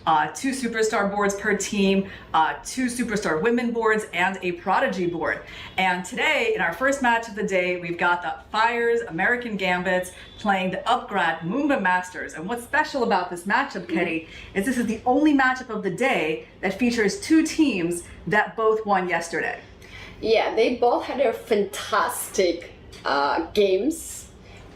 2 superstar boards per team, 2 superstar women boards, and a prodigy board. And today, in our first match of the day, we've got the Fyers American Gambits playing the Upgrad Mumba Masters. And what's special about this matchup, Kenny, is this is the only matchup of the day that features 2 teams that both won yesterday. Yeah, they both had their fantastic games,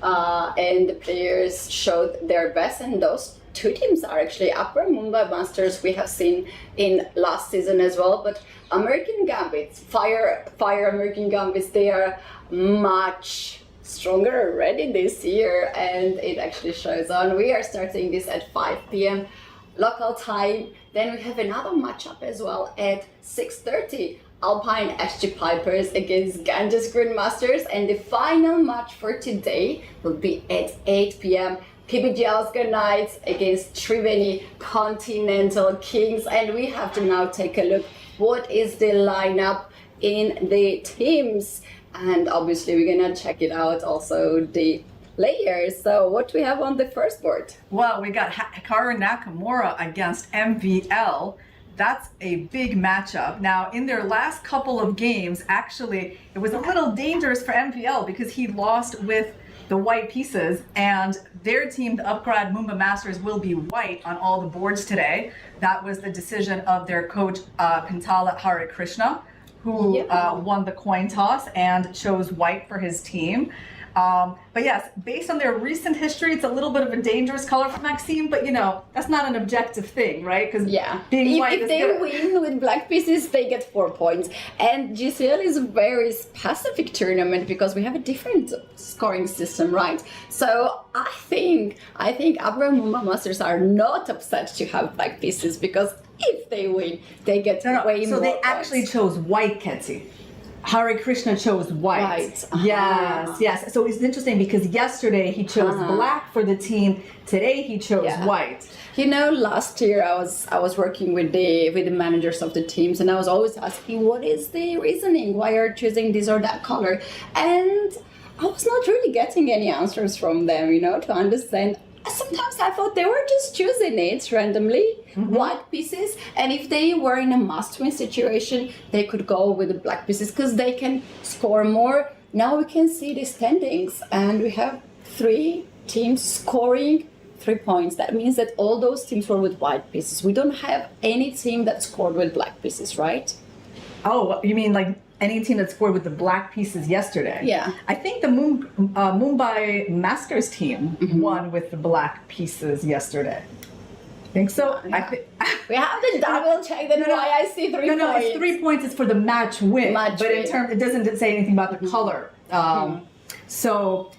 and the players showed their best, and those 2 teams are actually Upgrad Mumba Masters we have seen in last season as well, but American Gambits, Fire American Gambits, they are much stronger already this year, and it actually shows on. We are starting this at 5 p.m. local time. Then we have another matchup as well at 6:30. Alpine SG Pipers against Ganges Grandmasters, and the final match for today will be at 8 p.m. PBG Alaskan Knights against Triveni Continental Kings. And we have to now take a look what is the lineup in the teams, and obviously we're gonna check it out also the players. So what do we have on the first board? Well, we got Hikaru Nakamura against MVL. That's a big matchup. Now, in their last couple of games, actually, it was a little dangerous for MVL because he lost with the white pieces, and their team, the Upgrad Mumba Masters, will be white on all the boards today. That was the decision of their coach, Pintala Hare Krishna, who won the coin toss and chose white for his team. But yes, based on their recent history, it's a little bit of a dangerous color for Maxime, but you know, that's not an objective thing, right? Because being white if they win with black pieces, they get 4 points. And GCL is a very specific tournament because we have a different scoring system, right? So I think Upgrad Mumba Masters are not upset to have black pieces, because if they win, they get way more So they points. actually chose white, Ketsi. Hare Krishna chose white. Yes. So it's interesting because yesterday he chose black for the team. Today he chose white. You know, last year I was working with the managers of the teams, and I was always asking, what is the reasoning? Why are you choosing this or that color? And I was not really getting any answers from them, you know, to understand. Sometimes I thought they were just choosing it randomly, white pieces, and if they were in a must-win situation, they could go with the black pieces because they can score more. Now we can see the standings, and we have 3 teams scoring 3 points. That means that all those teams were with white pieces. We don't have any team that scored with black pieces, right? Oh, you mean like any team that scored with the black pieces yesterday? Yeah. I think the Mumbai Masters team won with the black pieces yesterday. Think so? Yeah. We have to double check that why I see 3 points. No, it's 3 points. It's for the match win. In terms, it doesn't say anything about the color. So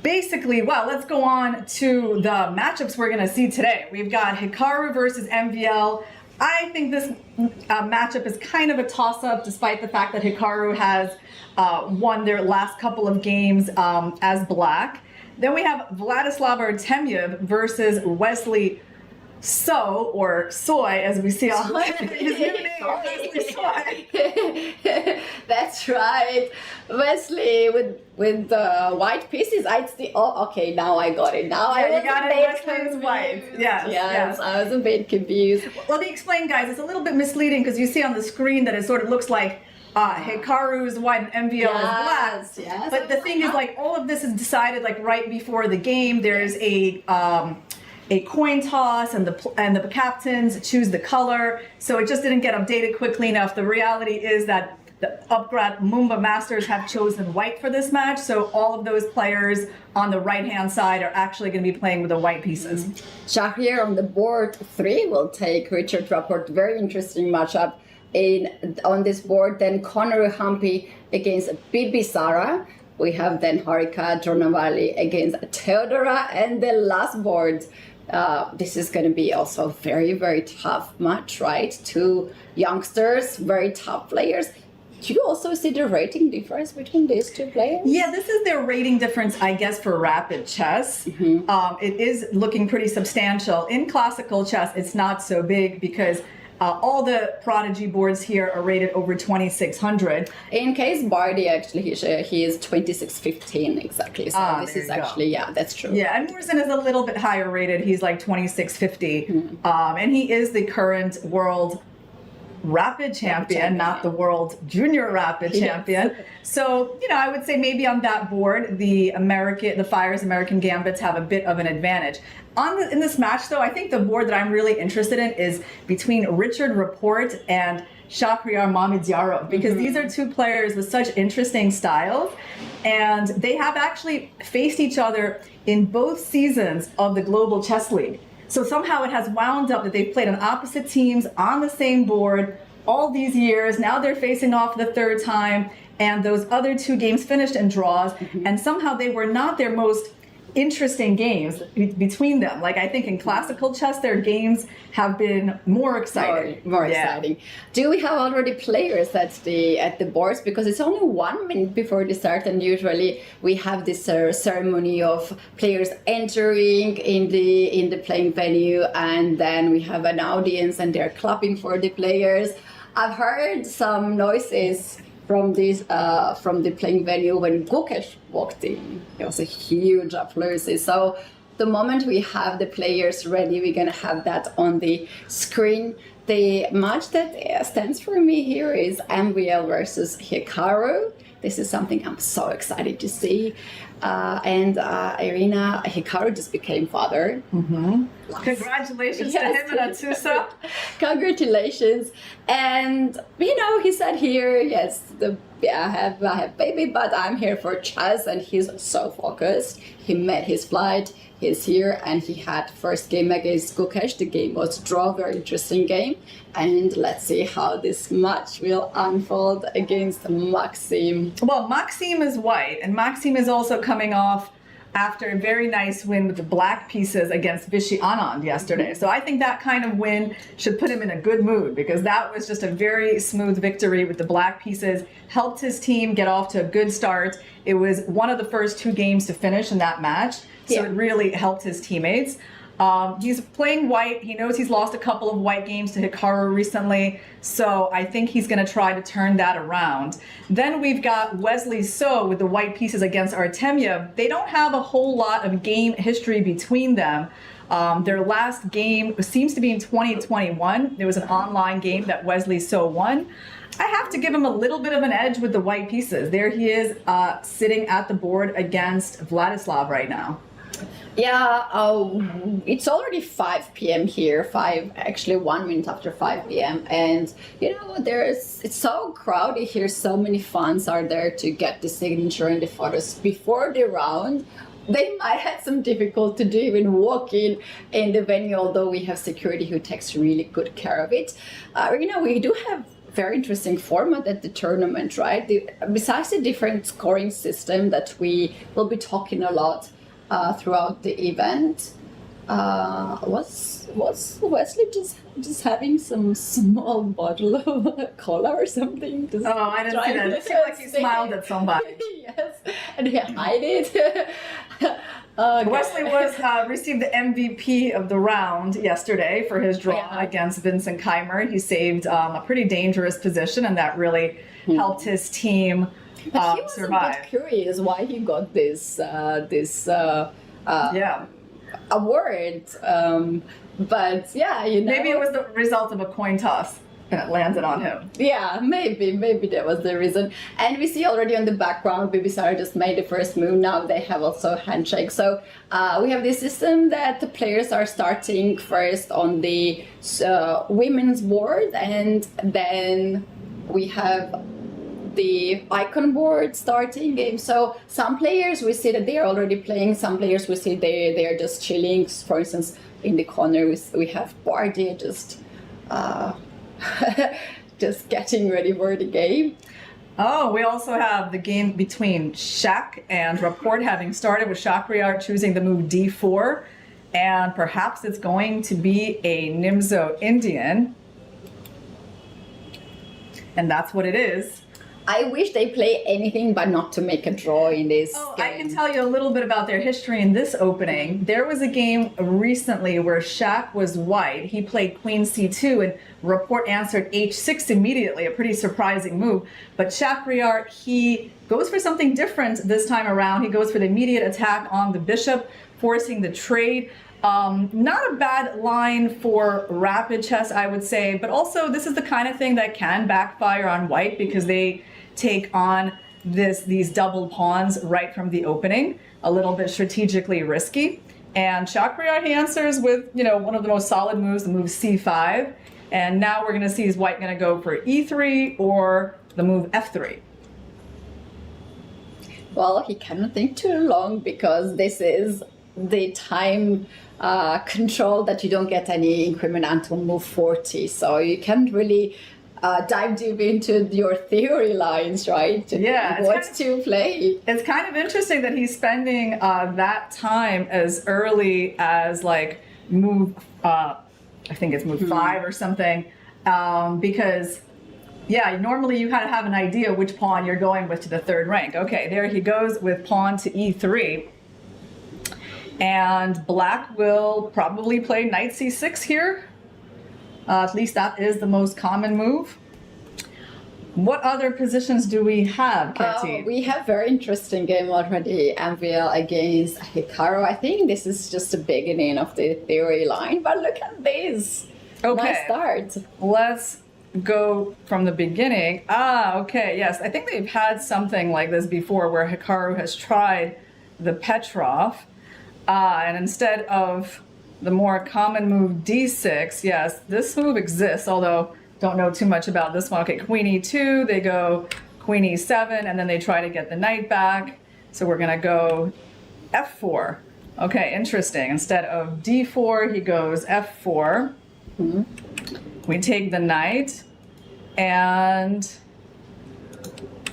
basically, well, let's go on to the matchups we're going to see today. We've got Hikaru versus MVL. I think this matchup is kind of a toss-up, despite the fact that Hikaru has won their last couple of games as black. Then we have Vladislav Artemyev versus Wesley So, or Soy, as we see on his new name, Wesley Soy. That's right, Wesley with the white pieces. Okay, now I got it. Now I got it. Wesley's white. Yes. I was a bit confused. Let me explain, guys. It's a little bit misleading because you see on the screen that it sort of looks like Hikaru's white and MVL is black. Yes. But the thing is, like, all of this is decided like right before the game. There's a coin toss, and the captains choose the color. So it just didn't get updated quickly enough. The reality is that the Upgrad Mumba Masters have chosen white for this match. So all of those players on the right-hand side are actually going to be playing with the white pieces. Shahir on the board 3 will take Richard Rapport. Very interesting matchup on this board. Then Conor Humpy against Bibi Sara. We have then Harika Dronavali against Theodora, and the last board. This is going to be also a very, very tough match, right? 2 youngsters, very tough players. Do you also see the rating difference between these 2 players? Yeah, this is their rating difference, I guess, for rapid chess. It is looking pretty substantial. In classical chess, it's not so big because All the Prodigy boards here are rated over 2600. In case Bardi, actually, he is 2615 exactly. So this there is you go. actually, yeah, that's true. Yeah, and Morrison is a little bit higher rated. He's like 2650. And he is the current world rapid champion, not the world junior rapid champion. So, you know, I would say maybe on that board, the Fyers American Gambits have a bit of an advantage. In this match, though, I think the board that I'm really interested in is between Richard Rapport and Shahryar Mamidyarov, because these are two players with such interesting styles, and they have actually faced each other in both seasons of the Global Chess League. So somehow it has wound up that they've played on opposite teams on the same board all these years. Now they're facing off the third time, and those other two games finished in draws, and somehow they were not their most interesting games between them. Like, I think in classical chess, their games have been more exciting. More exciting. Do we have already players at the boards? Because it's only 1 minute before the start, and usually we have this ceremony of players entering in the playing venue, and then we have an audience, and they're clapping for the players. I've heard some noises from the playing venue when Gukesh walked in. It was a huge applause. So the moment we have the players ready, we're gonna have that on the screen. The match that stands for me here is MVL versus Hikaru. This is something I'm so excited to see. And Irina, Hikaru just became father. Congratulations to him and Atsusa. Congratulations. And, you know, he said here, yes, I have baby, but I'm here for chess, and he's so focused. He met his flight. He's here, and he had first game against Gukesh. The game was draw, very interesting game. And let's see how this match will unfold against Maxim. Well, Maxim is white, and Maxim is also coming off after a very nice win with the black pieces against Vishy Anand yesterday. So I think that kind of win should put him in a good mood, because that was just a very smooth victory with the black pieces, helped his team get off to a good start. It was one of the first two games to finish in that match, so it really helped his teammates. He's playing white. He knows he's lost a couple of white games to Hikaru recently, so I think he's going to try to turn that around. Then we've got Wesley So with the white pieces against Artemyev. They don't have a whole lot of game history between them. Their last game seems to be in 2021. There was an online game that Wesley So won. I have to give him a little bit of an edge with the white pieces. There he is sitting at the board against Vladislav right now. Yeah, it's already 5 p.m. here, 1 minute after 5 p.m. And, you know, it's so crowded here, so many fans are there to get the signature and the photos before the round. They might have some difficulty to even walk in the venue, although we have security who takes really good care of it. You know, we do have very interesting format at the tournament, right? Besides the different scoring system that we will be talking a lot throughout the event, was Wesley just having some small bottle of cola or something? Oh, I didn't see that. It seemed like he smiled at somebody. Yes, and he hid it. Wesley received the MVP of the round yesterday for his draw against Vincent Keimer. He saved a pretty dangerous position, and that really helped his team But he was survive. a bit curious why he got this award. But yeah, you know, maybe it was the result of a coin toss and it landed on him. Yeah, maybe that was the reason. And we see already on the background, Bibisara just made the first move. Now they have also handshake. So we have this system that the players are starting first on the women's board, and then we have the icon board starting game. So some players we see that they are already playing, some players we see they are just chilling. For instance, in the corner we have Bardi just just getting ready for the game. Oh, we also have the game between Shaq and Rapport having started, with Shahryar choosing the move d4, and perhaps it's going to be a Nimzo Indian, and that's what it is. I wish they play anything but not to make a draw in this game. I can tell you a little bit about their history in this opening. There was a game recently where Shaq was white. He played queen c2 and report answered h6 immediately, a pretty surprising move. But Shaq, he goes for something different this time around. He goes for the immediate attack on the bishop, forcing the trade. Not a bad line for rapid chess, I would say, but also this is the kind of thing that can backfire on white because they take on these double pawns right from the opening, a little bit strategically risky. And Shakhriyar, he answers with, one of the most solid moves, the move c5. And now we're going to see is white going to go for e3 or the move f3. Well, he cannot think too long because this is the time control that you don't get any increment until move 40. So you can't really dive deep into your theory lines, right? Yeah. What to play. It's kind of interesting that he's spending that time as early as like move, I think it's move 5 or something, because normally you kind of have an idea which pawn you're going with to the third rank. Okay, there he goes with pawn to e3. And black will probably play knight c6 here. At least that is the most common move. What other positions do we have, Katie? We have very interesting game already. MVL against Hikaru. I think this is just the beginning of the theory line, but look at this. Okay. Nice start. Let's go from the beginning. Okay, yes. I think they've had something like this before where Hikaru has tried the Petrov, and instead of the more common move d6, yes, this move exists, although don't know too much about this one. Okay, queen e2, they go queen e7, and then they try to get the knight back. So we're gonna go f4. Okay, interesting. Instead of d4, he goes f4. We take the knight, and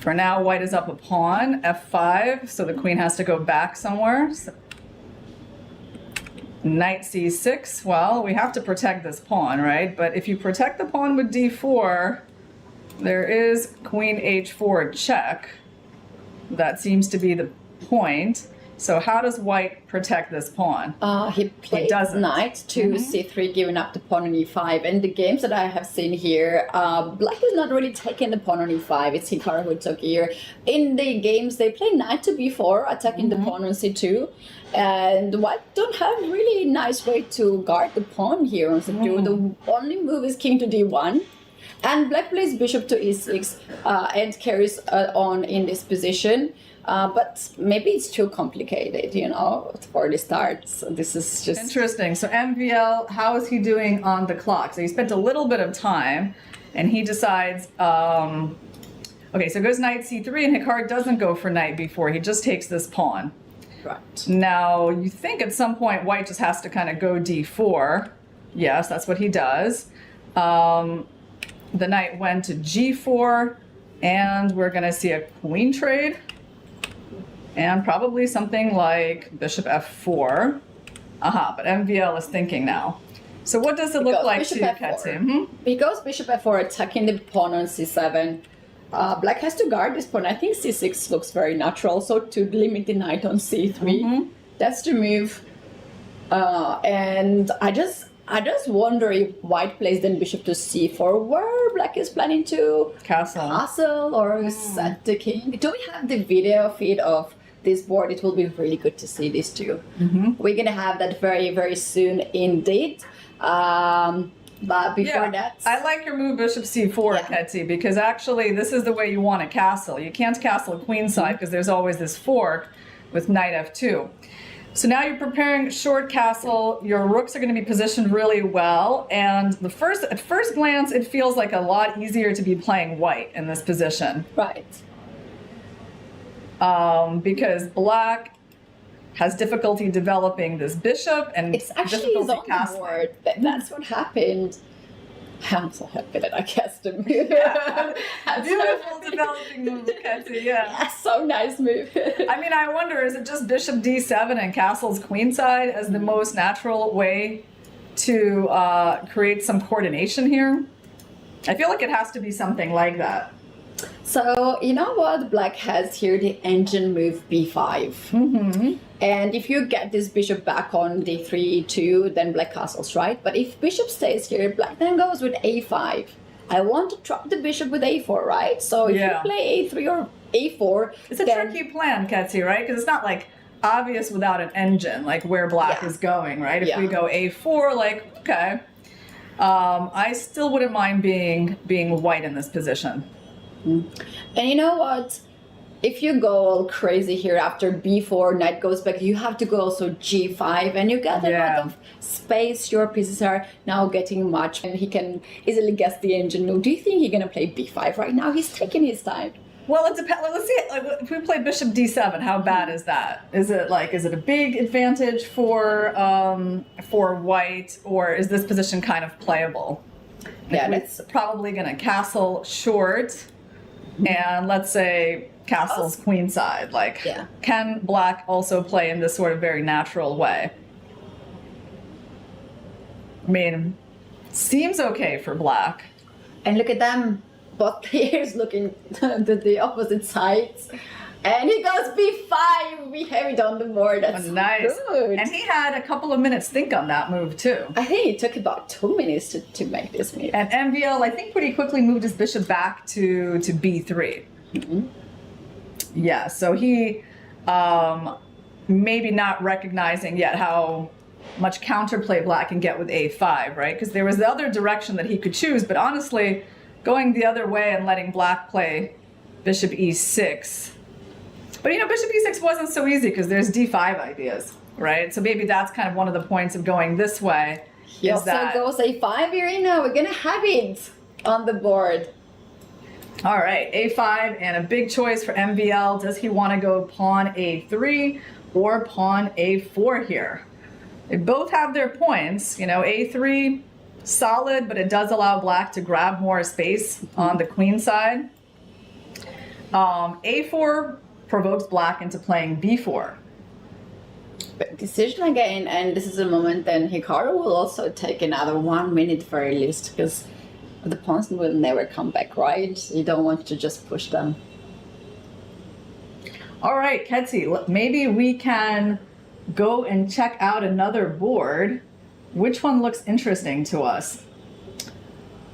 for now, white is up a pawn, f5, so the queen has to go back somewhere. So, knight c6, well, we have to protect this pawn, right? But if you protect the pawn with d4, there is queen h4 check. That seems to be the point. So how does white protect this pawn? He played knight to c3, giving up the pawn on e5. And the games that I have seen here, black is not really taking the pawn on e5. It's Hikaru who took here. In the games, they play knight to b4, attacking the pawn on c2. And white don't have really nice way to guard the pawn here on c2. The only move is king to d1. And black plays bishop to e6 and carries on in this position. But maybe it's too complicated, for the start. So this is just interesting. So MVL, how is he doing on the clock? So he spent a little bit of time, and he decides. Okay, so goes knight c3, and Hikaru doesn't go for knight b4. He just takes this pawn. Right. Now you think at some point white just has to kind of go d4. Yes, that's what he does. The knight went to g4, and we're going to see a queen trade. And probably something like bishop f4. But MVL is thinking now. So what does it look like to Katie? He goes bishop f4, attacking the pawn on c7. Black has to guard this pawn. I think c6 looks very natural. So to limit the knight on c3, that's the move. And I just wonder if white plays then bishop to c4, where black is planning to castle or set the king. Do we have the video feed of this board? It will be really good to see this too. We're gonna have that very, very soon indeed. But before that, I like your move bishop c4, Katie, because actually this is the way you want to castle. You can't castle queenside because there's always this fork with knight f2. So now you're preparing short castle. Your rooks are going to be positioned really well, and at first glance, it feels like a lot easier to be playing white in this position. Right. Because black has difficulty developing this bishop, and it's actually on the board. That's what happened. I'm so happy that I cast a move. Beautiful developing move, Katie. Yeah, so nice move. I mean, I wonder, is it just bishop d7 and castles queenside as the most natural way to create some coordination here? I feel like it has to be something like that. So, you know what? Black has here the engine move b5. And if you get this bishop back on d3, 2, then black castles, right? But if bishop stays here, black then goes with a5. I want to trap the bishop with a4, right? So if you play a3 or a4, it's a tricky plan, Ketsi, right? Because it's not like obvious without an engine, like where black is going, right? If we go a4, like, okay. I still wouldn't mind being white in this position. And you know what? If you go all crazy here after b4, knight goes back, you have to go also g5, and you get a lot of space. Your pieces are now getting much, and he can easily guess the engine move. Do you think he's gonna play b5 right now? He's taking his time. Well, it depends. Let's see. Like, if we play bishop d7, how bad is that? Is it a big advantage for white, or is this position kind of playable? Yeah, it's probably gonna castle short, and let's say castle's queenside. Like, can black also play in this sort of very natural way? I mean, seems okay for black. And look at them, both players looking to the opposite sides. And he goes b5. We have it on the board. That's nice. Good. And he had a couple of minutes think on that move too. I think it took about 2 minutes to make this move. And MVL, I think, pretty quickly moved his bishop back to b3. Yeah, so he maybe not recognizing yet how much counterplay black can get with a5, right? Because there was the other direction that he could choose, but honestly, going the other way and letting black play bishop e6. But you know, bishop e6 wasn't so easy because there's d5 ideas, right? So maybe that's kind of one of the points of going this way. He also goes a5 here, you know, we're gonna have it on the board. All right, a5, and a big choice for MVL. Does he want to go pawn a3 or pawn a4 here? They both have their points. You know, a3, solid, but it does allow black to grab more space on the queen side. A4 provokes black into playing b4. But decision again, and this is a moment then Hikaru will also take another 1 minute very least, because the pawns will never come back, right? You don't want to just push them. All right, Ketsi, maybe we can go and check out another board. Which one looks interesting to us?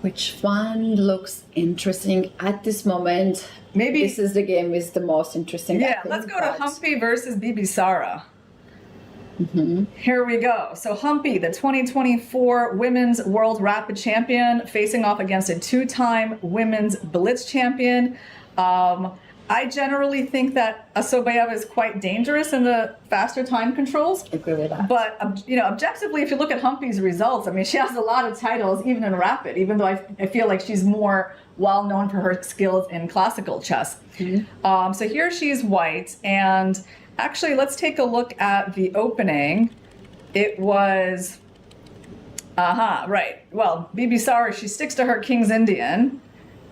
Which one looks interesting at this moment? Maybe this is the game with the most interesting. Yeah, let's go to Humpy versus Bibisara. Here we go. So Humpy, the 2024 Women's World Rapid Champion, facing off against a two-time Women's Blitz Champion. I generally think that Asobayev is quite dangerous in the faster time controls. I agree with that. But you know, objectively, if you look at Humpy's results, I mean, she has a lot of titles, even in rapid. Even though I feel like she's more well known for her skills in classical chess. So here she's white, and actually, let's take a look at the opening. It was, right. Well, Bibisara, she sticks to her King's Indian,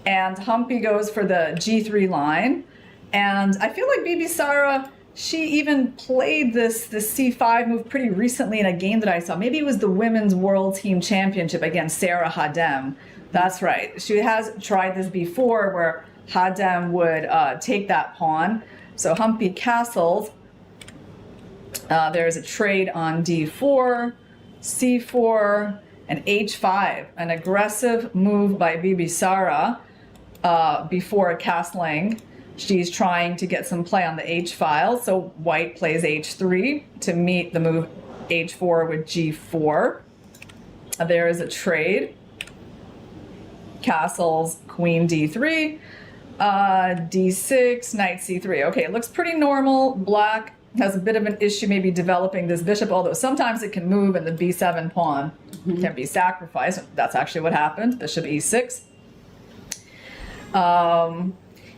and Humpy goes for the G3 line. And I feel like Bibisara, she even played this C5 move pretty recently in a game that I saw. Maybe it was the Women's World Team Championship against Sarah Hadem. That's right. She has tried this before where Hadem would take that pawn. So Humpy castles. There's a trade on d4, c4, and h5. An aggressive move by Bibisara before castling. She's trying to get some play on the h file. So white plays h3 to meet the move h4 with g4. There is a trade. Castles, queen d3, d6, knight c3. Okay, it looks pretty normal. Black has a bit of an issue maybe developing this bishop, although sometimes it can move and the b7 pawn can be sacrificed. That's actually what happened. Bishop e6.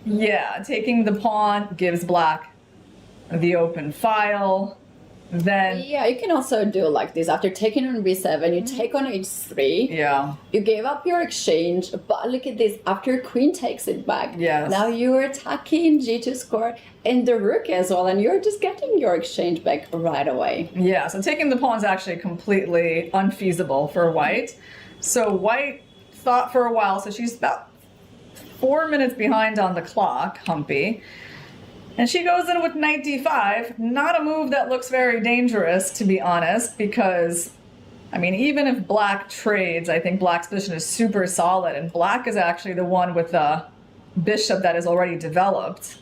Yeah, taking the pawn gives black the open file. Then yeah, you can also do like this. After taking on b7, you take on h3. Yeah. You gave up your exchange, but look at this. After queen takes it back, yes. Now you're attacking g2 score and the rook as well, and you're just getting your exchange back right away. Yeah, so taking the pawn is actually completely unfeasible for white. So white thought for a while, so she's about 4 minutes behind on the clock, Humpy. And she goes in with knight d5. Not a move that looks very dangerous, to be honest, because, I mean, even if black trades, I think black's position is super solid, and black is actually the one with the bishop that is already developed.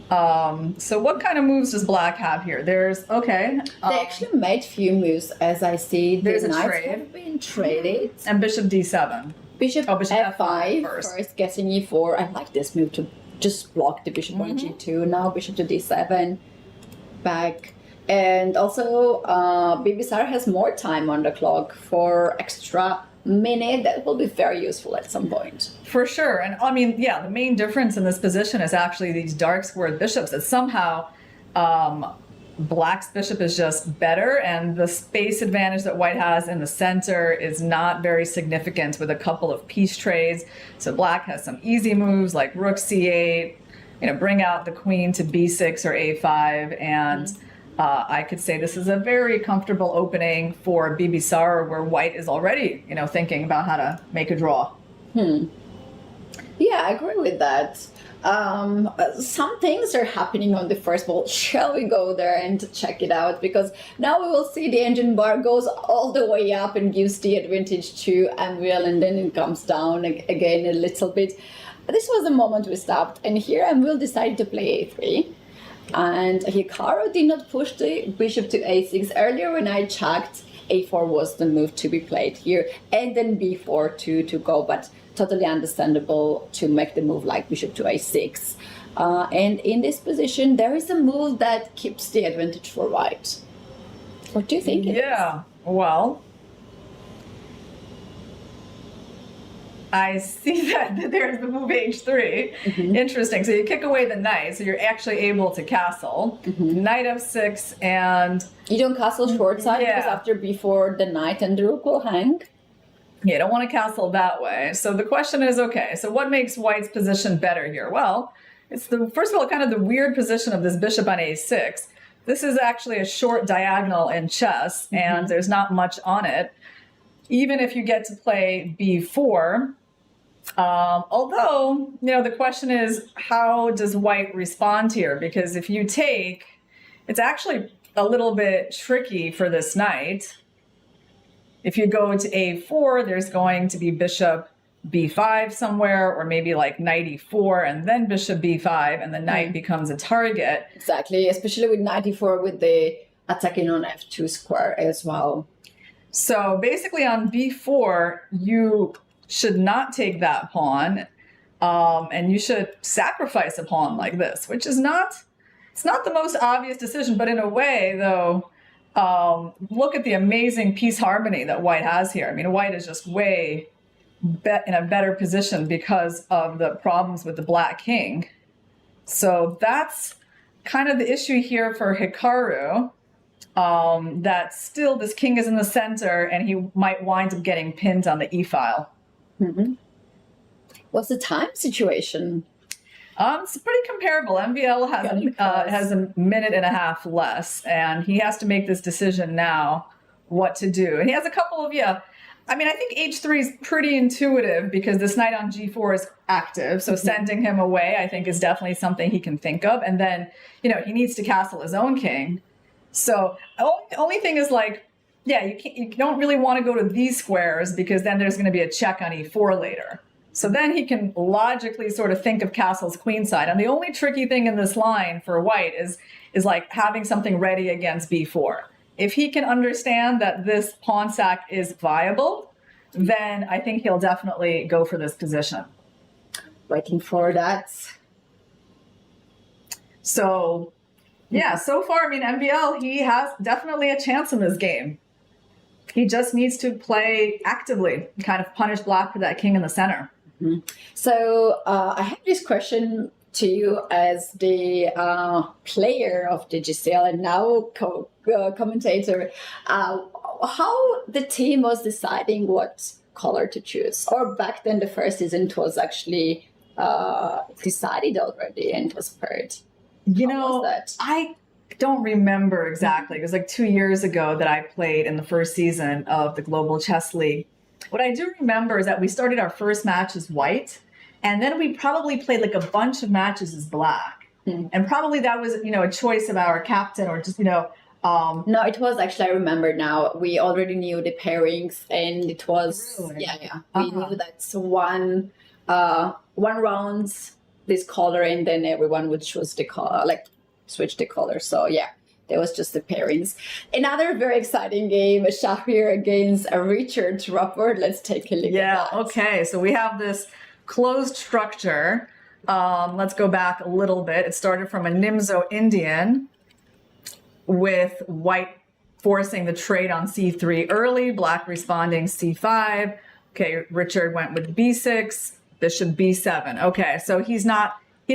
So what kind of moves does black have here? There's, okay. They actually made few moves, as I see. There's the a knights trade. have been traded. And bishop d7. Bishop, Bishop f5 first. first, getting e4. I like this move to just block the bishop on g2. Now bishop to d7, back. And also, Bibisar has more time on the clock for extra minute. That will be very useful at some point. For sure. And I mean, yeah, the main difference in this position is actually these dark squared bishops. That somehow black's bishop is just better, and the space advantage that white has in the center is not very significant with a couple of piece trades. So black has some easy moves like rook c8, bring out the queen to b6 or a5, and I could say this is a very comfortable opening for Bibisar, where white is already, thinking about how to make a draw. Yeah, I agree with that. Some things are happening on the first ball. Shall we go there and check it out? Because now we will see the engine bar goes all the way up and gives the advantage to MVL, and then it comes down again a little bit. This was the moment we stopped, and here MVL decided to play a3. And Hikaru did not push the bishop to a6. Earlier when I checked, a4 was the move to be played here, and then b4 to go, but totally understandable to make the move like bishop to a6. And in this position, there is a move that keeps the advantage for white. What do you think it is? Yeah, well, I see that there's the move h3. Interesting. So you kick away the knight, so you're actually able to castle. Knight f6, and you don't castle short side because after b4, the knight and the rook will hang. You don't want to castle that way. So the question is, okay, so what makes white's position better here? Well, it's first of all, kind of the weird position of this bishop on a6. This is actually a short diagonal in chess, and there's not much on it. Even if you get to play b4, although, the question is, how does white respond here? Because if you take, it's actually a little bit tricky for this knight. If you go to a4, there's going to be bishop b5 somewhere, or maybe like knight e4 and then bishop b5, and the knight becomes a target. Exactly, especially with knight e4 with the attacking on f2 square as well. So basically on b4, you should not take that pawn, and you should sacrifice a pawn like this, which is it's not the most obvious decision, but in a way, though, look at the amazing piece harmony that white has here. I mean, white is just way in a better position because of the problems with the black king. So that's kind of the issue here for Hikaru, that still this king is in the center and he might wind up getting pinned on the e-file. What's the time situation? It's pretty comparable. MVL has a minute and a half less, and he has to make this decision now what to do. And he has a couple of, I mean, I think h3 is pretty intuitive because this knight on g4 is active. So sending him away, I think, is definitely something he can think of. And then, he needs to castle his own king. So the only thing is like, you don't really want to go to these squares because then there's going to be a check on e4 later. So then he can logically sort of think of castle's queenside. And the only tricky thing in this line for white is like having something ready against b4. If he can understand that this pawn sack is viable, then I think he'll definitely go for this position. Waiting for that. So, so far, I mean, MVL, he has definitely a chance in this game. He just needs to play actively, kind of punish black for that king in the center. So I have this question to you as the player of the GCL and now commentator. How the team was deciding what color to choose? Or back then the first season it was actually decided already and was paired. How was that? I don't remember exactly. It was like 2 years ago that I played in the first season of the Global Chess League. What I do remember is that we started our first match as white, And then we probably played like a bunch of matches as black. And probably that was, a choice of our captain or just, No, it was actually, I remember now, we already knew the pairings and it was, Really? yeah. We knew that's one round this color and then everyone would choose the color, like switch the color. So yeah, there was just the pairings. Another very exciting game, Shahir against Richard Robert. Let's take a look at that. Okay. So we have this closed structure. Let's go back a little bit. It started from a Nimzo Indian with white forcing the trade on c3 early, black responding c5. Okay, Richard went with b6, bishop b7. Okay, so he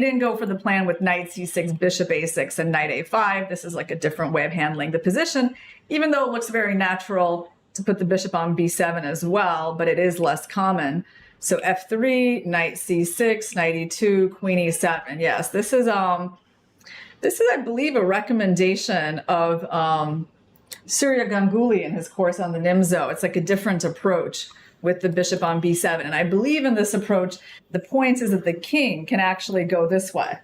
didn't go for the plan with knight c6, bishop a6, and knight a5. This is like a different way of handling the position, even though it looks very natural to put the bishop on b7 as well, but it is less common. So f3, knight c6, knight e2, queen e7. Yes, this is, I believe, a recommendation of Surya Ganguly in his course on the Nimzo. It's like a different approach with the bishop on b7. And I believe in this approach, the point is that the king can actually go this way.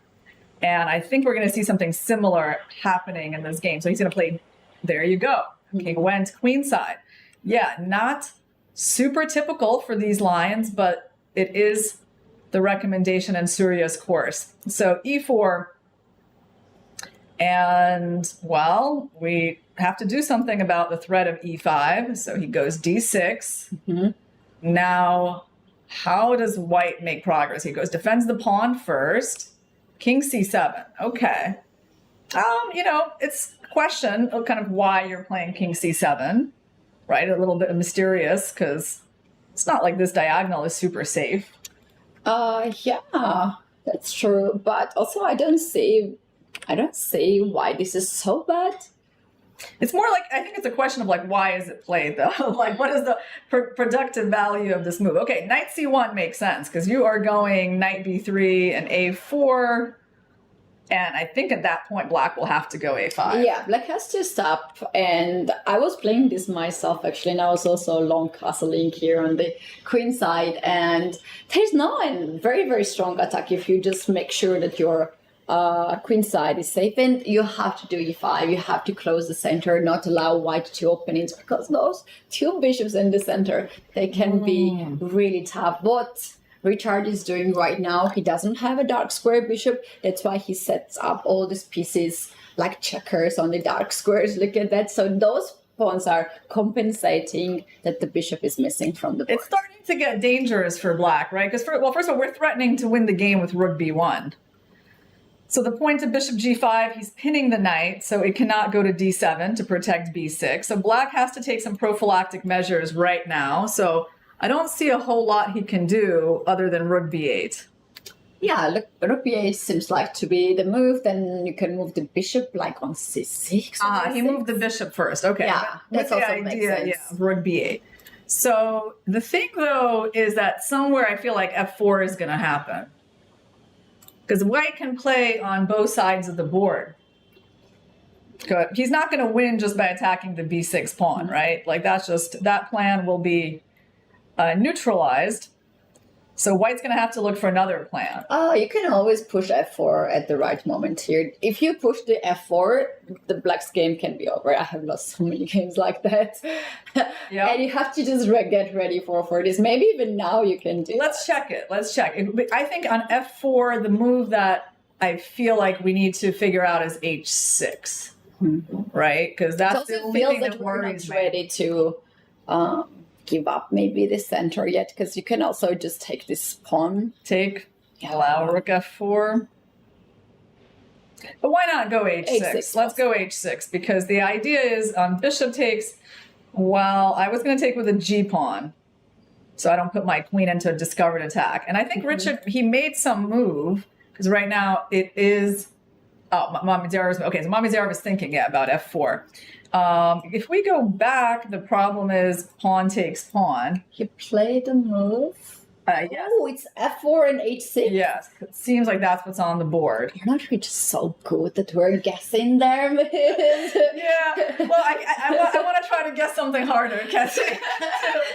And I think we're going to see something similar happening in this game. So he's going to play, there you go. King went queenside. Yeah, not super typical for these lines, but it is the recommendation in Surya's course. So e4, and well, we have to do something about the threat of e5. So he goes d6. Now, how does white make progress? He goes, defends the pawn first, king c7. Okay. It's a question of kind of why you're playing king c7, right? A little bit mysterious because it's not like this diagonal is super safe. Yeah, that's true. But also I don't see why this is so bad. It's more like, I think it's a question of like, why is it played though? Like, what is the productive value of this move? Okay, knight c1 makes sense because you are going knight b3 and a4. And I think at that point, black will have to go a5. Yeah, black has to stop. And I was playing this myself, actually. And I was also long castling here on the queen side. And there's no very, very strong attack if you just make sure that your queen side is safe. And you have to do e5. You have to close the center, not allow white to open it. Because those two bishops in the center, they can be really tough. What Richard is doing right now, he doesn't have a dark square bishop. That's why he sets up all these pieces like checkers on the dark squares. Look at that. So those pawns are compensating that the bishop is missing from the board. It's starting to get dangerous for black, right? Because, first of all, we're threatening to win the game with rook b1. So the point of bishop g5, he's pinning the knight, so it cannot go to d7 to protect b6. So black has to take some prophylactic measures right now. So I don't see a whole lot he can do other than rook b8. Yeah, look, rook b8 seems like to be the move. Then you can move the bishop like on c6. He moved the bishop first. Okay. Yeah, that's also the idea. makes sense. Yeah, rook b8. So the thing, though, is that somewhere I feel like f4 is going to happen. Because white can play on both sides of the board. Good. He's not going to win just by attacking the b6 pawn, right? Like that plan will be neutralized. So white's going to have to look for another plan. Oh, you can always push f4 at the right moment here. If you push the f4, the black's game can be over. I have lost so many games like that. Yep. And you have to just get ready for this. Maybe even now you can do Let's check it. Let's check. I think on f4, the move that I feel like we need to figure out is h6. Right? Because that's the only thing that worries me. Ready to give up maybe the center yet, because you can also just take this pawn. Allow rook f4. But why not go h6? Let's go h6, because the idea is bishop takes, well, I was going to take with a g pawn, so I don't put my queen into a discovered attack. And I think Richard, he made some move, because right now it is, okay, so Mahindra is thinking, about f4. If we go back, the problem is pawn takes pawn. You play the move. Yes. Oh, it's F4 and H6. Yes. It seems like that's what's on the board. You're not really just so good that we're guessing there, man. Yeah. Well, I want to try to guess something harder, Cassie.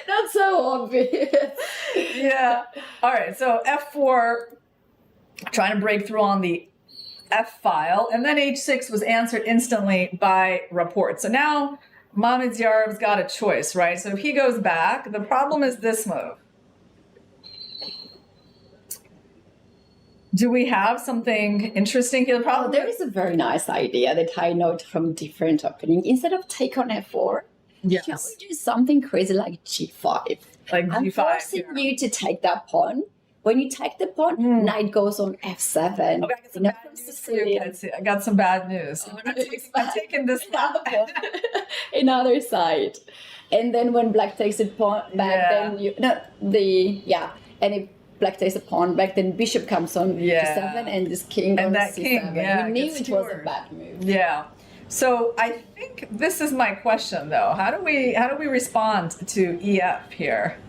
Not so obvious. Yeah. All right. So F4, trying to break through on the F file, and then H6 was answered instantly by report. So now Mahindra got a choice, right? So if he goes back, the problem is this move. Do we have something interesting here? The problem There is a very nice idea that I note from different opening. Instead of take on F4, yes. can we do something crazy like G5? Like I'm G5. forcing you to take that pawn. When you take the pawn, knight goes on F7. Okay, I got some bad news for you, Cassie. I got some bad news. I'm taking this pawn. Another side. And then when black takes a pawn back, then you... No, and if black takes a pawn back, then bishop comes on G7 and this king and on that C7. king, yeah, you knew gets it was a steward. bad move. Yeah. So I think this is my question though. How do we respond to EF here?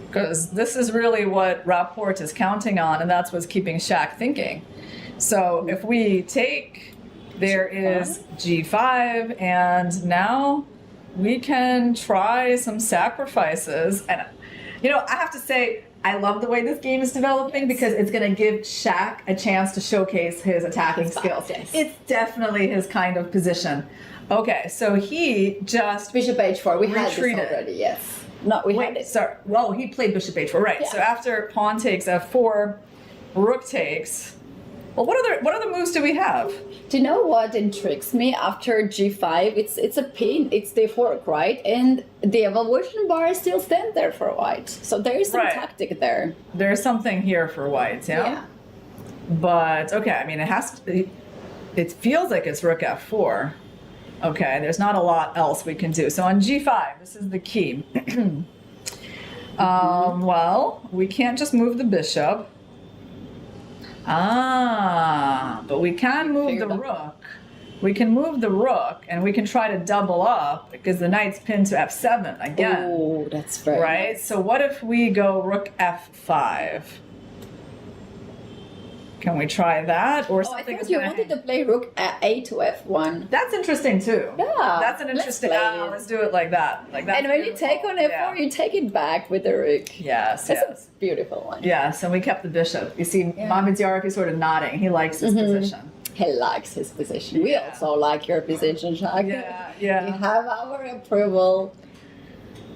Because this is really what Rapport is counting on, and that's what's keeping Shaq thinking. So if we take, there is G5, and now we can try some sacrifices. And, you know, I have to say, I love the way this game is developing because it's going to give Shaq a chance to showcase his attacking skills. Yes. It's definitely his kind of position. Okay, so he just Bishop H4, we had this retreated. already, yes. No, we had Wait, it. sorry. Well, he played bishop h4, right? Yeah. So after pawn takes f4, rook takes. Well, what other moves do we have? Do you know what intrigues me? After G5, it's a pin, it's the fork, right? And the evolution bar still stands there for white. So there is some tactic there. There's something here for white, yeah? But okay, I mean, it feels like it's rook f4. Okay, there's not a lot else we can do. So on G5, this is the key. Well, we can't just move the bishop. But we can move the rook. We can move the rook, and we can try to double up because the knight's pinned to f7 again. Oh, that's very right. nice. So what if we go rook f5? Can we try that, or something? I thought you wanted to play rook a to f1. That's interesting too. Yeah, that's an interesting. let's Let's do it like that. Like that. And when you take on f4, you take it back with the rook. Yes, That's a beautiful one. Yes, and we kept the bishop. You see, Mahindra, he's sort of nodding. He likes his position. He likes his position. We also like your position, Shaq. Yeah. You have our approval.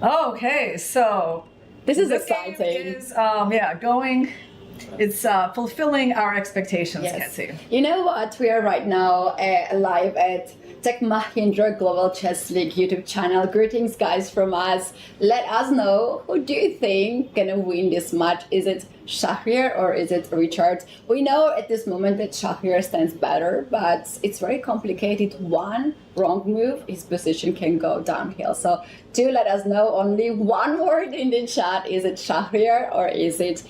Okay, so This is this exciting. game is going. It's fulfilling our expectations, Cassie. You know what? We are right now live at Tech Mahindra Global Chess League YouTube channel. Greetings, guys, from us. Let us know, who do you think gonna win this match? Is it Shahriar or is it Richard? We know at this moment that Shahriar stands better, but it's very complicated. One wrong move, his position can go downhill. So do let us know. Only one word in the chat. Is it Shahriar or is it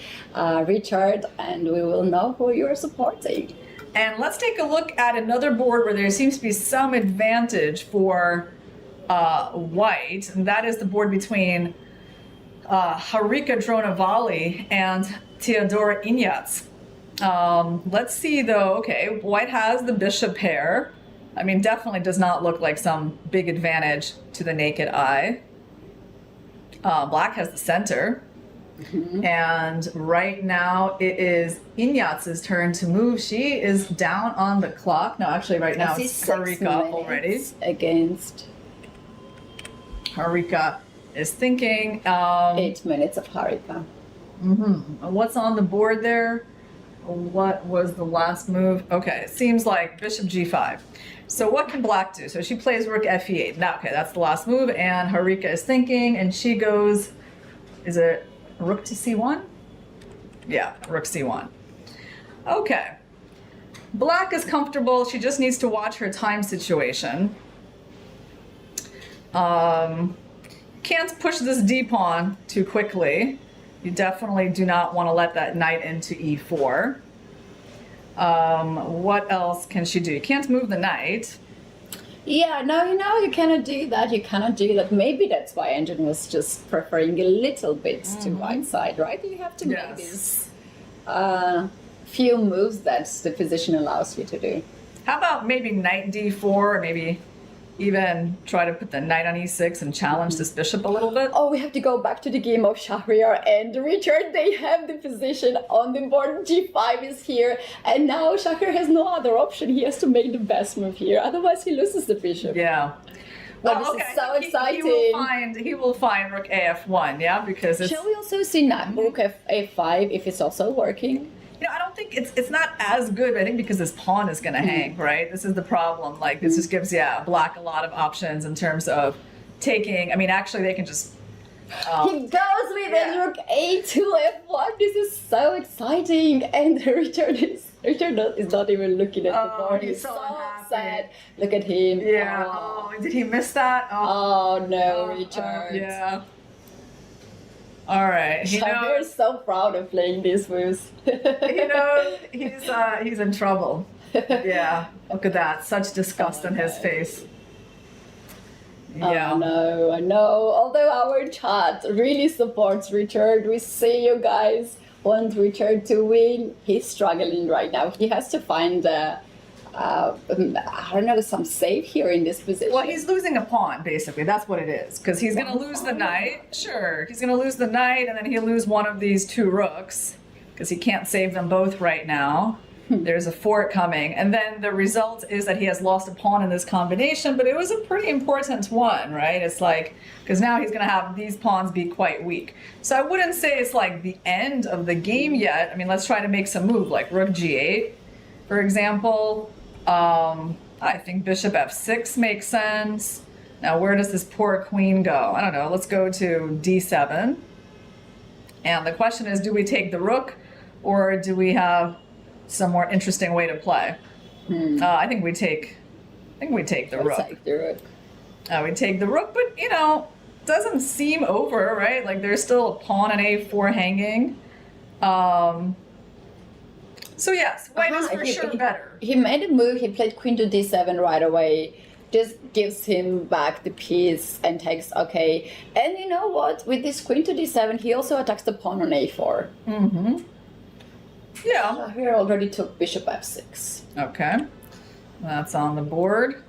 Richard? And we will know who you're supporting. And let's take a look at another board where there seems to be some advantage for white, and that is the board between Harika Dronavali and Teodora Ignatz. Let's see though, okay, white has the bishop pair. I mean, definitely does not look like some big advantage to the naked eye. Black has the center. And right now it is Ignatz's turn to move. She is down on the clock. No, actually right now it's Harika already. Against Harika is thinking. 8 minutes of Harika. What's on the board there? What was the last move? Okay, it seems like bishop g5. So what can black do? So she plays rook fe8. Now, okay, that's the last move. And Harika is thinking, and she goes, is it rook to c1? Yeah, rook c1. Okay. Black is comfortable. She just needs to watch her time situation. Can't push this d pawn too quickly. You definitely do not want to let that knight into e4. What else can she do? You can't move the knight. Yeah, no, you cannot do that. You cannot do that. Maybe that's why Arjun was just preferring a little bit to white side, right? You have to make these few moves that the position allows you to do. How about maybe knight d4, or maybe even try to put the knight on e6 and challenge this bishop a little bit? Oh, we have to go back to the game of Shahryar and Richard. They have the position on the board. G5 is here, and now Shahryar has no other option. He has to make the best move here, otherwise he loses the bishop. Yeah. Well, this is so exciting. He will find rook af1, yeah, because it's... Shall we also see rook a5 if it's also working? You know, I don't think it's not as good, I think, because this pawn is going to hang, right? This is the problem. Like, this just gives, black a lot of options in terms of taking. I mean, actually, they can just... he goes with rook a2 f1. This is so exciting. And Richard is not even looking at the board. He's so sad. Look at him. Yeah. Oh, did he miss that? Oh no, Richard. Yeah. All right. We're so proud of playing these moves. He's in trouble. Yeah. Look at that. Such disgust on his face. Yeah. Oh, no, I know. Although our chat really supports Richard, we see you guys want Richard to win. He's struggling right now. He has to find I don't know, some save here in this position. Well, he's losing a pawn, basically. That's what it is. Because he's going to lose the knight. Sure. He's going to lose the knight, and then he'll lose one of these two rooks. Because he can't save them both right now. There's a fork coming. And then the result is that he has lost a pawn in this combination, but it was a pretty important one, right? It's like, because now he's going to have these pawns be quite weak. So I wouldn't say it's like the end of the game yet. I mean, let's try to make some move, like rook g8, for example. I think bishop f6 makes sense. Now, where does this poor queen go? I don't know. Let's go to d7. And the question is, do we take the rook, or do we have some more interesting way to play? I think we take the rook. Take the rook. We take the rook, but doesn't seem over, right? Like there's still a pawn and a4 hanging. So yes, white is for sure better. He made a move. He played queen to d7 right away. Just gives him back the piece and takes okay. And you know what? With this queen to d7, he also attacks the pawn on a4. Yeah. So here already took bishop f6. Okay, that's on the board.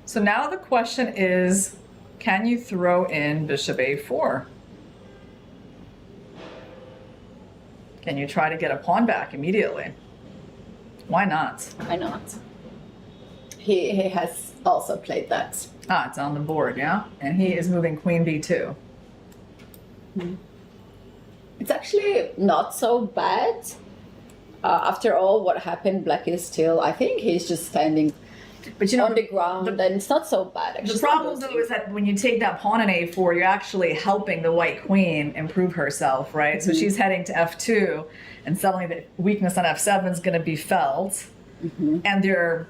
So now the question is, can you throw in bishop a4? Can you try to get a pawn back immediately? Why not? Why not? He has also played that. Ah, it's on the board, yeah? And he is moving queen b2. It's actually not so bad. After all what happened, black is still, I think he's just standing on the ground, and it's not so bad. Actually. The problem, though, is that when you take that pawn in a4, you're actually helping the white queen improve herself, right? So she's heading to f2, and suddenly the weakness on f7 is going to be felt. And there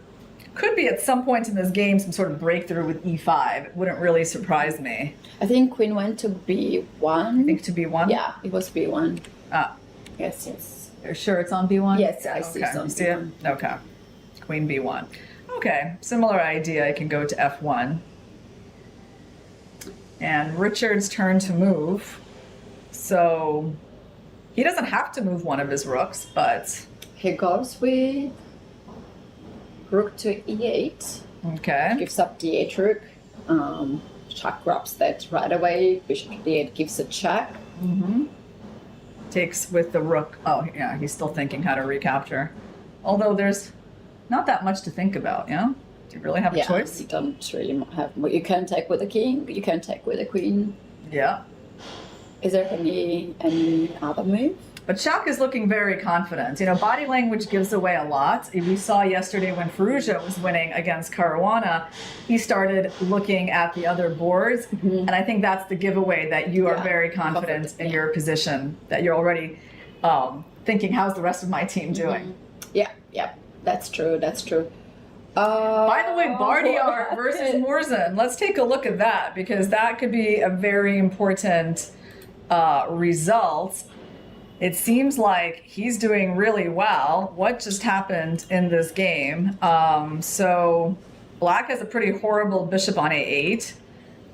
could be, at some point in this game, some sort of breakthrough with e5. It wouldn't really surprise me. I think queen went to b1. I think to b1? Yeah, it was b1. Ah. Yes. You're sure it's on b1? Yes, I see it's on b1. Okay. Queen b1. Okay, similar idea. I can go to f1. And Richard's turn to move. So he doesn't have to move one of his rooks, but... He goes with rook to e8. Okay. Gives up d8 rook. Check grabs that right away. Bishop to d8 gives a check. Takes with the rook. Oh, yeah, he's still thinking how to recapture. Although there's not that much to think about, yeah? Do you really have a choice? You don't really have... You can take with a king, you can take with a queen. Yeah. Is there any other move? But Shak is looking very confident. Body language gives away a lot. We saw yesterday when Firouzja was winning against Caruana, he started looking at the other boards. And I think that's the giveaway, that you are very confident in your position, that you're already thinking, how's the rest of my team doing? Yeah, that's true. By the way, Bardiar versus Morzin. Let's take a look at that, because that could be a very important result. It seems like he's doing really well. What just happened in this game? So Black has a pretty horrible bishop on a8.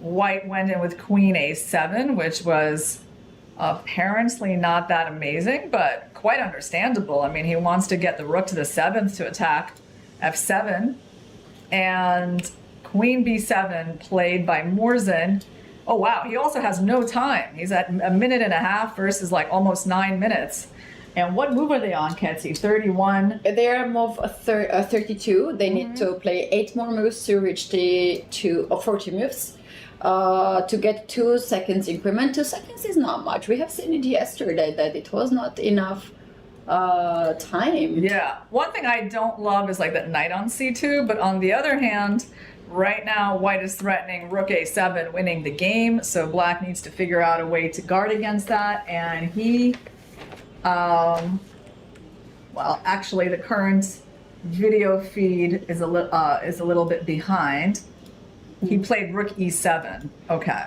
White went in with queen a7, which was apparently not that amazing, but quite understandable. I mean, he wants to get the rook to the 7th to attack f7. And queen b7 played by Morzin. Oh, wow. He also has no time. He's at a minute and a half versus like almost 9 minutes. And what move are they on, Ketsi? 31? They're move 32. They need to play 8 more moves to reach the 40 moves. To get 2 seconds increment. 2 seconds is not much. We have seen it yesterday that it was not enough time. Yeah. One thing I don't love is like that knight on c2, but on the other hand, right now white is threatening rook a7 winning the game, so black needs to figure out a way to guard against that, and he well, actually the current video feed is a little bit behind. He played rook e7. Okay.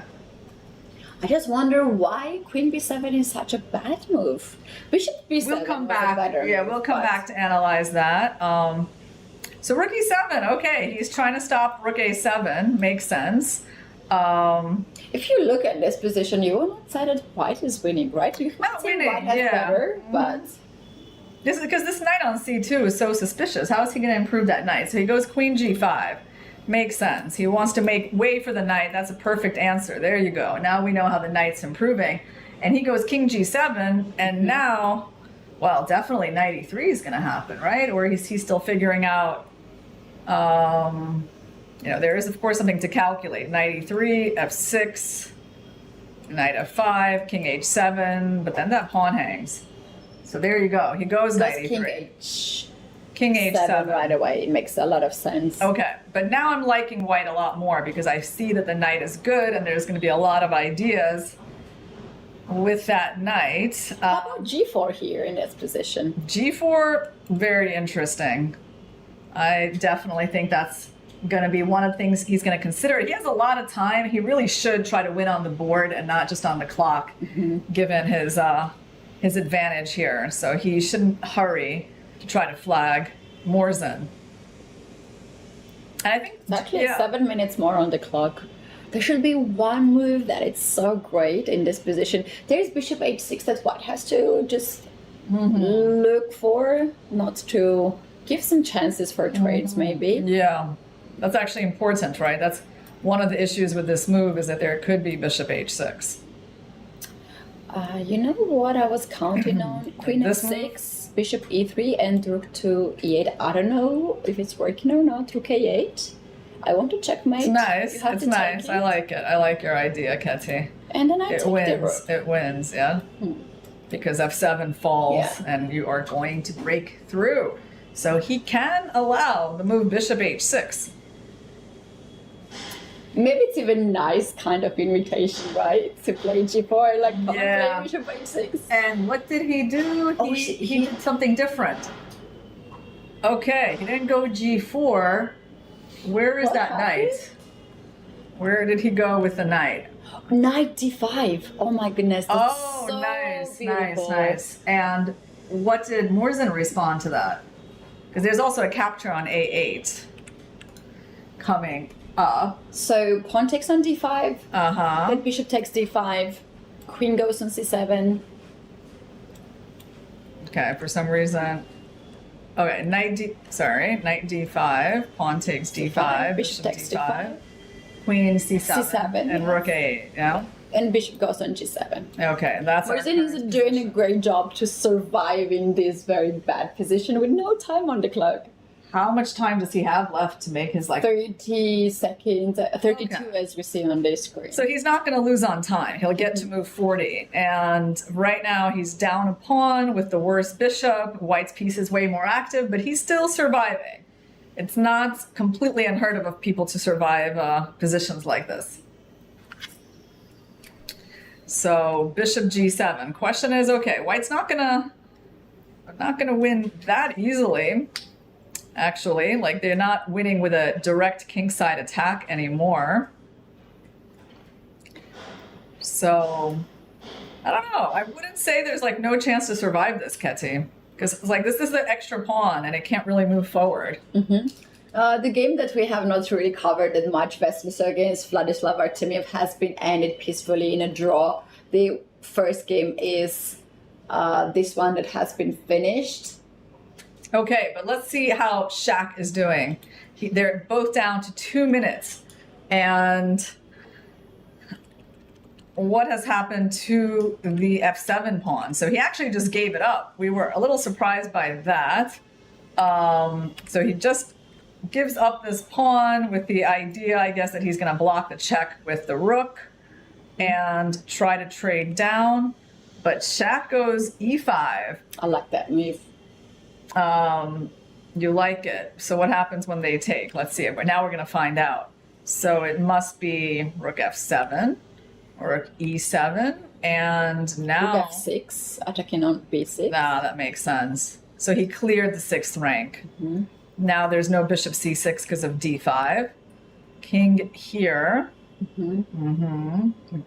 I just wonder why queen b7 is such a bad move. Bishop b7 We'll come was back. better Yeah, move, we'll come but- back to analyze that. So rook e7. Okay, he's trying to stop rook a7. Makes sense. If you look at this position, you will not say that white is winning, right? You Not can say winning, white has yeah. better, but This is because this knight on c2 is so suspicious. How is he going to improve that knight? So he goes queen g5. Makes sense. He wants to make way for the knight. That's a perfect answer. There you go. Now we know how the knight's improving. And he goes king g7, and now, well, definitely knight e3 is going to happen, right? Or he's still figuring out, you know, there is, of course, something to calculate. Knight e3, f6, knight f5, king h7, but then that pawn hangs. So there you go. He goes knight that's e3. king King h7 h7. right away. It makes a lot of sense. Okay, but now I'm liking white a lot more because I see that the knight is good and there's going to be a lot of ideas with that knight. How about g4 here in this position? G4, very interesting. I definitely think that's going to be one of the things he's going to consider. He has a lot of time. He really should try to win on the board and not just on the clock, given his advantage here. So he shouldn't hurry to try to flag Morzin. And I think It's actually 7 minutes more on the clock. There should be one move that is so great in this position. There's bishop h6 that white has to just look for, not to give some chances for trades maybe. Yeah, that's actually important, right? That's one of the issues with this move is that there could be bishop h6. You know what I was counting on? Queen This f6, bishop e3, and rook to e8. I don't know if it's working or not. Rook a8. I want to checkmate. It's nice. You have It's to take nice. it. I like it. I like your idea, Ketty. And then I It take the wins. rook. It wins, yeah. Because f7 falls Yeah. and you are going to break through. So he can allow the move bishop h6. Maybe it's even nice kind of invitation, right? To play g4, like come Yeah. play bishop h6. And what did he do? Oh, He did something different. Okay, he didn't go g4. Where is What that happened? knight? Where did he go with the knight? Knight d5. Oh my goodness. That's Oh, so nice, beautiful. nice. And what did Morzin respond to that? Because there's also a capture on a8 coming up. So pawn takes on d5, Uh-huh. then bishop takes d5, queen goes on c7. Okay, for some reason. Okay, knight d5, pawn takes d5, bishop takes d5, queen c7, C7, and yes. rook a8, yeah? and bishop goes on g7. Okay, that's our Morzin is current doing a position. great job to survive in this very bad position with no time on the clock. How much time does he have left to make his, like... 30 seconds, 32 Okay. as we see on the screen. So he's not going to lose on time. He'll get to move 40. And right now he's down a pawn with the worst bishop. White's piece is way more active, but he's still surviving. It's not completely unheard of people to survive positions like this. So bishop g7. Question is, okay, white's not gonna win that easily. Actually, like they're not winning with a direct kingside attack anymore. So, I don't know. I wouldn't say there's like no chance to survive this, Ketty. Because it's like this is the extra pawn and it can't really move forward. The game that we have not really covered that much, Vesmiso against Vladislav Artemiev, has been ended peacefully in a draw. The first game is this one that has been finished. Okay, but let's see how Shaq is doing. They're both down to 2 minutes. And what has happened to the f7 pawn? So he actually just gave it up. We were a little surprised by that. So he just gives up this pawn with the idea, I guess, that he's going to block the check with the rook and try to trade down. But Shaq goes e5. I like that move. You like it. So what happens when they take? Let's see. But now we're going to find out. So it must be rook f7 or rook e7. And now... Rook f6, attacking on b6. Nah, that makes sense. So he cleared the 6th rank. Mm-hmm. Now there's no bishop c6 because of d5. King here.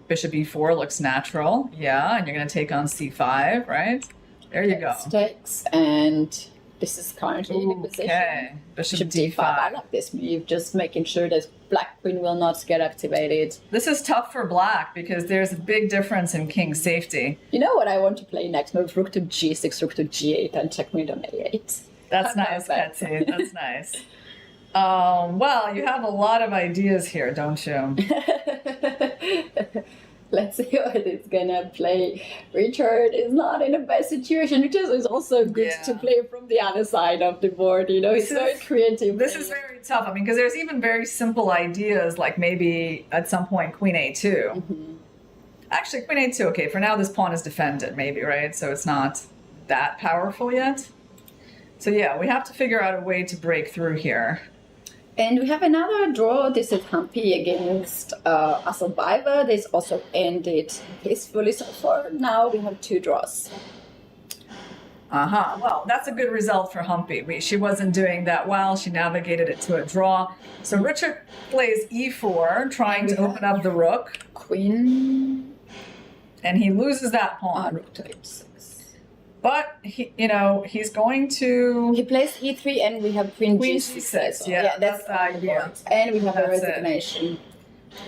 Bishop e4 looks natural. Yeah, and you're going to take on c5, right? There you go. Takes, and this is currently in the position. Okay, bishop d5. I like this move, just making sure that black queen will not get activated. This is tough for black because there's a big difference in king safety. You know what I want to play next? Move rook to g6, rook to g8, and checkmate on a8. That's nice, Betsy. That's nice. Well, you have a lot of ideas here, don't you? Let's see what it's gonna play. Richard is not in a bad situation, which is also good to play from the other side of the board. You know, he's very creative. This is very tough. I mean, because there's even very simple ideas, like maybe at some point queen a2. Actually, queen a2. Okay, for now this pawn is defended, maybe, right? So it's not that powerful yet. So yeah, we have to figure out a way to break through here. And we have another draw. This is Hampi against a survivor. This also ended peacefully. So for now, we have 2 draws. Well, that's a good result for Humpy. She wasn't doing that well. She navigated it to a draw. So Richard plays e4, trying to open up the rook. Queen. And he loses that pawn. Rook to h6. But he's going to. He plays e3, and we have queen g6. So, yeah, that's the idea. And we have a resignation.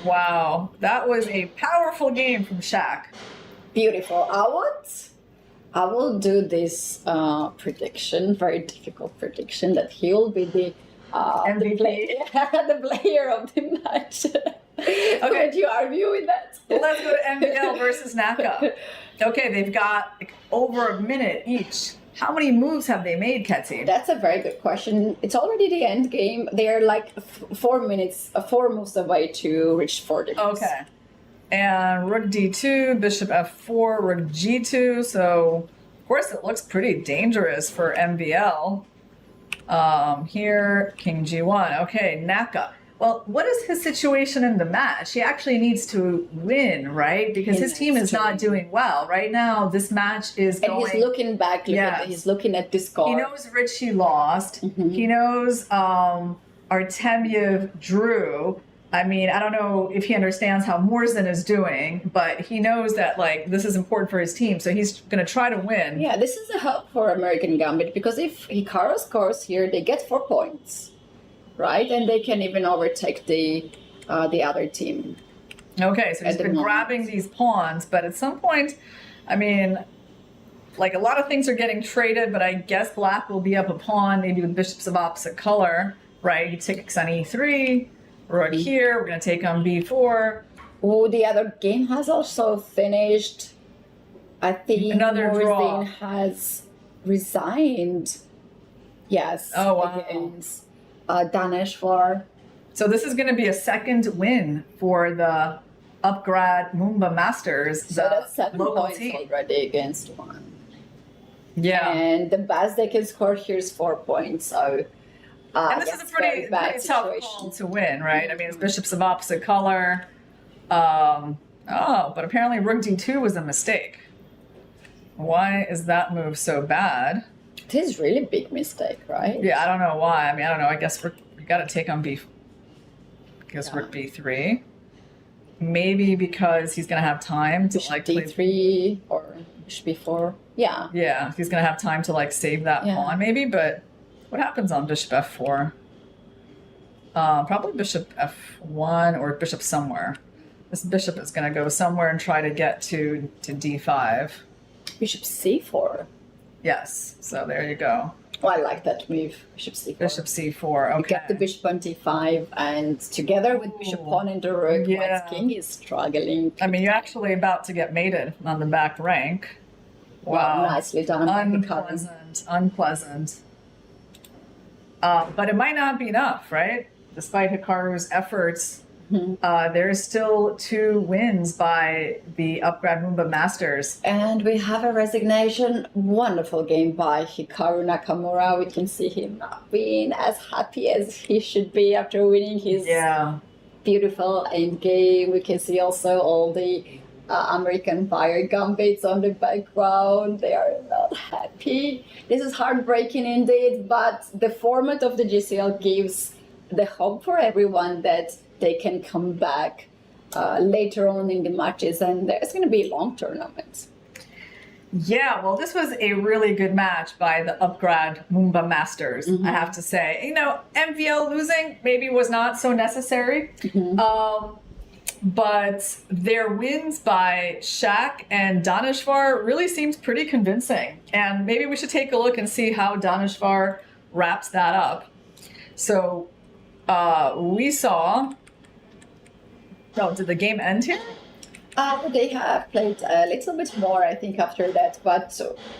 Wow, that was a powerful game from Shaq. Beautiful. I will do this prediction, very difficult prediction, that he will be the the player of the match. Okay, would you argue with that? Well, let's go to MVL versus Naka. Okay, they've got over a minute each. How many moves have they made, Ketty? That's a very good question. It's already the end game. They're like 4 minutes, 4 moves away to reach 40 moves. Okay. And rook d2, bishop f4, rook g2. So, of course, it looks pretty dangerous for MVL. Here, king g1. Okay, Naka. Well, what is his situation in the match? He actually needs to win, right? Because his team is not doing well. Right now, this match is going... And he's looking back, he's looking at the score. He knows Richie lost. He knows Artemiev drew. I mean, I don't know if he understands how Morzin is doing, but he knows that, like, this is important for his team, so he's going to try to win. Yeah, this is a help for American Gambit, because if Hikaru scores here, they get 4 points. Right, and they can even overtake the other team. Okay, so he's been grabbing these pawns, but at some point, I mean, like a lot of things are getting traded, but I guess black will be up a pawn, maybe with bishops of opposite color, right? He takes on e3, rook here, we're going to take on b4. Oh, the other game has also finished. I think another draw has resigned. Yes. Oh, wow. Against Daneshvar. So this is going to be a second win for the Upgrad Mumba Masters. So that's 7 points team already against 1. Yeah. And the best they can score here is 4 points. So and this is a pretty tough call to win, right? I mean, it's bishops of opposite color. But apparently rook d2 was a mistake. Why is that move so bad? It is really big mistake, right? Yeah, I don't know why. I mean, I don't know. I guess we got to take on rook b3. Maybe because he's going to have time to bishop d3 or bishop b4. Yeah. Yeah, he's going to have time to like save that pawn maybe, but what happens on bishop f4? Probably bishop f1 or bishop somewhere. This bishop is going to go somewhere and try to get to d5. Bishop c4. Yes, so there you go. Oh, I like that move. Bishop c4. Bishop c4, okay. You get the bishop on d5, and together with bishop pawn and the rook, Yeah. white king is struggling. I mean, you're actually about to get mated on the back rank. Wow, nicely done by Hikaru. Unpleasant. But it might not be enough, right? Despite Hikaru's efforts, there's still 2 wins by the Upgrad Mumba Masters. And we have a resignation. Wonderful game by Hikaru Nakamura. We can see him not being as happy as he should be after winning his beautiful endgame. We can see also all the American Fire Gambits on the background. They are not happy. This is heartbreaking indeed, but the format of the GCL gives the hope for everyone that they can come back later on in the matches, and there's going to be long tournaments. Yeah, well, this was a really good match by the Upgrad Mumba Masters, I have to say. You know, MVL losing maybe was not so necessary, but their wins by Shaq and Danishvar really seems pretty convincing. And maybe we should take a look and see how Danishvar wraps that up. So we saw... Oh, did the game end here? They have played a little bit more, I think, after that, but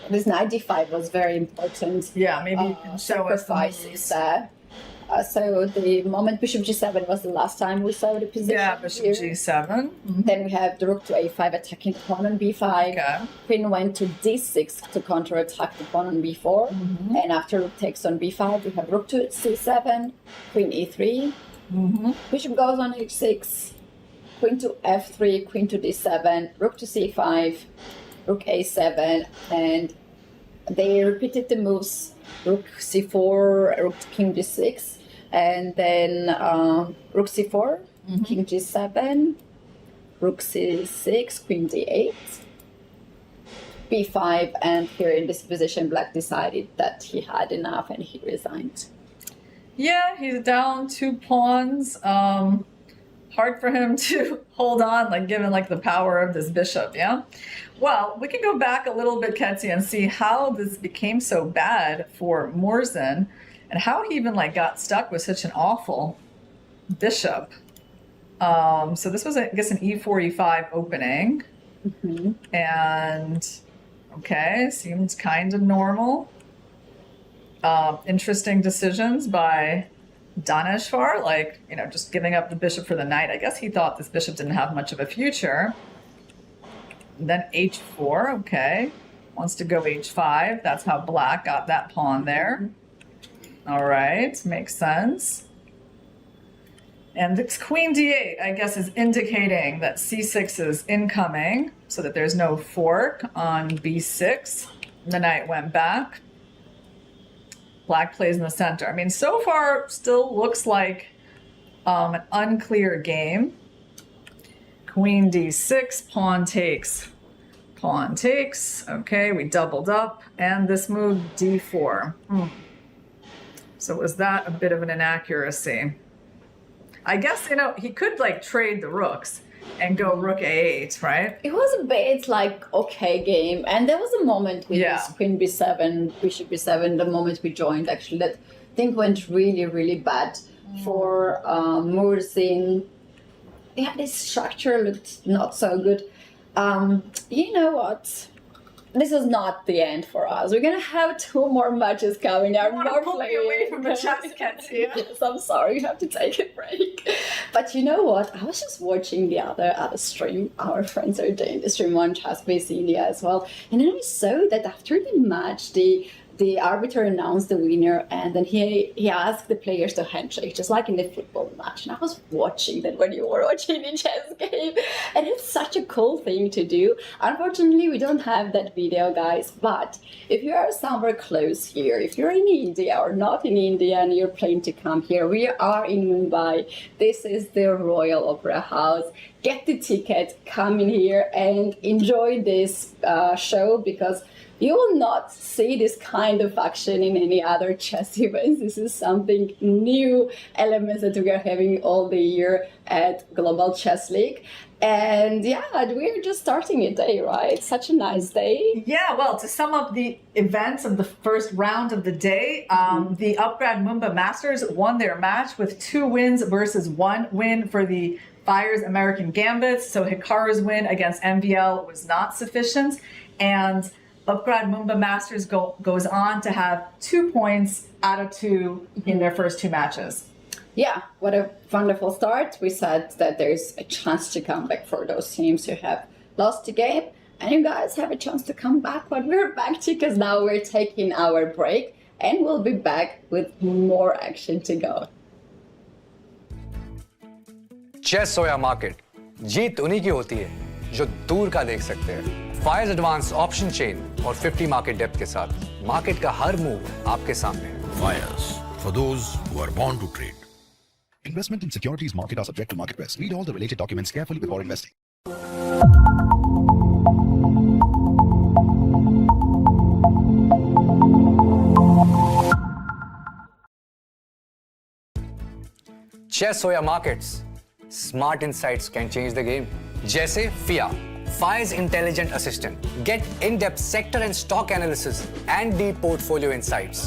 this 95 was very important. Yeah, maybe you can show us the sacrifices there. So the moment bishop g7 was the last time we saw the position. Yeah, bishop here. g7. Then we have the rook to a5 attacking the pawn on b5. Okay. Queen went to d6 to counterattack the pawn on b4. And after rook takes on b5, we have rook to c7, queen e3. Bishop goes on h6. Queen to f3, queen to d7, rook to c5, rook a7, and they repeated the moves rook c4, rook to king g6, and then rook c4, king g7, rook c6, queen d8, b5, and here in this position Black decided that he had enough and he resigned. Yeah, he's down 2 pawns. Hard for him to hold on, like given like the power of this bishop, yeah? Well, we can go back a little bit, Ketsi, and see how this became so bad for Morzin and how he even like got stuck with such an awful bishop. So this was, I guess, an e4, e5 opening. And, okay, seems kind of normal. Interesting decisions by Danishvar, like, you know, just giving up the bishop for the knight. I guess he thought this bishop didn't have much of a future. And then h4, okay. Wants to go h5. That's how Black got that pawn there. All right, makes sense. And this queen d8, I guess, is indicating that c6 is incoming, so that there's no fork on b6. The knight went back. Black plays in the center. I mean, so far, still looks like an unclear game. Queen d6, pawn takes. Pawn takes. Okay, we doubled up. And this move, d4. So was that a bit of an inaccuracy? I guess, you know, he could, like, trade the rooks and go rook a8, right? It was a bit like okay game, and there was a moment with this queen b7, bishop b7, the moment we joined actually, that thing went really, really bad for Morzin. Yeah, this structure looked not so good. You know what? This is not the end for us. We're gonna have 2 more matches coming out. More pulling away from the chess, Ketsi. Yes, I'm sorry, we have to take a break. But you know what? I was just watching the other stream. Our friends are doing the stream on Chess-Based India as well, and then we saw that after the match, the arbiter announced the winner, and then he asked the players to handshake, just like in the football match. And I was watching that when you were watching the chess game, and it's such a cool thing to do. Unfortunately, we don't have that video, guys, but if you are somewhere close here, if you're in India or not in India and you're planning to come here, we are in Mumbai. This is the Royal Opera House. Get the ticket, come in here and enjoy this show, because You will not see this kind of action in any other chess events. This is something new elements that we are having all the year at Global Chess League. And yeah, we're just starting a day, right? Such a nice day. Yeah, well, to sum up the events of the first round of the day, the Upgrad Mumba Masters won their match with 2 wins versus 1 win for the Fyers American Gambits. So Hikaru's win against MVL was not sufficient. And Upgrad Mumba Masters goes on to have 2 points out of 2 in their first 2 matches. Yeah, what a wonderful start. We said that there's a chance to come back for those teams who have lost the game. And you guys have a chance to come back, but we're back because now we're taking our break and we'll be back with more action to go. Chess हो या market, जीत उन्हीं की होती है जो दूर का देख सकते हैं। फायर्स एडवांस ऑप्शन चेन और 50 मार्केट डेप्थ के साथ मार्केट का हर मूव आपके सामने है। Fyers, for those who are born to trade. Investment in securities market are subject to market risk. Read all the related documents carefully before investing. Chess हो या markets, smart insights can change the game. जैसे फिया, Fyers intelligent assistant. Get in-depth sector and stock analysis and deep portfolio insights.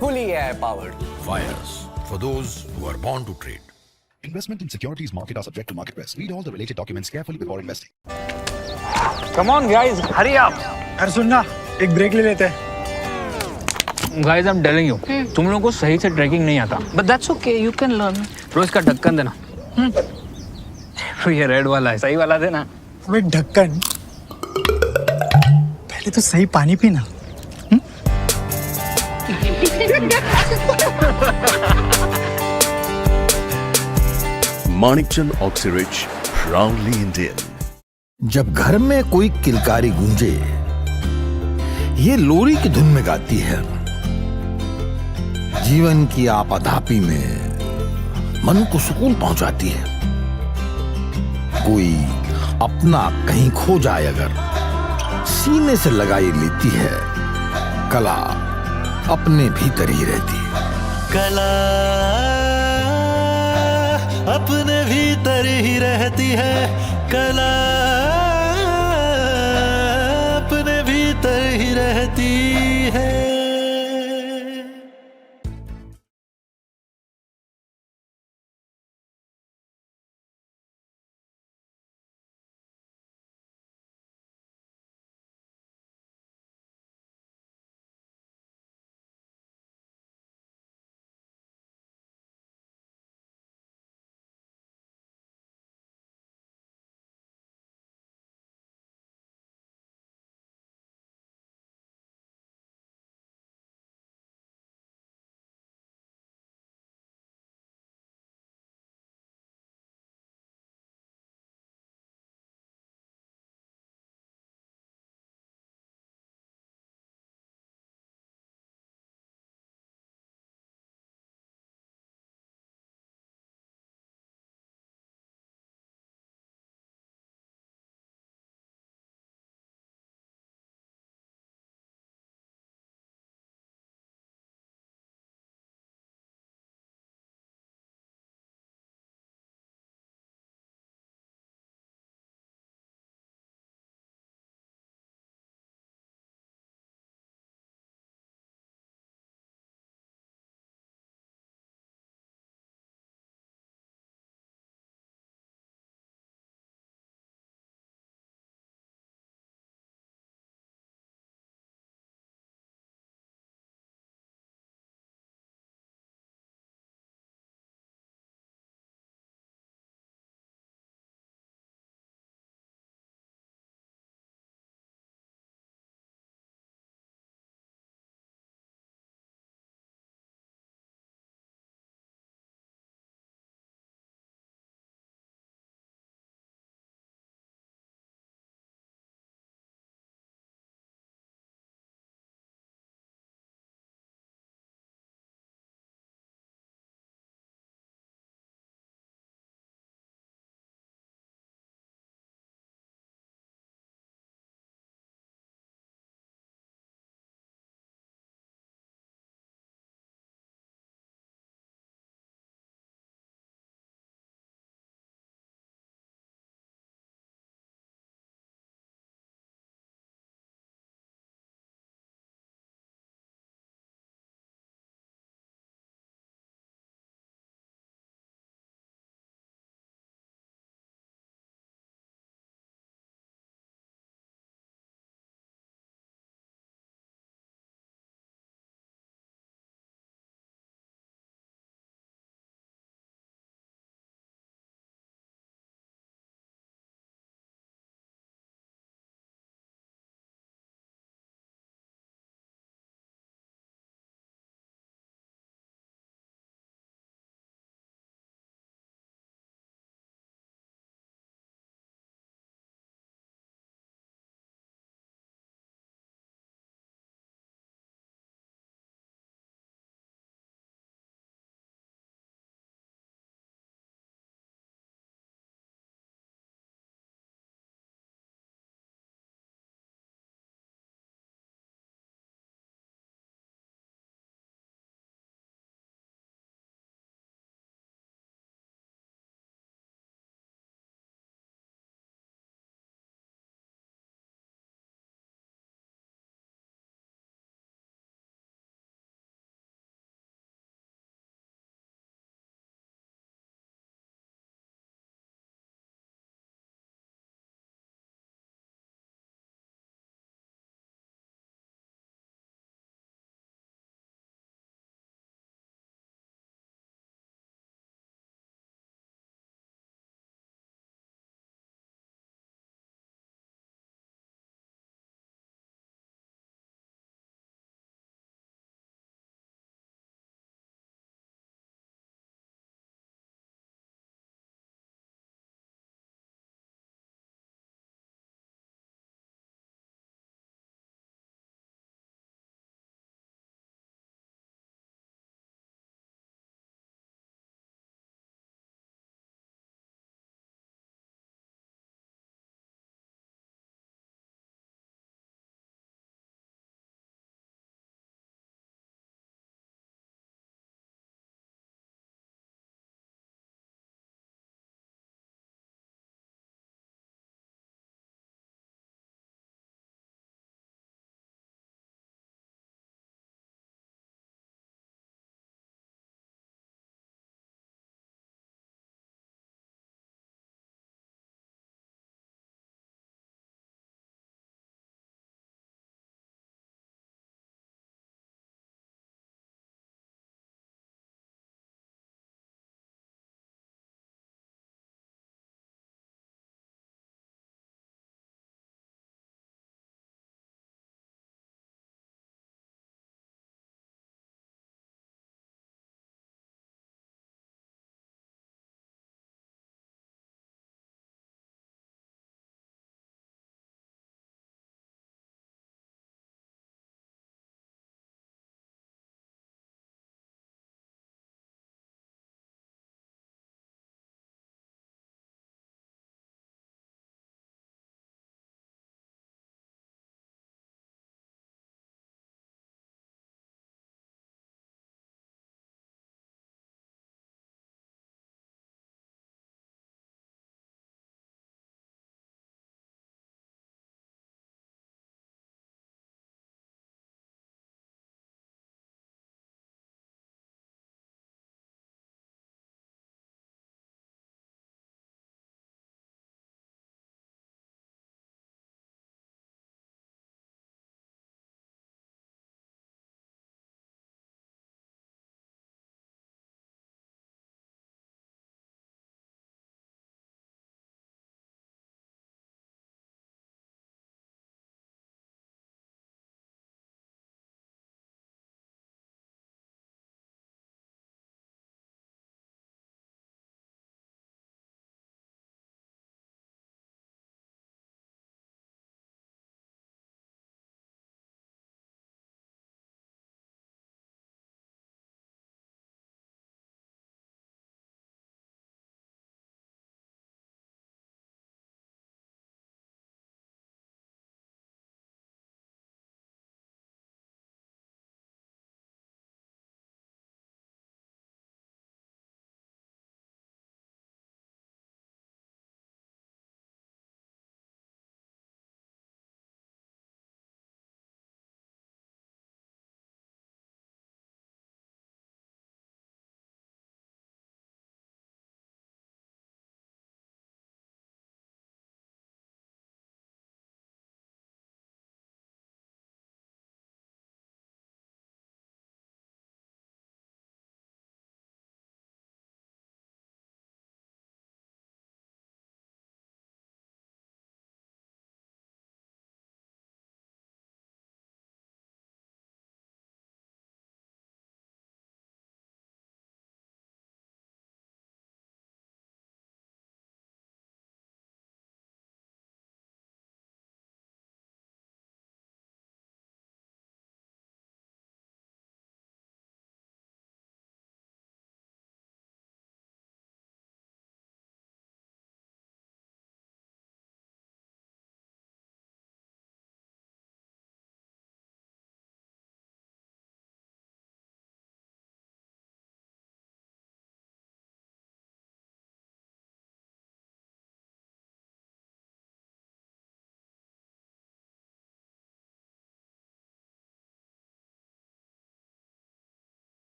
Fully AI powered. Fyers, for those who are born to trade. Investment in securities market are subject to market risk. Read all the related documents carefully before investing. Come on guys, hurry up. अरे सुन ना, एक break ले लेते हैं। Guys, I'm telling you, तुम लोगों को सही से ट्रैकिंग नहीं आता। But that's okay, you can learn. रोज का ढक्कन देना। ये रेड वाला है, सही वाला देना। अबे ढक्कन, पहले तो सही पानी पीना। Manikchand Oxyrich, proudly Indian. जब घर में कोई किलकारी गूंजे, ये लोरी की धुन में गाती है। जीवन की आपाधापी में मन को सुकून पहुंचाती है। कोई अपना कहीं खो जाए अगर सीने से लगाई लेती है, कला अपने भीतर ही रहती है। कला अपने भीतर ही रहती है, कला अपने भीतर ही रहती है।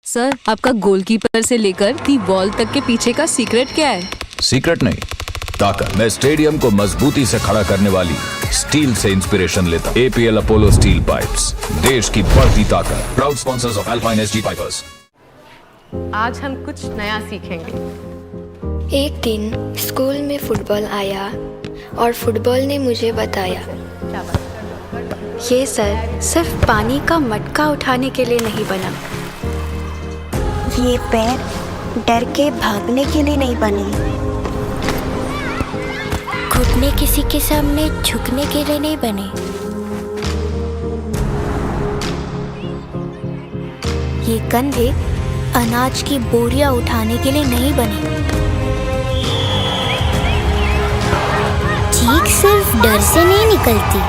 सर, आपका गोलकीपर से लेकर दी बॉल तक के पीछे का सीक्रेट क्या है? सीक्रेट नहीं, ताकत। मैं स्टेडियम को मजबूती से खड़ा करने वाली स्टील से इंस्पिरेशन लेता। APL अपोलो स्टील पाइप्स, देश की बढ़ती ताकत। Proud sponsors of alpine SG pipers. आज हम कुछ नया सीखेंगे। एक दिन स्कूल में फुटबॉल आया और फुटबॉल ने मुझे बताया, ये सर सिर्फ पानी का मटका उठाने के लिए नहीं बना। ये पैर डर के भागने के लिए नहीं बने। घुटने किसी के सामने झुकने के लिए नहीं बने। ये कंधे अनाज की बोरियां उठाने के लिए नहीं बने। चीख सिर्फ डर से नहीं निकलती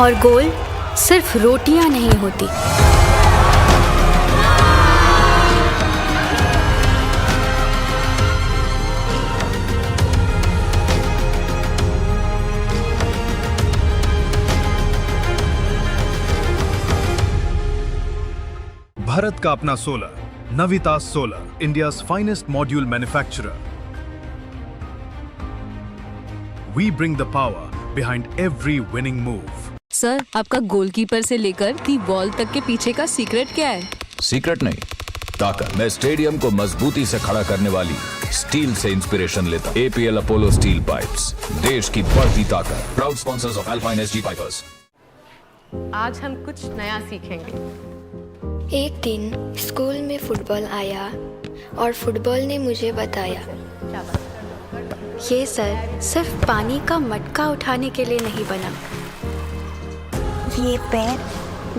और गोल सिर्फ रोटियां नहीं होती। भारत का अपना solar, Navita solar, India's finest module manufacturer. We bring the power behind every winning move. Sir, आपका गोलकीपर से लेकर दी बॉल तक के पीछे का सीक्रेट क्या है? सीक्रेट नहीं, ताकत। मैं स्टेडियम को मजबूती से खड़ा करने वाली स्टील से इंस्पिरेशन लेता। APL अपोलो स्टील पाइप्स, देश की बढ़ती ताकत। Proud sponsors of alpine SG pipers. आज हम कुछ नया सीखेंगे। एक दिन स्कूल में फुटबॉल आया और फुटबॉल ने मुझे बताया, ये सर सिर्फ पानी का मटका उठाने के लिए नहीं बना। ये पैर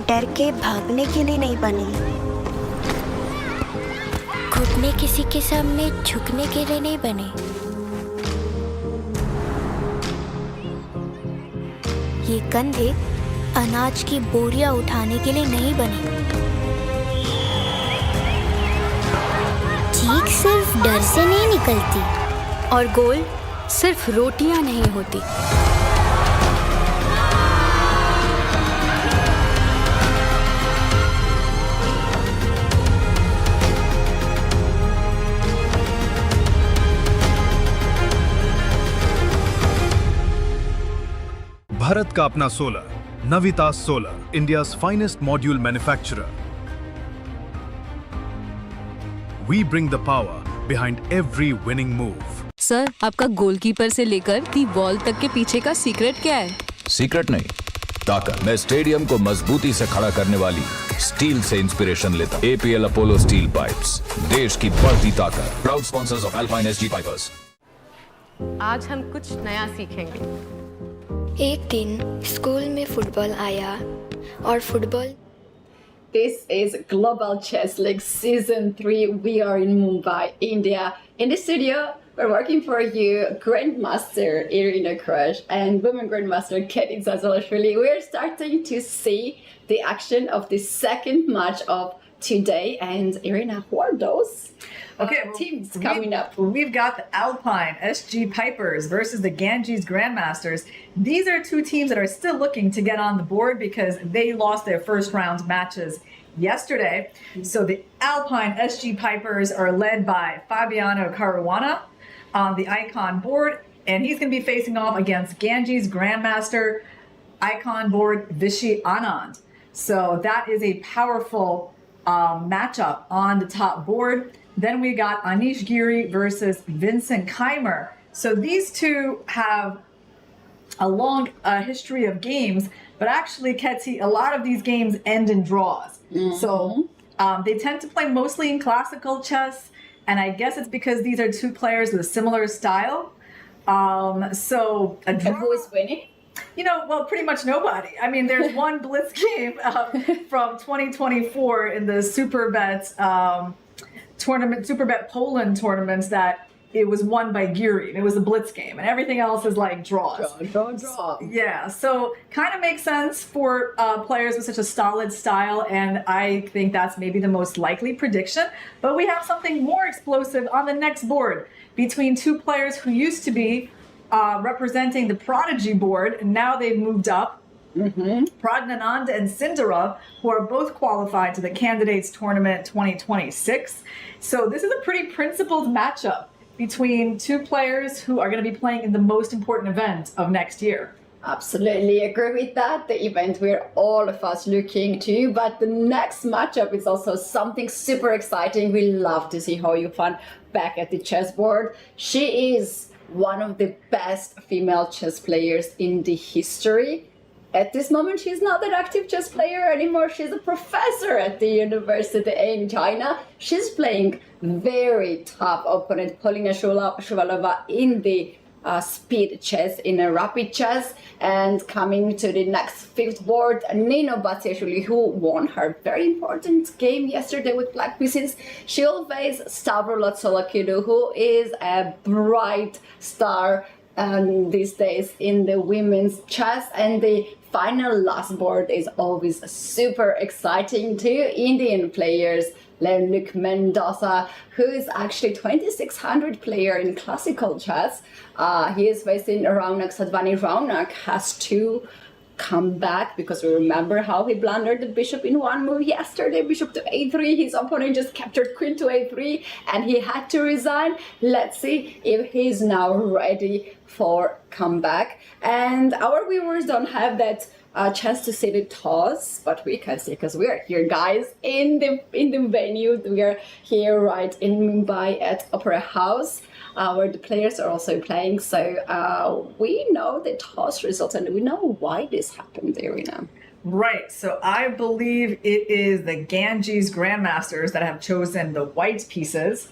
डर के भागने के लिए नहीं बने। घुटने किसी के सामने झुकने के लिए नहीं बने। ये कंधे अनाज की बोरियां उठाने के लिए नहीं बने। चीख सिर्फ डर से नहीं निकलती और गोल सिर्फ रोटियां नहीं होती। भारत का अपना solar, Navita solar, India's finest module manufacturer. We bring the power behind every winning move. Sir, आपका गोलकीपर से लेकर दी बॉल तक के पीछे का सीक्रेट क्या है? सीक्रेट नहीं, ताकत। मैं स्टेडियम को मजबूती से खड़ा करने वाली स्टील से इंस्पिरेशन लेता। APL अपोलो स्टील पाइप्स, देश की बढ़ती ताकत। Proud sponsors of alpine SG pipers. आज हम कुछ नया सीखेंगे। एक दिन स्कूल में फुटबॉल आया और football. This is Global Chess League Season 3. We are in Mumbai, India. In the studio, we're working for you, Grandmaster Irina Crush and Women Grandmaster Katie Zazalashvili. We're starting to see the action of the second match of today. And Irina, who are those teams coming up? We've got the Alpine SG Pipers versus the Ganges Grandmasters. These are two teams that are still looking to get on the board because they lost their first round matches yesterday. So the Alpine SG Pipers are led by Caruana on the icon board, and he's going to be facing off against Ganges Grandmaster icon board Vishy Anand. So that is a powerful matchup on the top board. Then we got Anish Giri versus Vincent Keimer. So these two have a long history of games, but actually, Ketty, a lot of these games end in draws. So they tend to play mostly in classical chess, and I guess it's because these are two players with a similar style. So a draw. And who is winning? You know, well, pretty much nobody. I mean, there's one Blitz game from 2024 in the Superbet tournament, Superbet Poland tournaments that it was won by Giri. It was a Blitz game, and everything else is like draws. Draw. Yeah, so kind of makes sense for players with such a solid style, and I think that's maybe the most likely prediction. But we have something more explosive on the next board between two players who used to be representing the Prodigy board, and now they've moved up Pradnanand and Sindara, who are both qualified to the Candidates Tournament 2026. So this is a pretty principled matchup between two players who are going to be playing in the most important event of next year. Absolutely agree with that. The event we're all of us looking to, but the next matchup is also something super exciting. We love to see Hou Yifan back at the chessboard. She is one of the best female chess players in the history. At this moment, she's not an active chess player anymore. She's a professor at the university in China. She's playing very tough opponent, Polina Shuvalova, in the speed chess, in a rapid chess. And coming to the next fifth board, Nino Batsiashvili, who won her very important game yesterday with black pieces. She'll face Stavro Lotsolakidou, who is a bright star these days in the women's chess. And the final last board is always super exciting too. Indian players, Luke Mendoza, who is actually 2600 player in classical chess. He is facing Raunak Sadhvani. Raunak has to come back because we remember how he blundered the bishop in one move yesterday. Bishop to a3. His opponent just captured queen to a3 and he had to resign. Let's see if he's now ready for comeback. And our viewers don't have that chance to see the toss, but we can see because we are here, guys, in the venue. We are here right in Mumbai at Opera House, where the players are also playing. So we know the toss results and we know why this happened, Irina. Right. So I believe it is the Ganges Grandmasters that have chosen the white pieces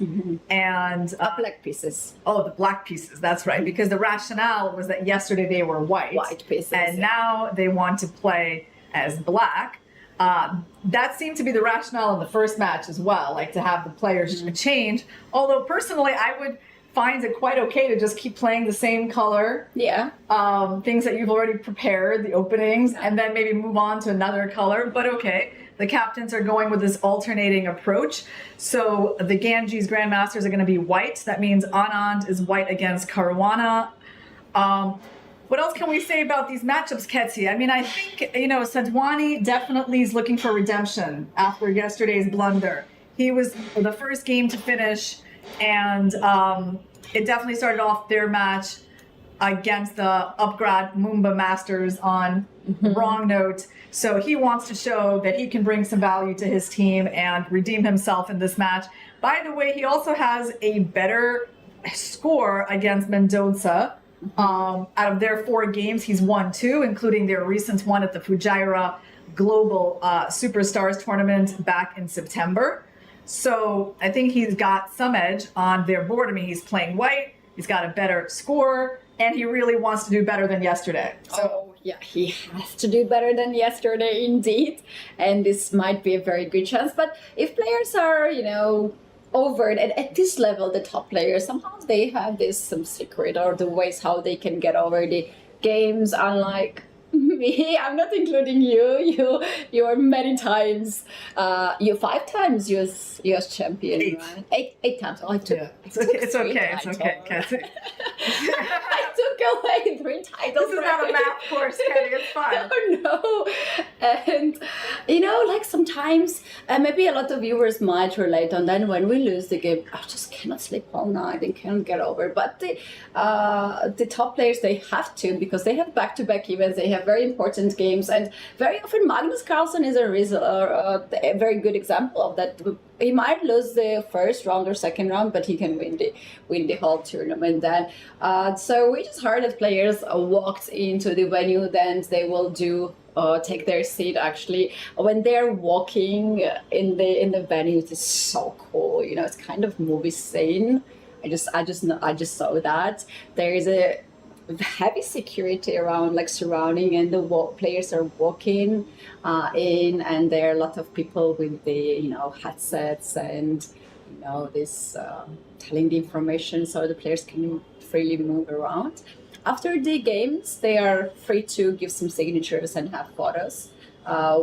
and black pieces. Oh, the black pieces. That's right. Because the rationale was that yesterday they were white pieces, and now they want to play as black. That seemed to be the rationale in the first match as well, like to have the players change. Although personally, I would find it quite okay to just keep playing the same color. Yeah. Things that you've already prepared, the openings, and then maybe move on to another color. But okay, the captains are going with this alternating approach. So the Ganges Grandmasters are going to be white. That means Anand is white against Caruana. What else can we say about these matchups, Ketsi? I mean, I think, Sadhwani definitely is looking for redemption after yesterday's blunder. He was the first game to finish, and it definitely started off their match against the Upgrad Mumba Masters on the wrong note. So he wants to show that he can bring some value to his team and redeem himself in this match. By the way, he also has a better score against Mendoza. Out of their 4 games, he's won 2, including their recent one at the Fujairah Global Superstars Tournament back in September. So I think he's got some edge on their board. I mean, he's playing white, he's got a better score, and he really wants to do better than yesterday. So yeah, he has to do better than yesterday indeed. And this might be a very good chance. But if players are, over it, and at this level, the top players, somehow they have some secret or the ways how they can get over the games, unlike me. I'm not including you. You are many times. You're 5 times US champion, 8. Right? 8 times. Oh, I took. Yeah. It's okay. Kathy. I took away 3 titles. This is not a math course, Kathy. It's fine. No. And like sometimes, maybe a lot of viewers might relate on that. When we lose the game, I just cannot sleep all night and can't get over. But the top players, they have to, because they have back-to-back events. They have very important games, and very often Magnus Carlsen is a very good example of that. He might lose the first round or second round, but he can win the whole tournament then. So we just heard that players walked into the venue, then they will take their seat. Actually, when they're walking in the venue, it's so cool. It's kind of movie scene. I just saw that there is a heavy security around, like surrounding, and the players are walking in, and there are a lot of people with the headsets and this telling the information, so the players can freely move around. After the games, they are free to give some signatures and have photos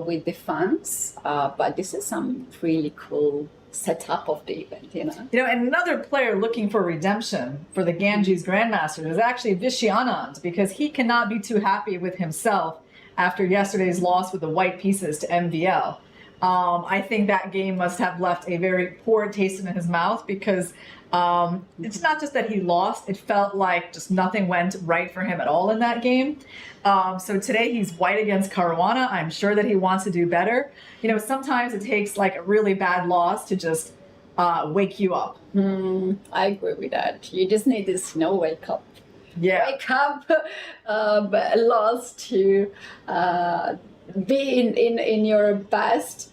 with the fans. But this is some really cool setup of the event, and another player looking for redemption for the Ganges Grandmasters is actually Vishy Anand, because he cannot be too happy with himself after yesterday's loss with the white pieces to MVL. I think that game must have left a very poor taste in his mouth because it's not just that he lost, it felt like just nothing went right for him at all in that game. So today he's white against Caruana. I'm sure that he wants to do better. You know, sometimes it takes like a really bad loss to just wake you up. I agree with that. You just need this wake up. Yeah. Wake up, loss to be in your best.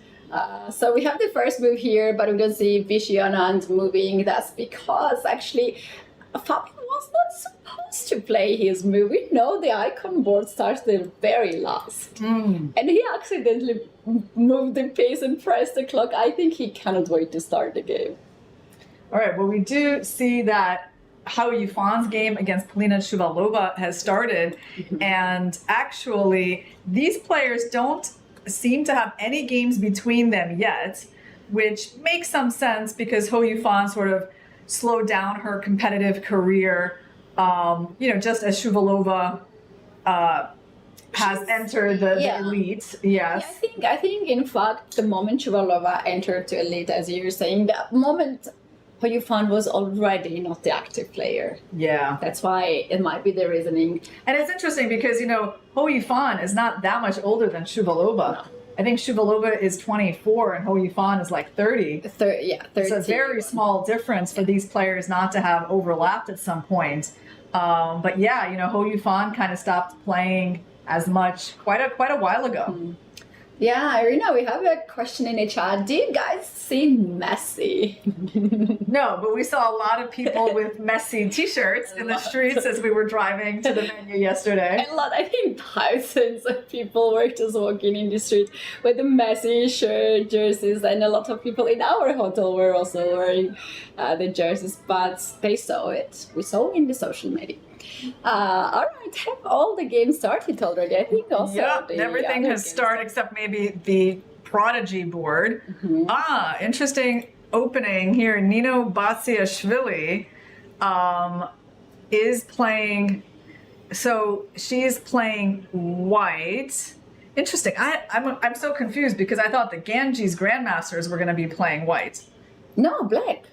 So we have the first move here, but we don't see Vishy Anand moving. That's because actually Fabian was not supposed to play his move. We know the icon board starts the very last. And he accidentally moved the piece and pressed the clock. I think he cannot wait to start the game. All right, well, we do see that Hao Yufan's game against Polina Shuvalova has started. And actually, these players don't seem to have any games between them yet, which makes some sense because Hao Yufan sort of slowed down her competitive career, just as Shuvalova has entered the elite. Yes. I think in fact, the moment Shuvalova entered to elite, as you're saying, that moment Hao Yufan was already not the active player. Yeah. That's why it might be the reasoning. And it's interesting because, Hao Yufan is not that much older than Shuvalova. No. I think Shuvalova is 24 and Hao Yufan is like 30. 30. It's a very small difference for these players not to have overlapped at some point. But yeah, Hao Yufan kind of stopped playing as much quite a while ago. Yeah, Irina, we have a question in the chat. Do you guys see Messi? No, but we saw a lot of people with Messi t-shirts in the streets as we were driving to the venue yesterday. I think thousands of people were just walking in the street with the Messi shirt, jerseys, and a lot of people in our hotel were also wearing the jerseys, but they saw it. We saw it in the social media. All right, have all the games started already? I think also. Yeah, everything has started except maybe the Prodigy board. Interesting opening here. Nino Batsiashvili is playing. So she is playing white. Interesting. I'm so confused because I thought the Ganges Grandmasters were going to be playing white. No, black.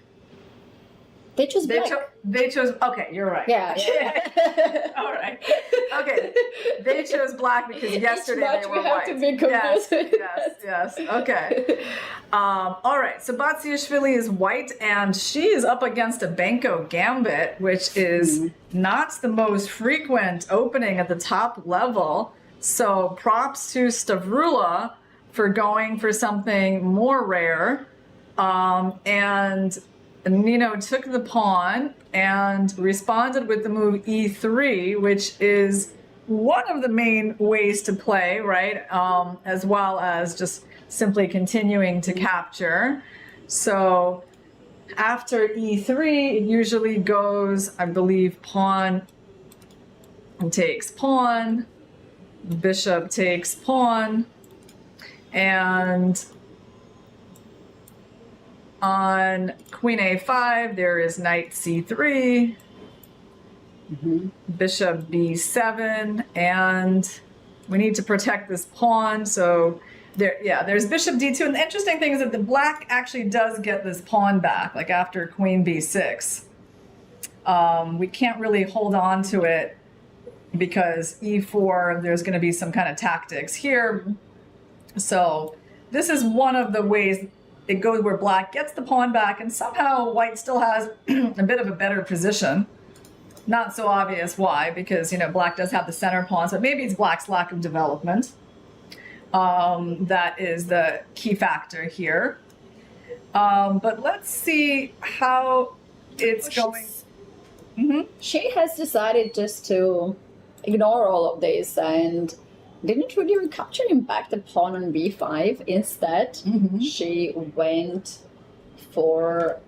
They chose black. They chose. Okay, you're right. Yeah. All right. Okay. They chose black because yesterday they were white. To be confused. Yes. Okay. All right. So Batsiashvili is white, and she is up against a Benko Gambit, which is not the most frequent opening at the top level. So props to Stavrula for going for something more rare, and Nino took the pawn and responded with the move e3, which is one of the main ways to play, right? As well as just simply continuing to capture. So after e3, it usually goes, I believe, pawn takes pawn, bishop takes pawn, and on queen a5, there is knight c3, bishop b7, and we need to protect this pawn. So there's bishop d2. And the interesting thing is that the black actually does get this pawn back, like after queen b6. We can't really hold on to it because e4, there's going to be some kind of tactics here. So this is one of the ways it goes where black gets the pawn back, and somehow white still has a bit of a better position. Not so obvious why, because black does have the center pawn, so maybe it's black's lack of development. That is the key factor here. But let's see how it's going. She has decided just to ignore all of this and didn't really recapture him back the pawn on b5. Instead, she went for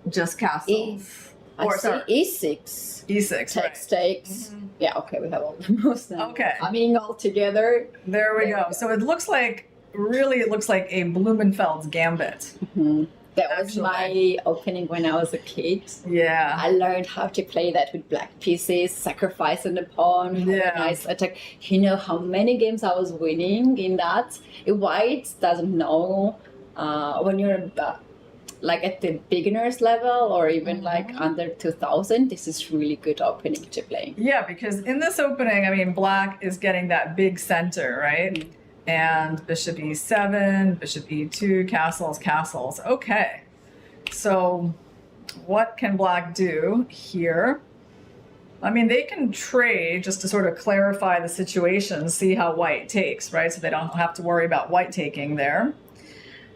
just castles. e6. E6. Takes. Yeah, okay, we have all the moves now. Okay. I mean, all together. There we go. So it looks like, really, it looks like a Blumenfeld's Gambit. That was my opening when I was a kid. Yeah. I learned how to play that with black pieces, sacrificing the pawn, have a nice attack. You know how many games I was winning in that? White doesn't know when you're like at the beginner's level or even like under 2000, this is really good opening to play. Yeah, because in this opening, I mean, black is getting that big center, right? And bishop e7, bishop e2, castles, castles. Okay, so what can black do here? I mean, they can trade just to sort of clarify the situation, see how white takes, right? So they don't have to worry about white taking there.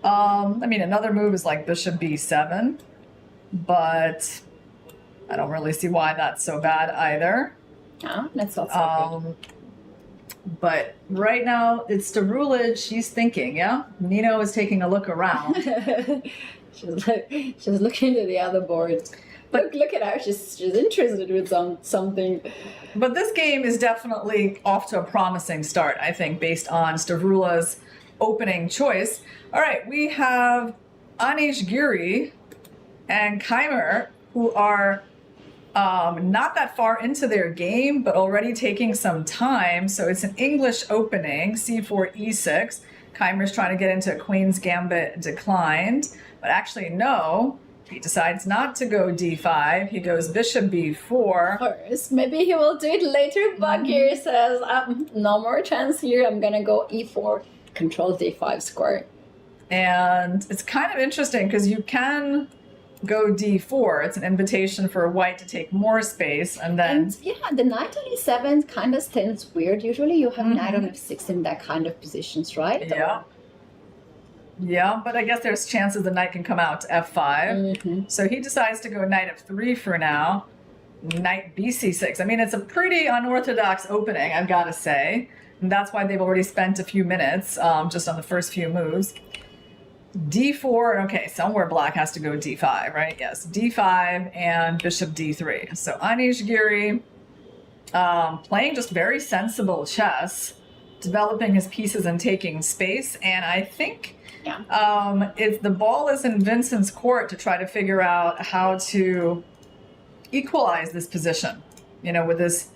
I mean, another move is like bishop b7, but I don't really see why that's so bad either. No, that's also good. But right now, it's Starulid. She's thinking, yeah? Nino is taking a look around. she's looking to the other board. But look at her. She's interested with something. But this game is definitely off to a promising start, I think, based on Starula's opening choice. All right, we have Anish Giri and Keimer, who are not that far into their game, but already taking some time. So it's an English opening, c4, e6. Keimer's trying to get into a Queen's Gambit, declined. But actually, no, he decides not to go d5. He goes bishop b4. First, maybe he will do it later, but here says, no more chance here. I'm going to go e4, control d5 square. And it's kind of interesting because you can go d4. It's an invitation for white to take more space, and then... And yeah, the knight on e7 kind of stands weird. Usually you have knight on f6 in that kind of positions, right? Yeah. Yeah, but I guess there's chances the knight can come out to f5. So he decides to go knight f3 for now. Knight bc6. I mean, it's a pretty unorthodox opening, I've got to say. And that's why they've already spent a few minutes just on the first few moves. d4, okay, somewhere black has to go d5, right? Yes, d5 and bishop d3. So Anish Giri playing just very sensible chess, developing his pieces and taking space. And I think if the ball is in Vincent's court to try to figure out how to equalize this position, you know, with this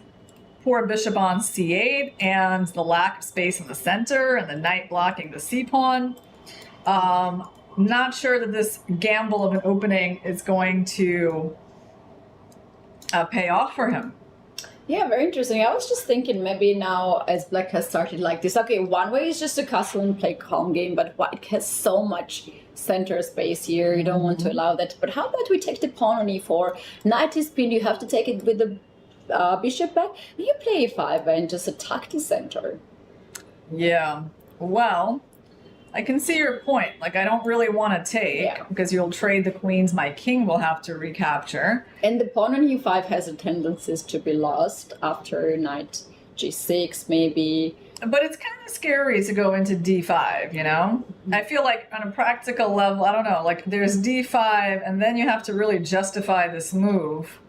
poor bishop on c8 and the lack of space in the center and the knight blocking the c-pawn. Not sure that this gamble of an opening is going to pay off for him. Yeah, very interesting. I was just thinking maybe now as black has started like this, okay, one way is just to castle and play calm game, but white has so much center space here, you don't want to allow that. But how about we take the pawn on e4, knight is pinned, you have to take it with the bishop back, you play e5 and just attack the center. Yeah, well, I can see your point. Like, I don't really want to take because you'll trade the queens my king will have to recapture. And the pawn on e5 has a tendency to be lost after knight g6 maybe. But it's kind of scary to go into d5, you know? I feel like on a practical level, I don't know, like there's d5 and then you have to really justify this move.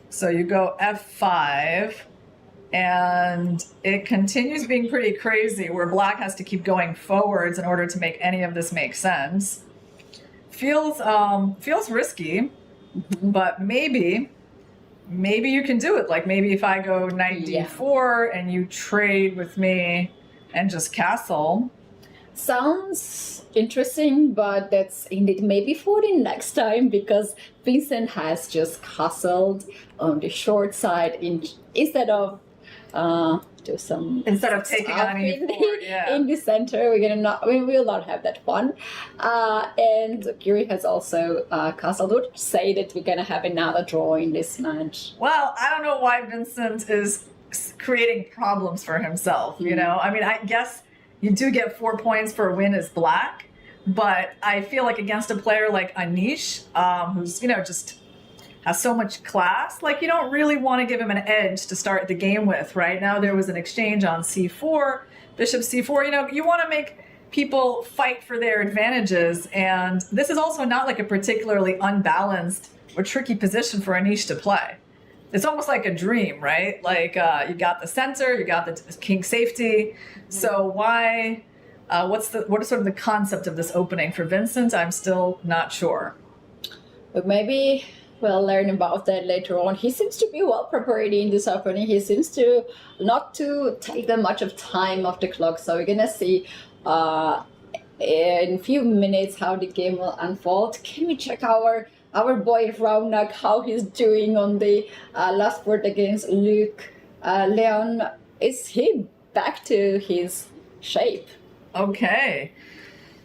So you go f5. And it continues being pretty crazy where black has to keep going forwards in order to make any of this make sense. Feels risky, but maybe you can do it. Like maybe if I go knight d4 and you trade with me and just castle. Sounds interesting, but that's indeed maybe for the next time because Vincent has just castled on the short side instead of do some instead of taking on in the center. We will not have that fun. And Giri has also castled. Would say that we're gonna have another draw in this match. Well, I don't know why Vincent is creating problems for himself. You know, I mean, I guess you do get 4 points for a win as black, but I feel like against a player like Anish, who's just has so much class, like you don't really want to give him an edge to start the game with. Right now there was an exchange on c4, bishop c4, you want to make people fight for their advantages, and this is also not like a particularly unbalanced or tricky position for Anish to play. It's almost like a dream, right? Like you got the center, you got the king safety, so why What is sort of the concept of this opening for Vincent? I'm still not sure. But maybe we'll learn about that later on. He seems to be well prepared in this opening. He seems to not to take that much of time off the clock. So we're gonna see in a few minutes how the game will unfold. Can we check our boy Raunak, how he's doing on the last board against Luke? Leon, is he back to his shape? Okay.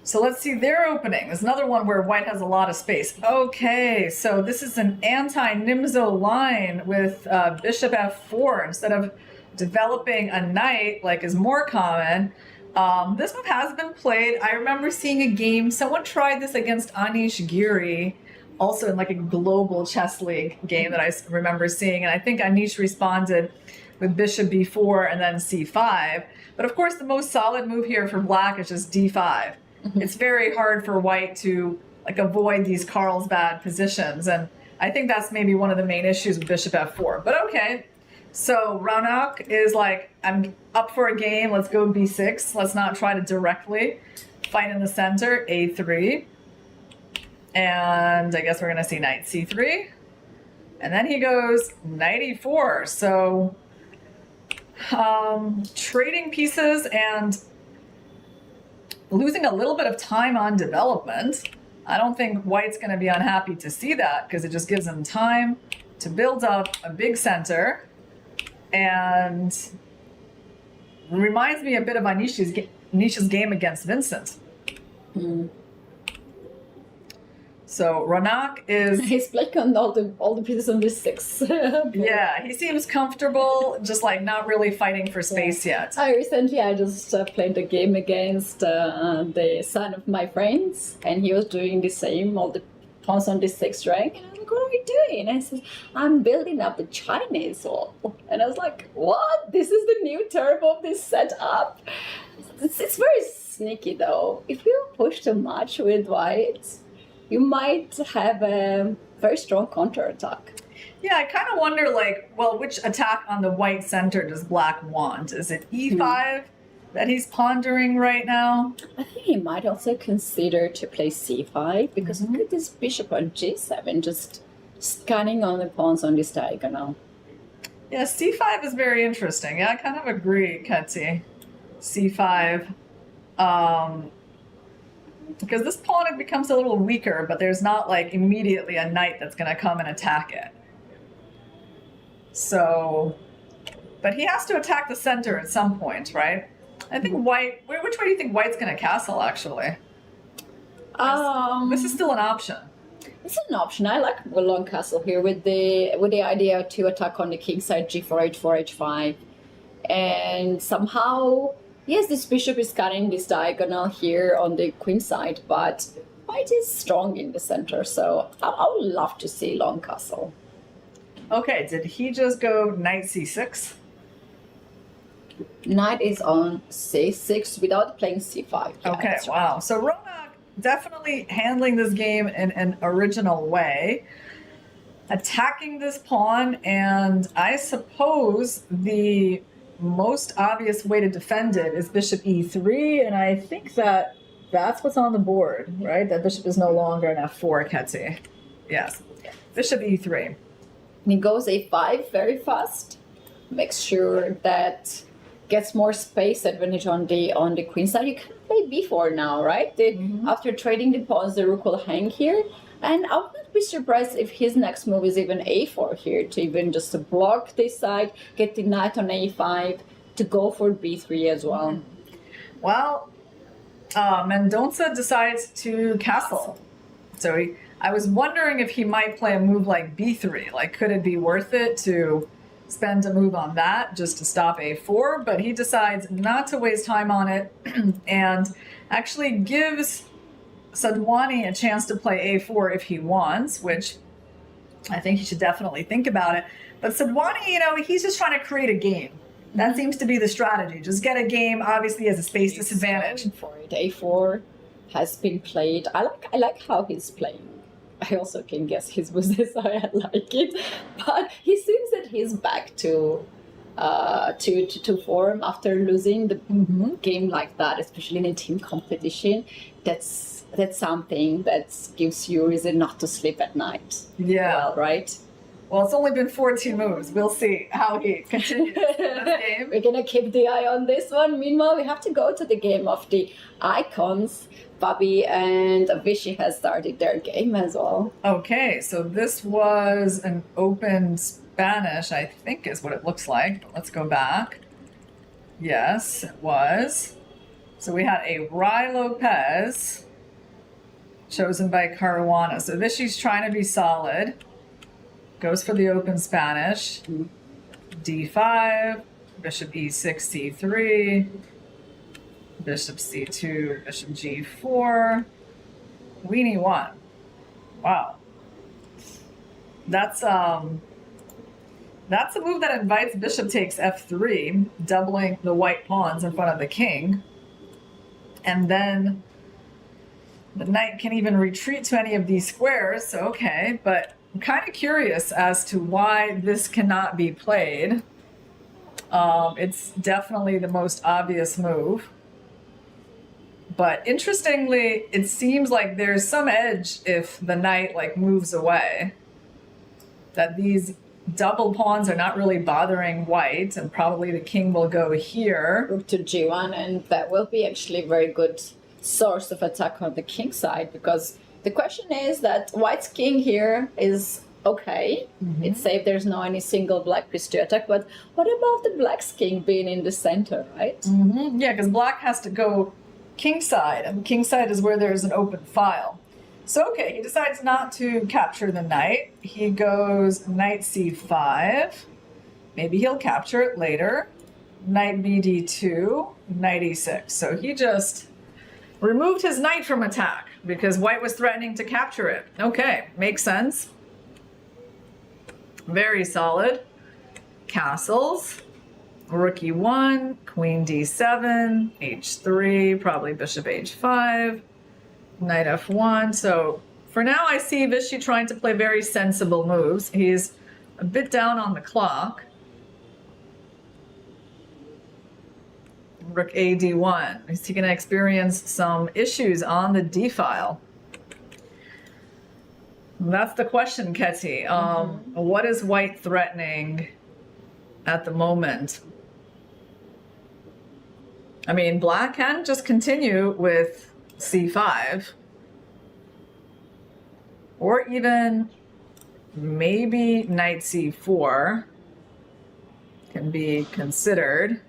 So let's see their opening. There's another one where white has a lot of space. Okay, so this is an anti-Nimzo line with bishop f4 instead of developing a knight like is more common. This move has been played. I remember seeing a game. Someone tried this against Anish Giri, also in like a global chess league game that I remember seeing. And I think Anish responded with bishop b4 and then c5. But of course, the most solid move here for black is just d5. It's very hard for white to like avoid these Carlsbad positions. And I think that's maybe one of the main issues with bishop f4. But okay, so Raunak is like, I'm up for a game. Let's go b6. Let's not try to directly fight in the center, a3. And I guess we're going to see knight c3. And then he goes knight e4. So trading pieces and losing a little bit of time on development. I don't think white's going to be unhappy to see that because it just gives him time to build up a big center and reminds me a bit of Anish's game against Vincent. So Raunak is... He's playing on all the pieces on this 6. Yeah, he seems comfortable, just like not really fighting for space yet. Recently I just played a game against the son of my friends, and he was doing the same, all the pawns on this 6 rank, and I was like, what are we doing? And I said, I'm building up the Chinese wall. And I was like, what? This is the new term of this setup? It's very sneaky though. If you push too much with white, you might have a very strong counterattack. Yeah, I kind of wonder, like, well, which attack on the white center does black want? Is it e5 that he's pondering right now? I think he might also consider to play c5 because look at this bishop on g7 just scanning on the pawns on this diagonal. Yeah, c5 is very interesting. Yeah, I kind of agree, Ketsi. c5. Because this pawn it becomes a little weaker, but there's not like immediately a knight that's going to come and attack it. So, but he has to attack the center at some point, right? I think white, which way do you think white's going to castle actually? This is still an option. It's an option. I like a long castle here with the idea to attack on the king side, g4, h4, h5. And somehow... Yes, this bishop is cutting this diagonal here on the queen side, but white is strong in the center, so I would love to see long castle. Okay, did he just go knight c6? Knight is on c6 without playing c5. Yeah, okay, wow. Right. So Raunak definitely handling this game in an original way, attacking this pawn, and I suppose the most obvious way to defend it is bishop e3, and I think that's what's on the board, right? That bishop is no longer an f4, Ketsi. Yes, bishop e3. And he goes a5 very fast, makes sure that gets more space advantage on the queen side. You can play b4 now, right? After trading the pawns, the rook will hang here. And I would not be surprised if his next move is even a4 here, to even just to block this side, get the knight on a5, to go for b3 as well. Well, Mendonça decides to castle. So I was wondering if he might play a move like b3. Like, could it be worth it to spend a move on that just to stop a4? But he decides not to waste time on it and actually gives Sadhwani a chance to play a4 if he wants, which I think he should definitely think about it. But Sadhwani, you know, he's just trying to create a game. That seems to be the strategy. Just get a game. Obviously, he has a space disadvantage. For it. a4 has been played. I like how he's playing. I also can guess his moves, so I like it. But he seems that he's back to to form after losing the game like that, especially in a team competition. That's something that gives you reason not to sleep at night. Yeah. Well, right? Well, it's only been 14 moves. We'll see how he continues in this game. We're gonna keep the eye on this one. Meanwhile, we have to go to the game of the icons. Bobby and Vishy has started their game as well. Okay, so this was an open Spanish, I think is what it looks like. But let's go back. Yes, it was. So we had a Rai Lopez chosen by Caruana. So Vishy's trying to be solid. Goes for the open Spanish. D5, bishop e6, c3, bishop c2, bishop g4, weenie 1. Wow. That's a move that invites bishop takes f3, doubling the white pawns in front of the king. And then the knight can even retreat to any of these squares, so okay, but I'm kind of curious as to why this cannot be played. It's definitely the most obvious move. But interestingly, it seems like there's some edge if the knight like moves away. That these double pawns are not really bothering white, and probably the king will go here. Rook to g1, and that will be actually a very good source of attack on the king side, because the question is that white's king here is okay. It's safe, there's no any single black piece to attack, but what about the black's king being in the center, right? Yeah, because black has to go king side, and king side is where there's an open file. So okay, he decides not to capture the knight. He goes knight c5. Maybe he'll capture it later. Knight bd2, knight e6. So he just removed his knight from attack because white was threatening to capture it. Okay, makes sense. Very solid. Castles. Rook e1, queen d7, h3, probably bishop h5, knight f1. So for now, I see Vishy trying to play very sensible moves. He's a bit down on the clock. Rook a d1. Is he going to experience some issues on the d file? That's the question, Ketty. What is white threatening at the moment? I mean, black can just continue with c5. Or even maybe knight c4 can be considered.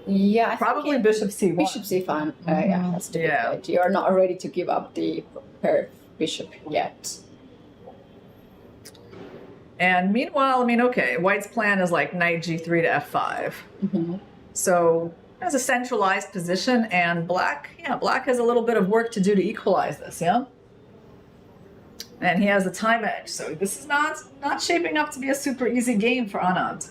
Yeah, I probably think bishop c1. Bishop c5, yeah, has to be played. You're not ready to give up the pair bishop yet. And meanwhile, I mean, okay, white's plan is like knight g3 to f5. So has a centralized position, and black has a little bit of work to do to equalize this, yeah? And he has a time edge, so this is not shaping up to be a super easy game for Anand.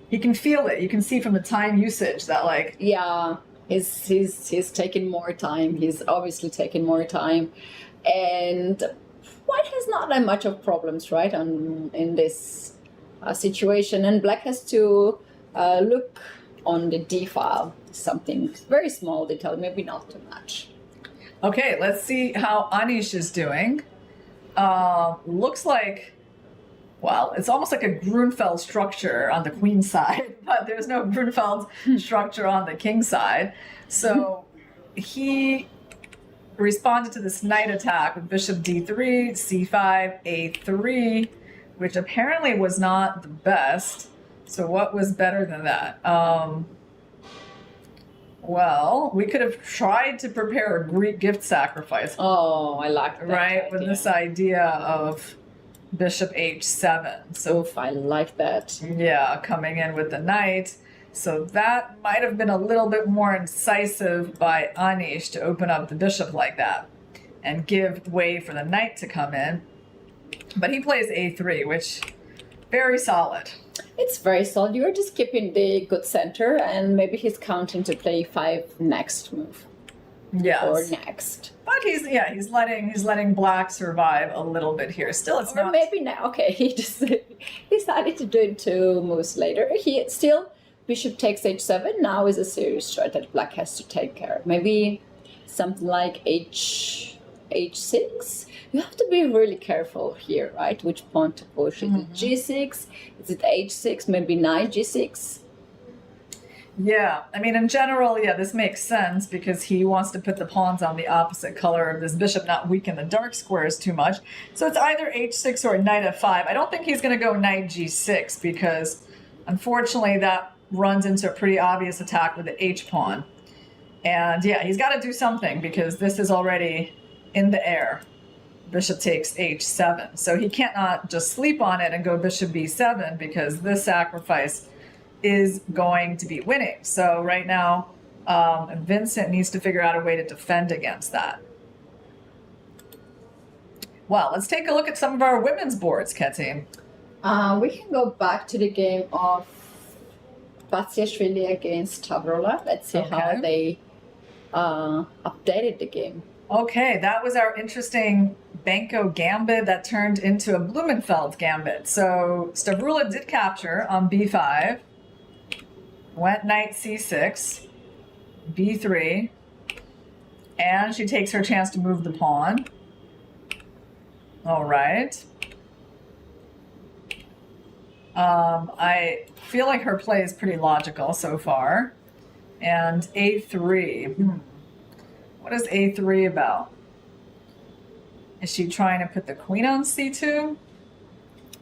He can feel it. You can see from the time usage that, like, yeah, he's taking more time. He's obviously taking more time, and white has not that much of problems, right, in this situation, and black has to look on the d file, something very small detail, maybe not too much. Okay, let's see how Anish is doing. Looks like, well, it's almost like a Grunfeld structure on the queen side, but there's no Grunfeld structure on the king side. So he responded to this knight attack with bishop d3, c5, a3, which apparently was not the best. So what was better than that? Well, we could have tried to prepare a Greek gift sacrifice. Oh, I like that. Right, idea. with this idea of bishop h7. So oof, I like that. Yeah, coming in with the knight. So that might have been a little bit more incisive by Anish to open up the bishop like that and give way for the knight to come in. But he plays a3, which very solid. It's very solid. You're just keeping the good center, and maybe he's counting to play 5 next move. Yes. or next. But he's letting black survive a little bit here. Still, it's Or not. maybe now. Okay, he just decided to do it 2 moves later. He still bishop takes h7. Now is a serious threat that black has to take care. Maybe something like h6. You have to be really careful here, right? Which pawn to push? Is it g6? Is it h6? Maybe knight g6? Yeah, I mean, in general, this makes sense because he wants to put the pawns on the opposite color of this bishop, not weaken the dark squares too much. So it's either h6 or knight f5. I don't think he's going to go knight g6 because, unfortunately, that runs into a pretty obvious attack with the h pawn. And yeah, he's got to do something because this is already in the air. Bishop takes h7. So he can't not just sleep on it and go bishop b7 because this sacrifice is going to be winning. So right now, Vincent needs to figure out a way to defend against that. Well, let's take a look at some of our women's boards, Ketty. We can go back to the game of vachier-lagrave against Stavrola. Let's see how they updated the game. Okay, that was our interesting Benko gambit that turned into a Blumenfeld gambit. So Stavrola did capture on b5, went knight c6, b3, and she takes her chance to move the pawn. All right. I feel like her play is pretty logical so far. And a3. What is a3 about? Is she trying to put the queen on c2?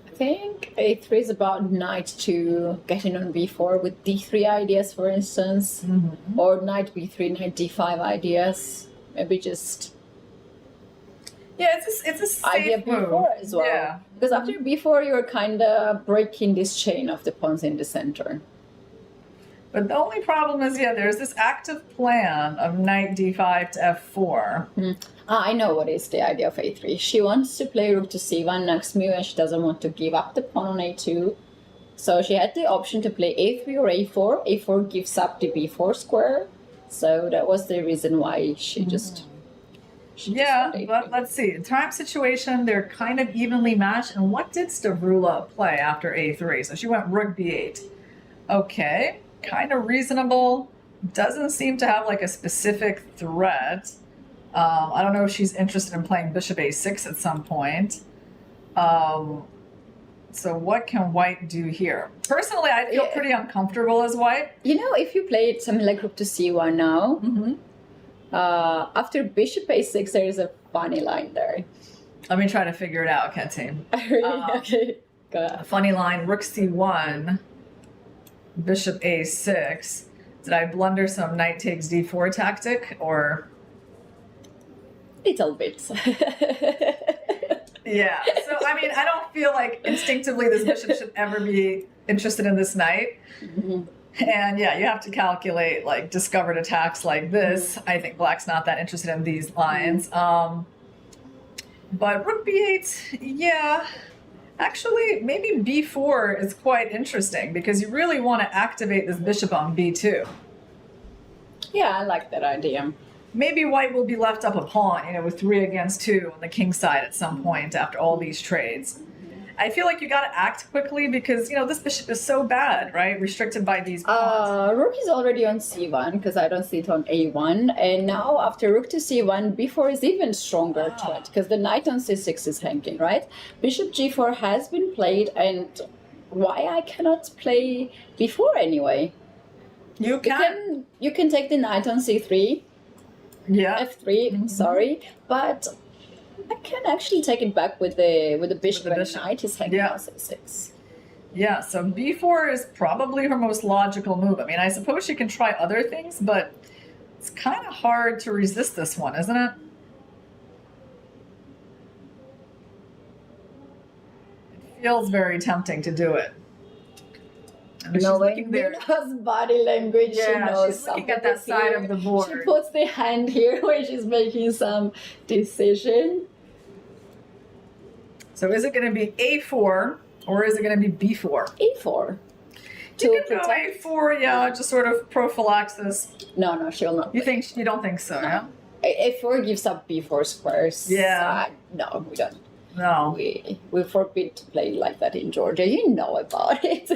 I think a3 is about knight to getting on b4 with d3 ideas, for instance, or knight b3, knight d5 ideas. Maybe just it's a safe idea move. b4 as well. Yeah. Because after b4, you're kind of breaking this chain of the pawns in the center. But the only problem is, there's this active plan of knight d5 to f4. I know what is the idea of a3. She wants to play rook to c1 next move, and she doesn't want to give up the pawn on a2. So she had the option to play a3 or a4. a4 gives up the b4 square. So that was the reason why she just... But let's see. In time situation, they're kind of evenly matched. And what did Stavrola play after a3? So she went rook b8. Okay, kind of reasonable. Doesn't seem to have like a specific threat. I don't know if she's interested in playing bishop a6 at some point. So what can white do here? Personally, I feel pretty uncomfortable as white. You know, if you played something like rook to c1 now, after bishop a6, there is a funny line there. Let me try to figure it out, Ketty. Okay, go ahead. A funny line, rook c1, bishop a6. Did I blunder some knight takes d4 tactic, or? Little bit. Yeah, so I mean, I don't feel like instinctively this bishop should ever be interested in this knight. And yeah, you have to calculate like discovered attacks like this. I think black's not that interested in these lines. But rook b8, yeah. Actually, maybe b4 is quite interesting because you really want to activate this bishop on b2. Yeah, I like that idea. Maybe white will be left up a pawn, with 3 against 2 on the king side at some point after all these trades. I feel like you got to act quickly because, this bishop is so bad, right? Restricted by these pawns. Rook is already on c1 because I don't see it on a1. And now after rook to c1, b4 is even stronger threat because the knight on c6 is hanging, right? Bishop g4 has been played, and why I cannot play b4 anyway? You can take the knight on c3. Yeah. f3, sorry. But I can actually take it back with the bishop and knight is hanging on c6. Yeah, so b4 is probably her most logical move. I mean, I suppose she can try other things, but it's kind of hard to resist this one, isn't it? It feels very tempting to do it. Knowing Mina's body language, she knows she's looking at that side of the board. She puts the hand here where she's making some decision. So is it going to be a4 or is it going to be b4? a4. You can go a4, just sort of prophylaxis. No, she will not. You don't think so? No. Yeah. A4 gives up B4 squares. Yeah. No, we don't. No. We forbid to play like that in Georgia. You know about it.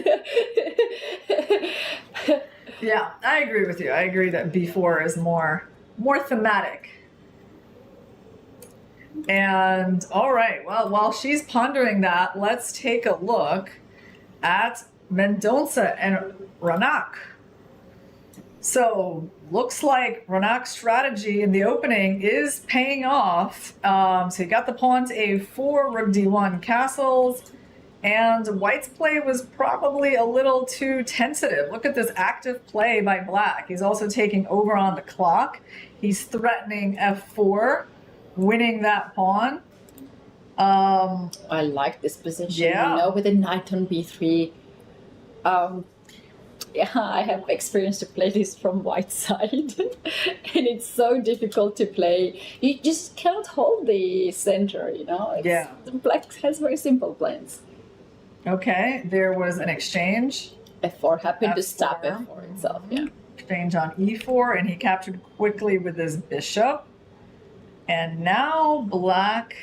Yeah, I agree with you. I agree that B4 is more thematic. And all right, well, while she's pondering that, let's take a look at Mendonça and Ronak. So looks like Ronak's strategy in the opening is paying off. So you got the pawn to A4, rook D1 castles, and White's play was probably a little too tentative. Look at this active play by Black. He's also taking over on the clock. He's threatening F4, winning that pawn. I like this position. Yeah. You know, with a knight on B3. Yeah, I have experience to play this from White side, and it's so difficult to play. You just can't hold the center, you know. Black has very simple plans. Okay, there was an exchange. F4 happened to stop F4 itself, yeah. Exchange on E4, and he captured quickly with his bishop. And now Black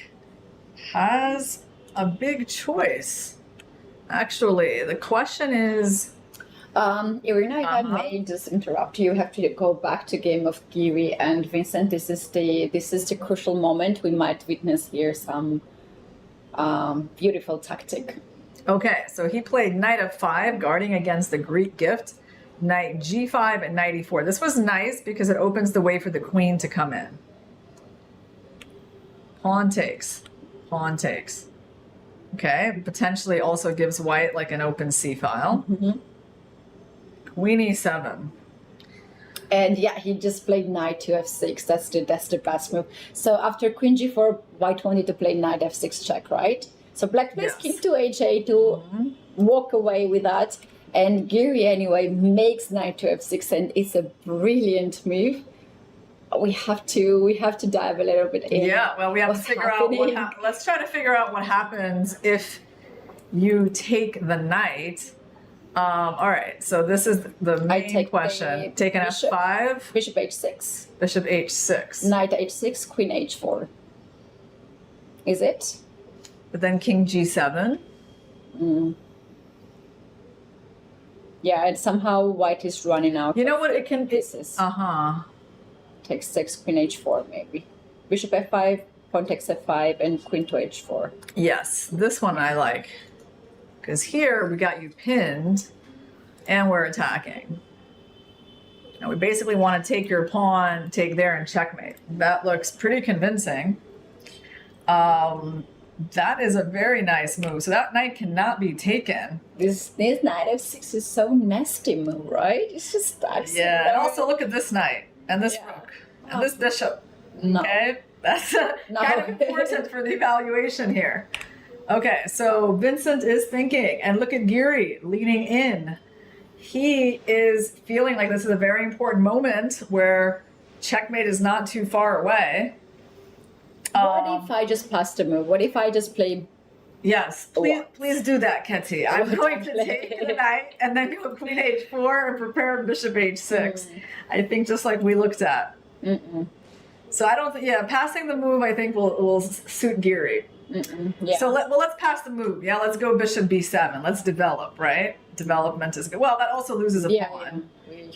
has a big choice. Actually, the question is... Irina, if I may just interrupt you, have to go back to game of Giri and Vincent. This is the crucial moment. We might witness here some beautiful tactic. Okay, so he played knight f5, guarding against the Greek gift, knight g5 and knight e4. This was nice because it opens the way for the queen to come in. Pawn takes, pawn takes. Okay, potentially also gives White like an open c file. Queen e7. And yeah, he just played knight to f6. That's the best move. So after queen g4, White wanted to play knight f6 check, right? So Black plays king to h8 to walk away with that. And Giri anyway makes knight to f6, and it's a brilliant move. We have to dive a little bit in. Yeah, well, we have to figure out let's try to figure out what happens if you take the knight. All right, so this is the main question. Take an f5. Bishop h6. Bishop h6. Knight h6, queen h4. Is it? But then king g7. Yeah, and somehow White is running out. You know what? It can pieces. Takes 6, queen h4 maybe. Bishop f5, pawn takes f5, and queen to h4. Yes, this one I like. Because here we got you pinned and we're attacking. Now we basically want to take your pawn, take there, and checkmate. That looks pretty convincing. That is a very nice move. So that knight cannot be taken. This knight f6 is so nasty move, right? It's just that. Yeah, and also look at this knight and this rook and this bishop. Okay, that's kind of important for the evaluation here. Okay, so Vincent is thinking, and look at Giri leaning in. He is feeling like this is a very important moment where checkmate is not too far away. What if I just passed a move? What if I just play? Yes, please do that, Ketty. I'm going to take the knight and then go queen h4 and prepare bishop h6. I think just like we looked at. So I don't think, passing the move I think will suit Giri. Yeah. So let's pass the move. Yeah, let's go bishop b7. Let's develop, right? Development is good. Well, that also loses a pawn.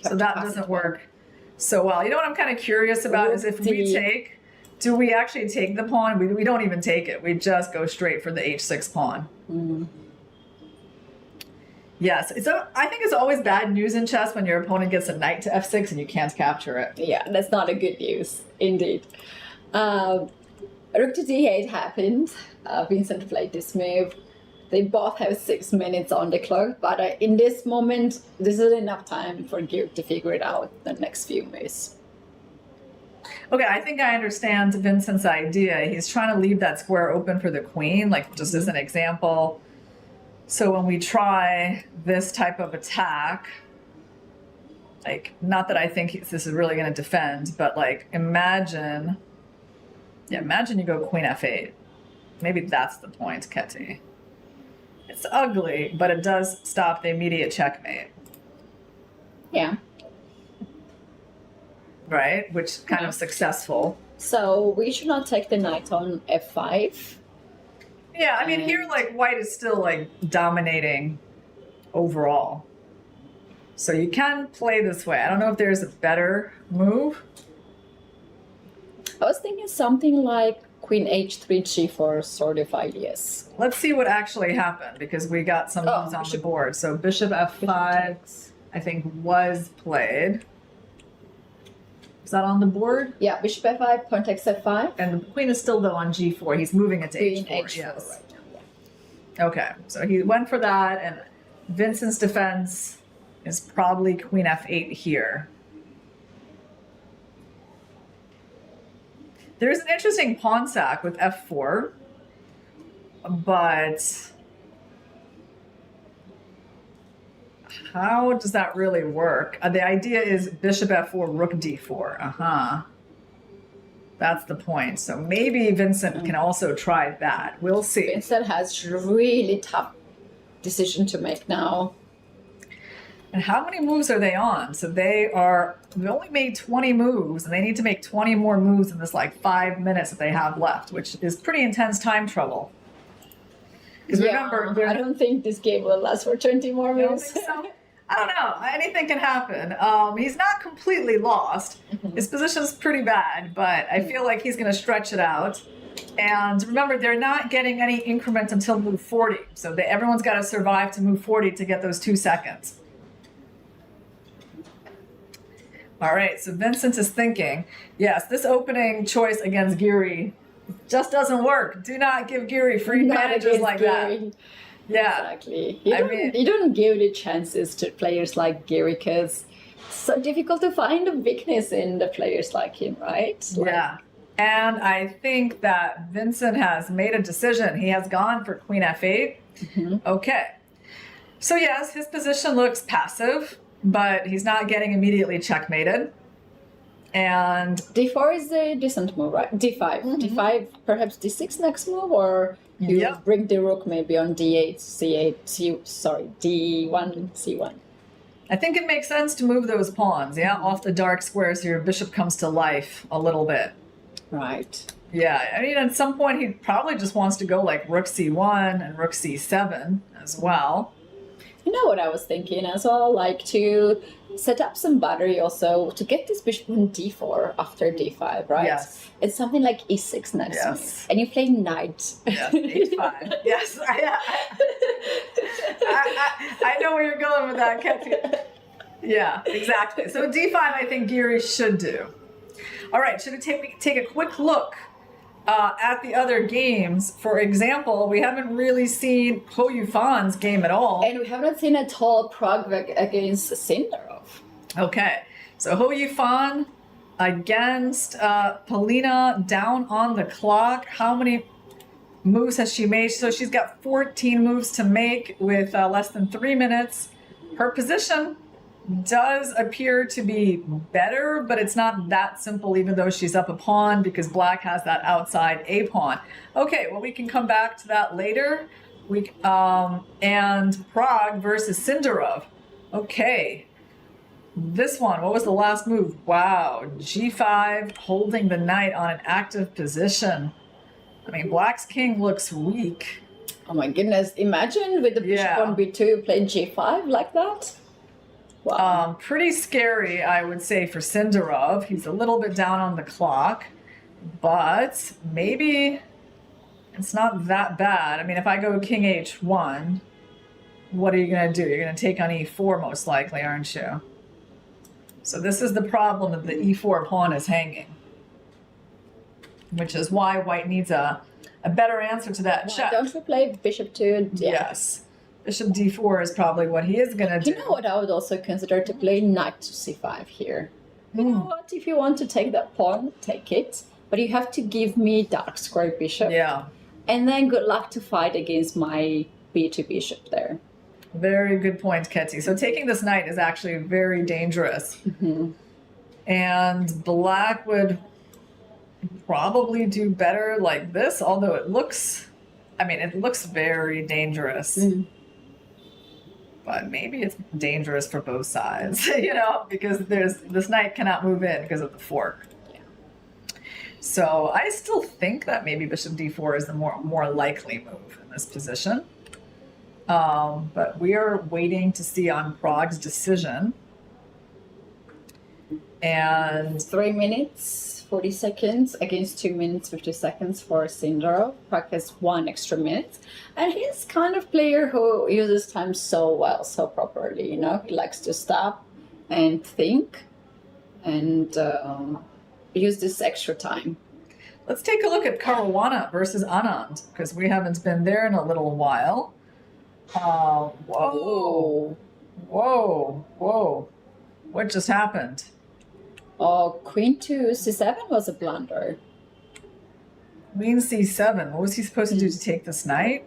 So that doesn't work so well. You know what I'm kind of curious about is if we take, do we actually take the pawn? We don't even take it. We just go straight for the h6 pawn. Yes, I think it's always bad news in chess when your opponent gets a knight to f6 and you can't capture it. Yeah, that's not a good news, indeed. Rook to d8 happened. Vincent played this move. They both have 6 minutes on the clock, but in this moment, this is enough time for Giri to figure it out the next few moves. Okay, I think I understand Vincent's idea. He's trying to leave that square open for the queen, like just as an example. So when we try this type of attack, like, not that I think this is really going to defend, but like, imagine you go queen f8. Maybe that's the point, Ketty. It's ugly, but it does stop the immediate checkmate. Yeah. right? Which kind of successful. So we should not take the knight on f5. Yeah, I mean, here, like, white is still, like, dominating overall. So you can play this way. I don't know if there's a better move. I was thinking something like queen h3, g4 sort of ideas. Let's see what actually happened, because we got some moves on the board. So bishop f5, I think, was played. Is that on the board? Yeah, bishop f5, pawn takes f5. And the queen is still, though, on g4. He's moving it to Queen h4, h4 yes. right now, yeah. Okay, so he went for that, and Vincent's defense is probably queen f8 here. There's an interesting pawn sack with f4, but how does that really work? The idea is bishop f4, rook d4. That's the point. So maybe Vincent can also try that. We'll see. Vincent has really tough decision to make now. And how many moves are they on? So they only made 20 moves, and they need to make 20 more moves in this like 5 minutes that they have left, which is pretty intense time trouble. Because remember, I don't think this game will last for 20 more you don't minutes. think so? I don't know. Anything can happen. He's not completely lost. His position's pretty bad, but I feel like he's going to stretch it out. And remember, they're not getting any increment until move 40. So everyone's got to survive to move 40 to get those 2 seconds. All right, so Vincent is thinking, yes, this opening choice against Giri just doesn't work. Do not give Giri free managers like that. Yeah, exactly. You don't give the chances to players like Giri because it's so difficult to find a weakness in the players like him, right? Yeah. And I think that Vincent has made a decision. He has gone for queen f8. Okay. So yes, his position looks passive, but he's not getting immediately checkmated. And d4 is a decent move, right? d5. d5, perhaps d6 next move, or you bring the rook maybe on d8, c8, d1, c1. I think it makes sense to move those pawns, off the dark squares so your bishop comes to life a little bit. Right. Yeah, I mean, at some point he probably just wants to go like rook c1 and rook c7 as well. You know what I was thinking as well? Like to set up some battery also to get this bishop on d4 after d5, right? Yes. It's something like e6 next move. And you play knight. Yes, h5. Yes, I know where you're going with that, Kathy. Yeah, exactly. So d5 I think Giri should do. All right, should we take a quick look at the other games? For example, we haven't really seen Ho Yufan's game at all. And we haven't seen at all Prague against Sindarov. Okay, so Ho Yufan against Polina down on the clock. How many moves has she made? So she's got 14 moves to make with less than 3 minutes. Her position does appear to be better, but it's not that simple even though she's up a pawn because black has that outside a pawn. Okay, well, we can come back to that later. And Prague versus Sindarov. Okay, this one, what was the last move? Wow, g5, holding the knight on an active position. I mean, black's king looks weak. Oh my goodness, imagine with the bishop on b2 playing g5 like that. Wow. Pretty scary, I would say, for Sindarov. He's a little bit down on the clock, but maybe it's not that bad. I mean, if I go king h1, what are you going to do? You're going to take on e4 most likely, aren't you? So this is the problem that the e4 pawn is hanging, which is why white needs a better answer to that check. Don't we play bishop to Yes. Bishop d4 is probably what he is going to do. You know what I would also consider to play knight to c5 here. You know what? If you want to take that pawn, take it. But you have to give me dark square bishop. Yeah. And then good luck to fight against my b2 bishop there. Very good point, Ketty. So taking this knight is actually very dangerous. And black would probably do better like this, although it looks very dangerous. But maybe it's dangerous for both sides, because this knight cannot move in because of the fork. Yeah. So I still think that maybe bishop d4 is the more likely move in this position. But we are waiting to see on Prague's decision. And 3 minutes, 40 seconds against 2 minutes, 50 seconds for Sindro. Prague has 1 extra minute. And he's kind of player who uses time so well, so properly, He likes to stop and think and use this extra time. let's take a look at Caruana versus Anand, because we haven't been there in a little while. Whoa. Whoa. Whoa. What just happened? Oh, queen to c7 was a blunder. Queen c7. What was he supposed to do to take this knight?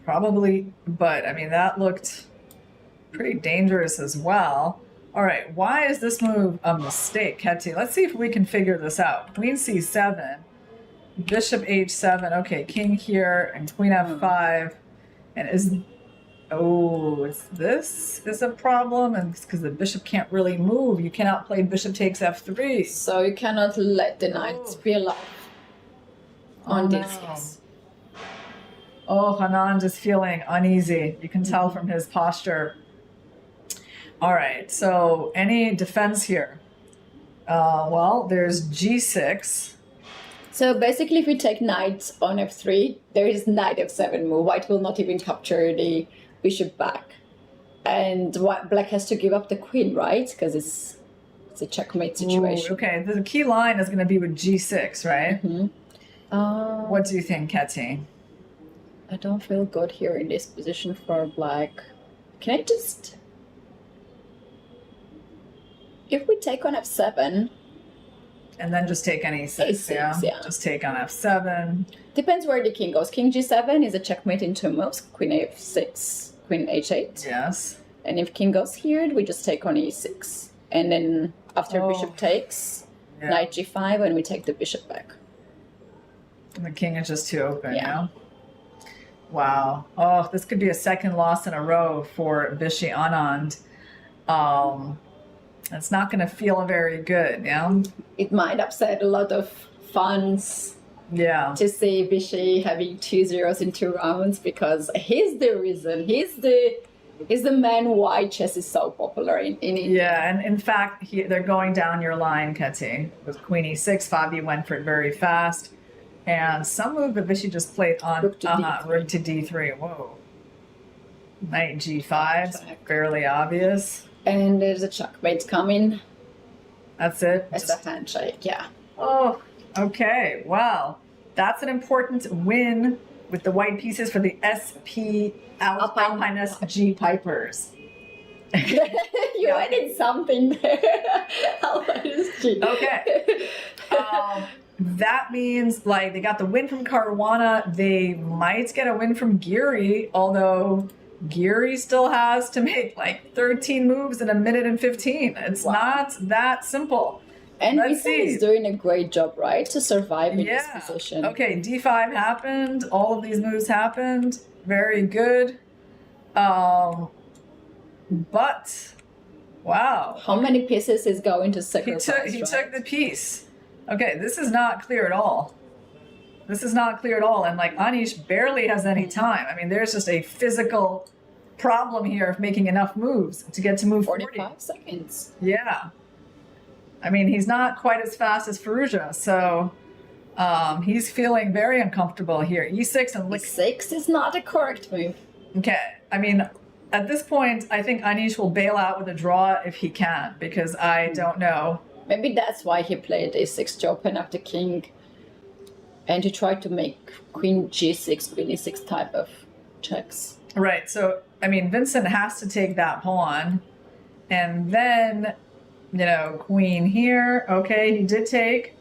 Probably, but I mean, that looked pretty dangerous as well. All right, why is this move a mistake, Hetty? Let's see if we can figure this out. Queen c7, bishop h7. Okay, king here and queen f5. And is this is a problem? And it's because the bishop can't really move. You cannot play bishop takes f3. So you cannot let the knight be alive on d6. Oh, Anand is feeling uneasy. You can tell from his posture. All right, so any defense here? Well, there's g6. So basically, if we take knight on f3, there is knight f7 move. White will not even capture the bishop back. And black has to give up the queen, right? Because it's a checkmate situation. Ooh, okay, the key line is going to be with g6, right? Mm-hmm. What do you think, Hetty? I don't feel good here in this position for black. Can I just... If we take on f7... And then just take on e6, yeah. Just take on f7. Depends where the king goes. King g7 is a checkmate in 2 moves. Queen f6, queen h8. Yes. And if king goes here, we just take on e6. And then after bishop takes, knight g5, and we take the bishop back. And the king is just too open, yeah. Wow. Oh, this could be a second loss in a row for Vishy Anand. It's not going to feel very good, yeah? It might upset a lot of fans to see Vishy having 2 zeros in 2 rounds, because he's the reason. He's the man why chess is so popular in India. Yeah, and in fact, they're going down your line, Ketty. With queen e6, Fabi went for it very fast. And some move that Vishy just played on rook to d3. Whoa. Knight g5, fairly obvious. And there's a checkmate coming. That's it? It's a handshake, yeah. Oh, okay. Wow. That's an important win with the white pieces for the SP Alpine SG Pipers. You added something there. Alpine SG. Okay. That means, like, they got the win from Caruana. They might get a win from Giri, although Giri still has to make like 13 moves in 1 minute and 15. It's not that simple. And Vishy is doing a great job, right, to survive in this position. Okay, d5 happened. All of these moves happened. Very good. But wow. How many pieces is going to sacrifice? He took the piece. Okay, this is not clear at all. This is not clear at all. And like Anish barely has any time. I mean, there's just a physical problem here of making enough moves to get to move 45 seconds. Yeah. I mean, he's not quite as fast as Firouzja, so he's feeling very uncomfortable here. E6 and E6 is not a correct move. Okay. I mean, at this point, I think Anish will bail out with a draw if he can, because I don't know. Maybe that's why he played a6 to open up the king and to try to make queen g6, queen e6 type of checks. Right. So, I mean, Vincent has to take that pawn. And then, queen here. Okay, he did take.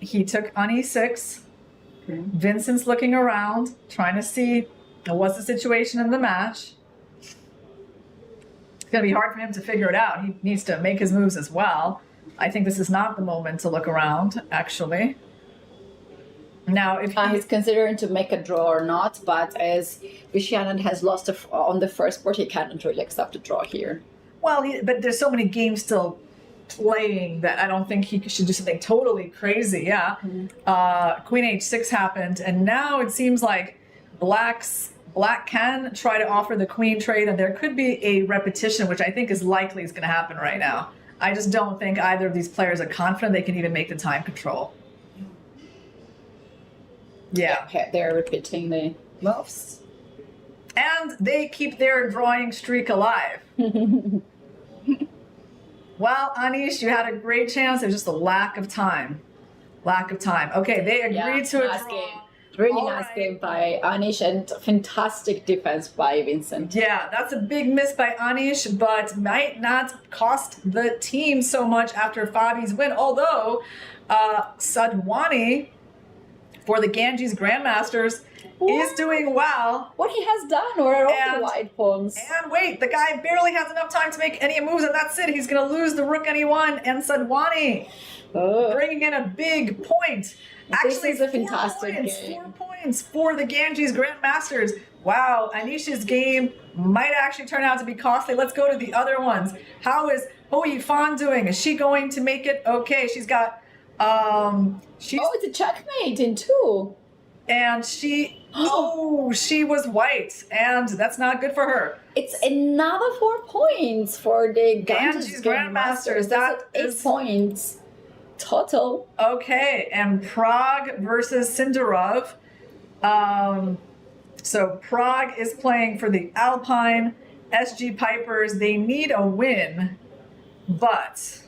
He took on e6. Vincent's looking around, trying to see what's the situation in the match. It's going to be hard for him to figure it out. He needs to make his moves as well. I think this is not the moment to look around, actually. Now, if he's considering to make a draw or not, but as Vishy has lost on the first board, he cannot really accept a draw here. Well, but there's so many games still playing that I don't think he should do something totally crazy. Yeah. Queen H6 happened, and now it seems like Black can try to offer the queen trade, and there could be a repetition, which I think is likely is going to happen right now. I just don't think either of these players are confident they can even make the time control. Yeah. They're repeating the moves. And they keep their drawing streak alive. Well, Anish, you had a great chance. There's just a lack of time. Okay, they agreed to a draw. Game. Really nice game by Anish and fantastic defense by Vincent. Yeah, that's a big miss by Anish, but might not cost the team so much after Fabi's win. Although Sadhwani for the Ganges Grandmasters is doing well. What he has done, or all the white pawns. And wait, the guy barely has enough time to make any moves, and that's it. He's going to lose the rook anyone, and Sadhwani bringing in a big point. Actually, this is a fantastic game. 4 points for the Ganges Grandmasters. Wow, Anish's game might actually turn out to be costly. Let's go to the other ones. How is Ho Yifan doing? Is she going to make it? Okay, she's got... it's a checkmate in 2. And she... she was white, and that's not good for her. It's another 4 points for the Ganges Grandmasters. That is 8 points total. Okay, and Prague versus Sindarov. So Prague is playing for the Alpine. SG Pipers, they need a win, but...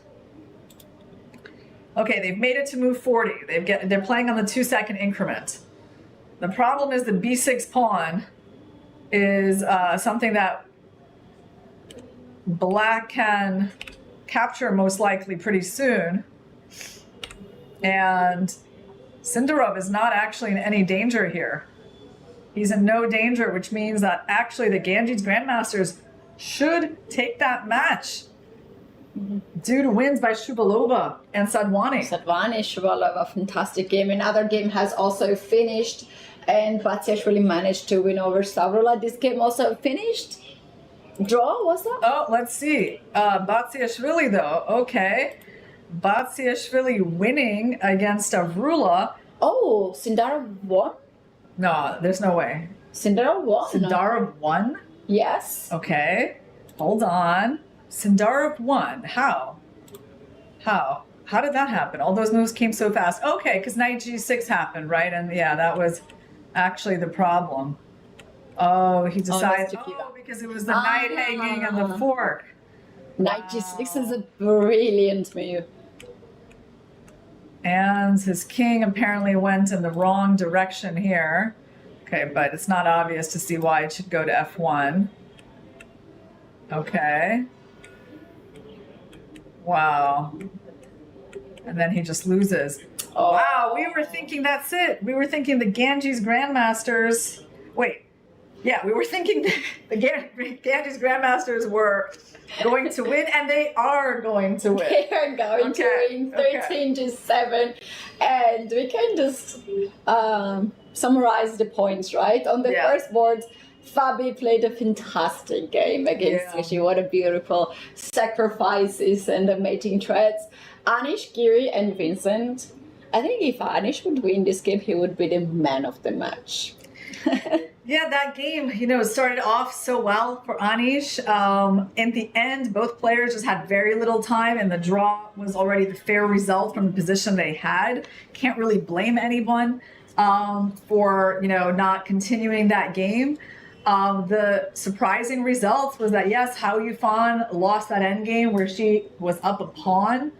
Okay, they've made it to move 40. They're playing on the 2-second increment. The problem is the b6 pawn is something that Black can capture most likely pretty soon. And Sindarov is not actually in any danger here. He's in no danger, which means that actually the Ganges Grandmasters should take that match due to wins by Shuvalova and Sadhwani. Shuvalova, fantastic game. Another game has also finished, and Vachier-lagrave managed to win over Savrula. This game also finished. Draw, was that? Oh, let's see. Vachier-lagrave though, okay. Vachier-lagrave winning against Savrula. Oh, Sindarov won? No, there's no way. Sindarov won? Sindarov won? Yes. Okay, hold on. Sindarov won. How? How did that happen? All those moves came so fast. Okay, because knight g6 happened, right? And yeah, that was actually the problem. Oh, he decided, because it was the knight hanging on the fork. Knight g6 is a brilliant move. And his king apparently went in the wrong direction here. Okay, but it's not obvious to see why it should go to f1. Okay. Wow. And then he just loses. Oh. Wow, we were thinking that's it. We were thinking the Ganges Grandmasters. Wait. Yeah, we were thinking the Ganges Grandmasters were going to win, and they are going to win. They are going to win 13 to 7. And we can just summarize the points, right? On the first board, Fabi played a fantastic game against Vishy. What a beautiful sacrifices and the mating threads. Anish, Giri, and Vincent. I think if Anish would win this game, he would be the man of the match. Yeah, that game, started off so well for Anish. In the end, both players just had very little time, and the draw was already the fair result from the position they had. Can't really blame anyone for, not continuing that game. The surprising results was that, yes, Hao Yifan lost that endgame where she was up a pawn,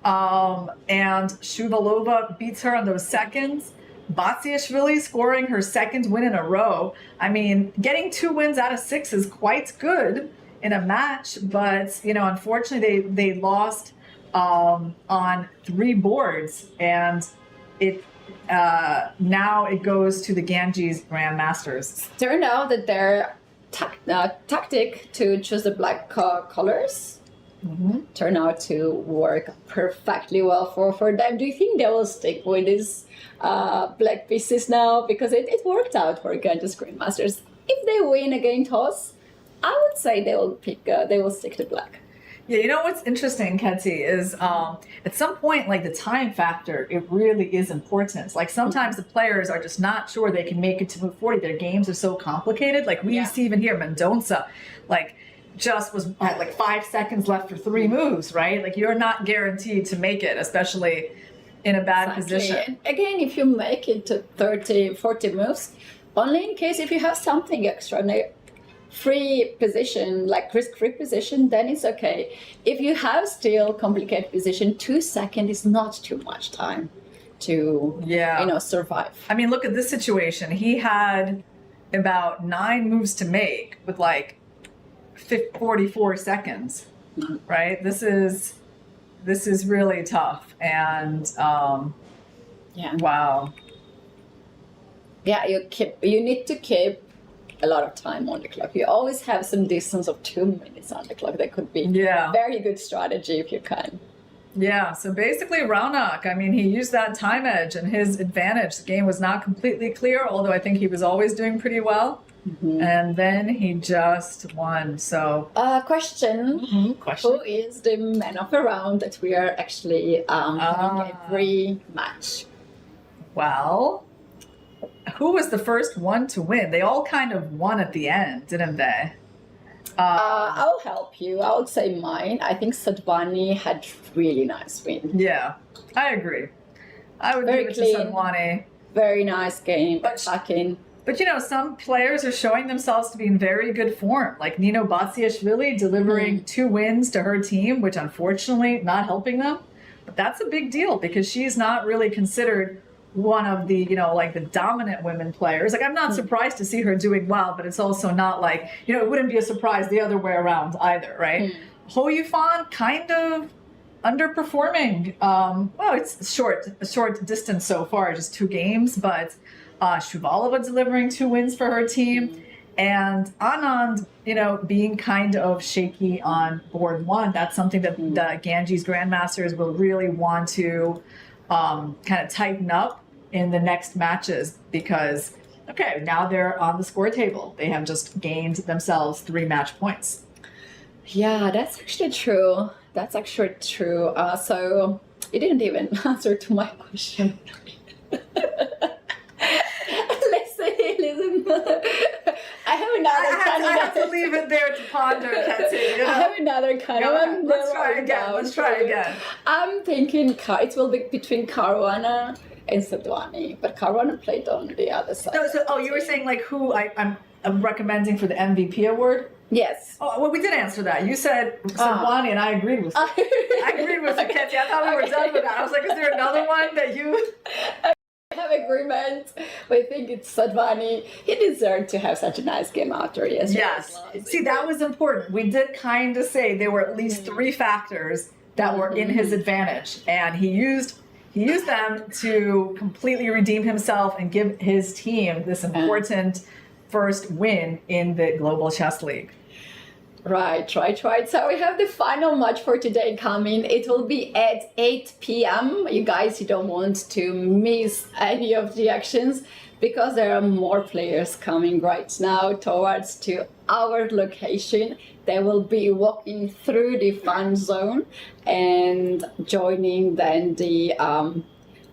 and Shuvalova beats her on those seconds. Vachier-lagrave scoring her second win in a row. I mean, getting 2 wins out of 6 is quite good in a match, but, unfortunately they lost on 3 boards, and it now it goes to the Ganges Grandmasters. Turned out that their tactic to choose the black colors turn out to work perfectly well for them. Do you think they will stick with these black pieces now? Because it worked out for Ganges Grandmasters. If they win again toss, I would say they will stick to black. Yeah, you know what's interesting, Ketty, is at some point, like the time factor, it really is important. Like sometimes the players are just not sure they can make it to move 40. Their games are so complicated. Like we see even here, Mendoza, like just was at like 5 seconds left for 3 moves, right? Like you're not guaranteed to make it, especially in a bad position. And again, if you make it to 30, 40 moves, only in case if you have something extra, free position, like risk-free position, then it's okay. If you have still complicated position, 2 seconds is not too much time to survive. I mean, look at this situation. He had about 9 moves to make with like 44 seconds, right? This is really tough. And wow. Yeah, you need to keep a lot of time on the clock. You always have some distance of 2 minutes on the clock. That could be very good strategy if you can. Yeah, so basically Raunak, I mean, he used that time edge and his advantage. The game was not completely clear, although I think he was always doing pretty well. And then he just won. So question. Who is the man of the round that we are actually having every match? Well, who was the first one to win? They all kind of won at the end, didn't they? I'll help you. I would say mine. I think Sadhvani had really nice win. Yeah, I agree. I would give it to Sadhvani. Very nice game, attacking. But you know, some players are showing themselves to be in very good form, like Nino Batsiashvili delivering 2 wins to her team, which unfortunately not helping them. But that's a big deal because she's not really considered one of the, like the dominant women players. Like I'm not surprised to see her doing well, but it's also not like, it wouldn't be a surprise the other way around either, right? Ho Yufan kind of underperforming. Well, it's a short distance so far, just 2 games, but Shuvalova delivering 2 wins for her team. And Anand, being kind of shaky on board 1. That's something that the Ganges Grandmasters will really want to kind of tighten up in the next matches because, now they're on the score table. They have just gained themselves 3 match points. Yeah, that's actually true. So you didn't even answer to my question. Listen. I have another I have to leave it there to ponder, Ketty. I have another kind of. Let's try again. I'm thinking it will be between Caruana and Sadhvani, but Caruana played on the other side. No, you were saying like who I'm recommending for the MVP award? Yes. Oh, well, we did answer that. You said Sadhvani, and I agreed with you. I agreed with you, Ketty. I thought we were done with that. I was like, is there another one that you... have agreement. I think it's Sadhvani. He deserved to have such a nice game after yesterday. Yes. See, that was important. We did kind of say there were at least 3 factors that were in his advantage, and he used them to completely redeem himself and give his team this important first win in the Global Chess League. Right. So we have the final match for today coming. It will be at 8 p.m. You guys, you don't want to miss any of the actions because there are more players coming right now towards to our location. They will be walking through the fan zone and joining then the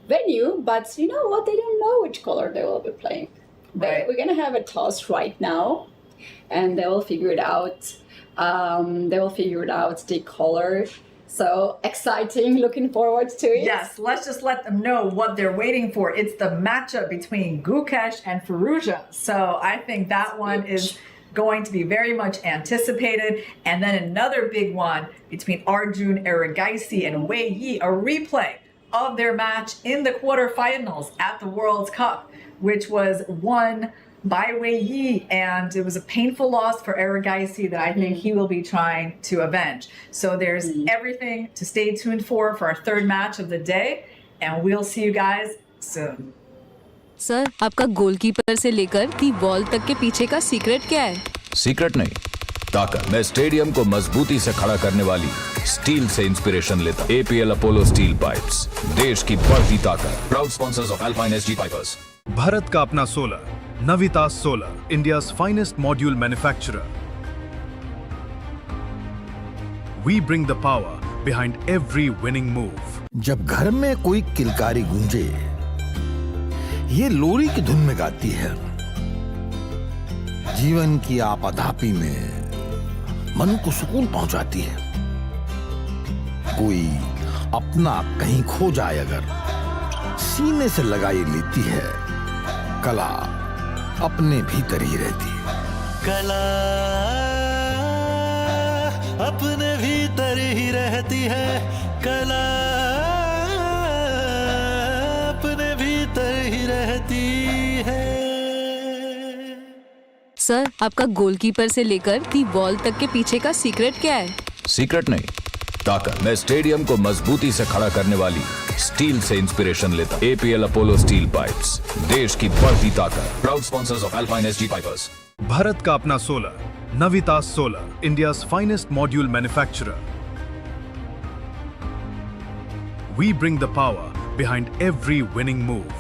venue. But you know what? They don't know which color they will be playing. Right. We're going to have a toss right now and they will figure it out. The color. So exciting, looking forward to it. Yes, let's just let them know what they're waiting for. It's the matchup between Gukesh and Firouzja. So I think that one is going to be very much anticipated. And then another big one between Arjun Erigaisi and Wei Yi, a replay of their match in the quarterfinals at the World Cup, which was won by Wei Yi, and it was a painful loss for Erigaisi that I think he will be trying to avenge. So there's everything to stay tuned for our 3rd match of the day, and we'll see you guys soon. Sir, आपका goalkeeper से लेकर the wall तक के पीछे का secret क्या है? Secret नहीं, ताकत मैं स्टेडियम को मजबूती से खड़ा करने वाली स्टील से इंस्पिरेशन लेता। एपीएल अपोलो स्टील पाइप्स, देश की बढ़ती ताकत। Proud sponsors of Alpine SG Pipers. Bharat का अपना solar, Navitas solar, India's finest module manufacturer. We bring the power behind every winning move. जब घर में कोई किलकारी गूंजे, ये लोरी की धुन में गाती है। जीवन की आपाधापी में मन को सुकून पहुंचाती है। कोई अपना कहीं खो जाए अगर, सीने से लगाई लेती है। कला अपने भीतर ही रहती है। कला अपने भीतर ही रहती है। कला अपने भीतर ही रहती है। सर, आपका गोलकीपर से लेकर दी वॉल तक के पीछे का सीक्रेट क्या है? सीक्रेट नहीं, ताकत मैं स्टेडियम को मजबूती से खड़ा करने वाली स्टील से इंस्पिरेशन लेता। एपीएल अपोलो स्टील पाइप्स, देश की बढ़ती ताकत। Proud sponsors of Alpine SG Pipers. Bharat का अपना solar, Navitas solar, India's finest module manufacturer. We bring the power behind every winning move.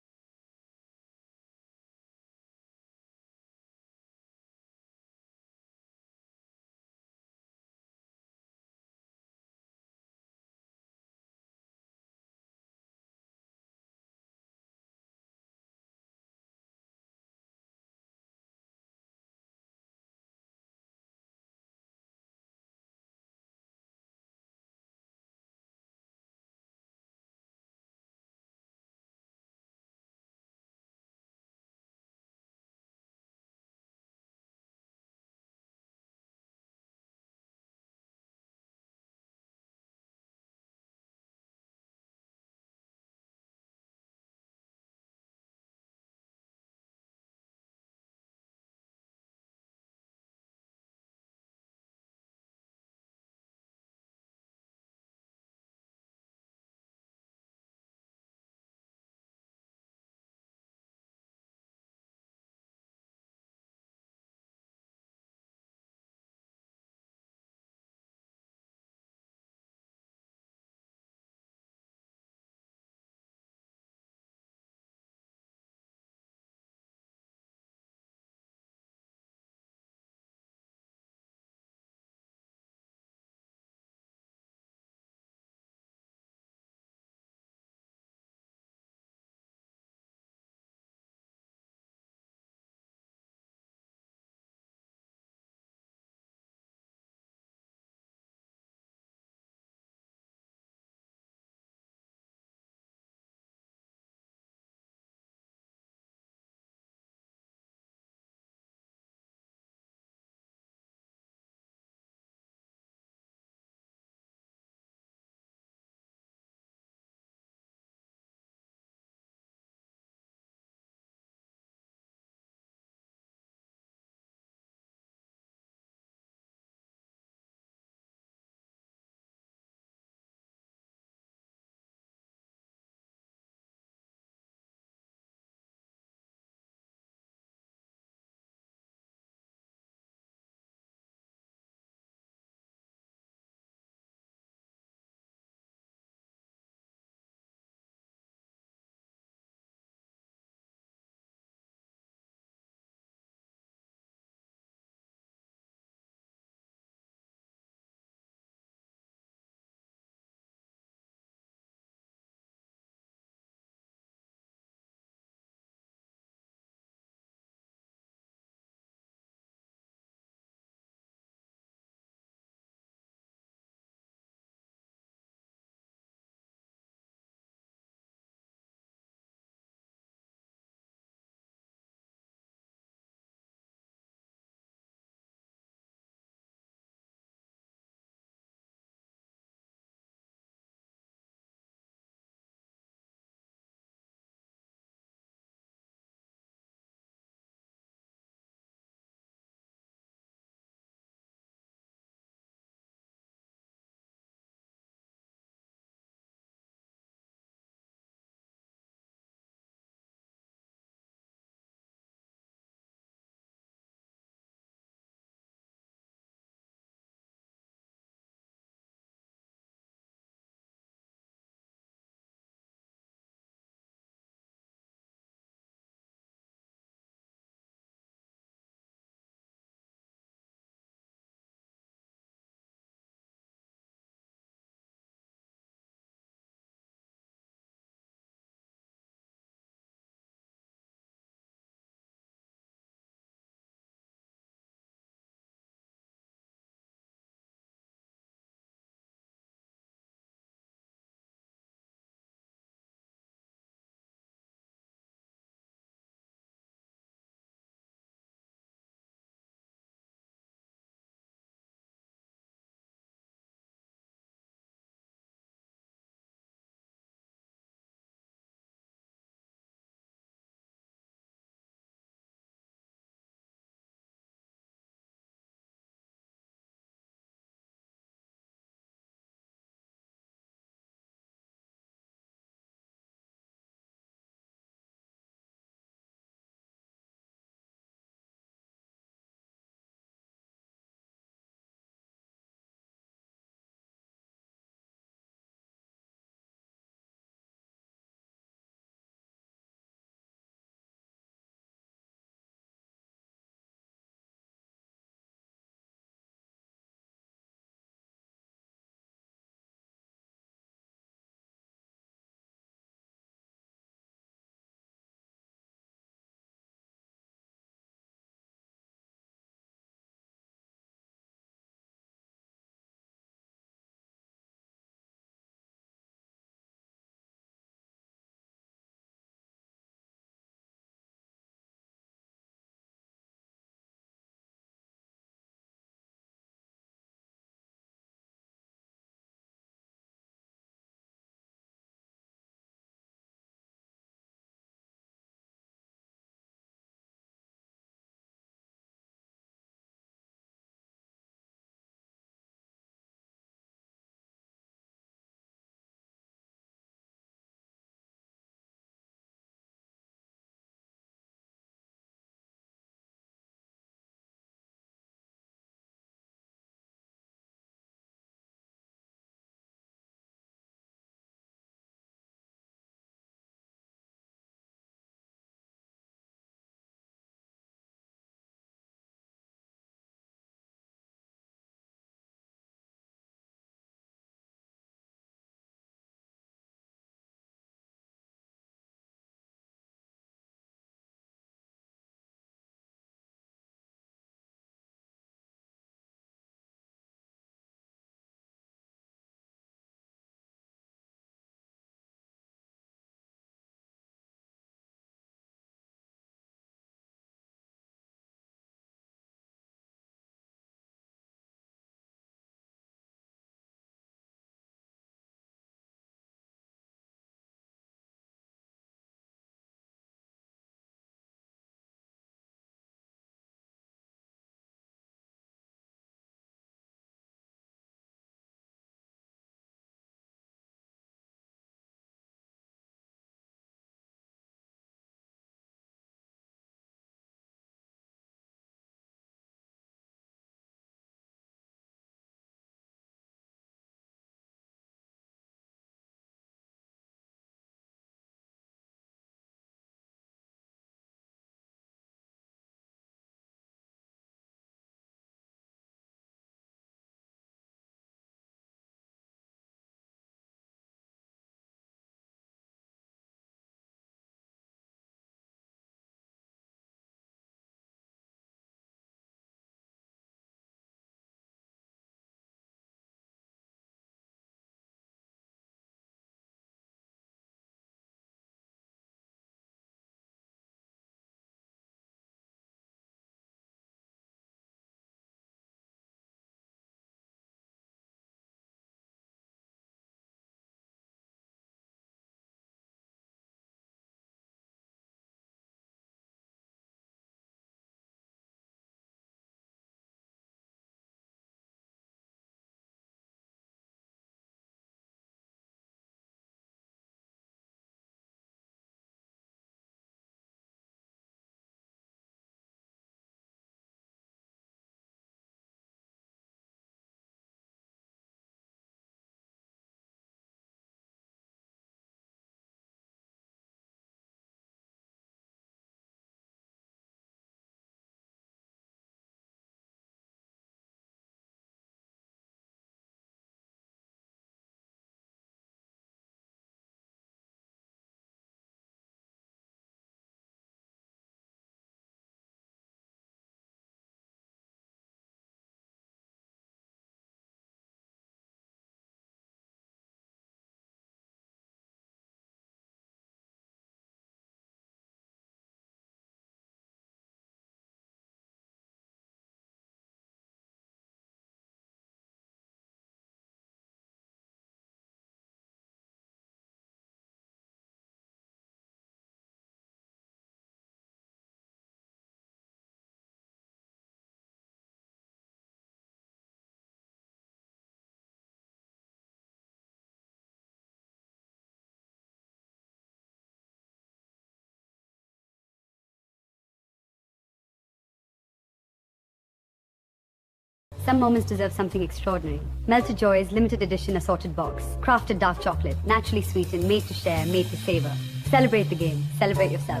Some moments deserve something extraordinary. Melted Joy's limited edition assorted box. Crafted dark chocolate, naturally sweetened, made to share, made to savor. Celebrate the game. Celebrate yourself.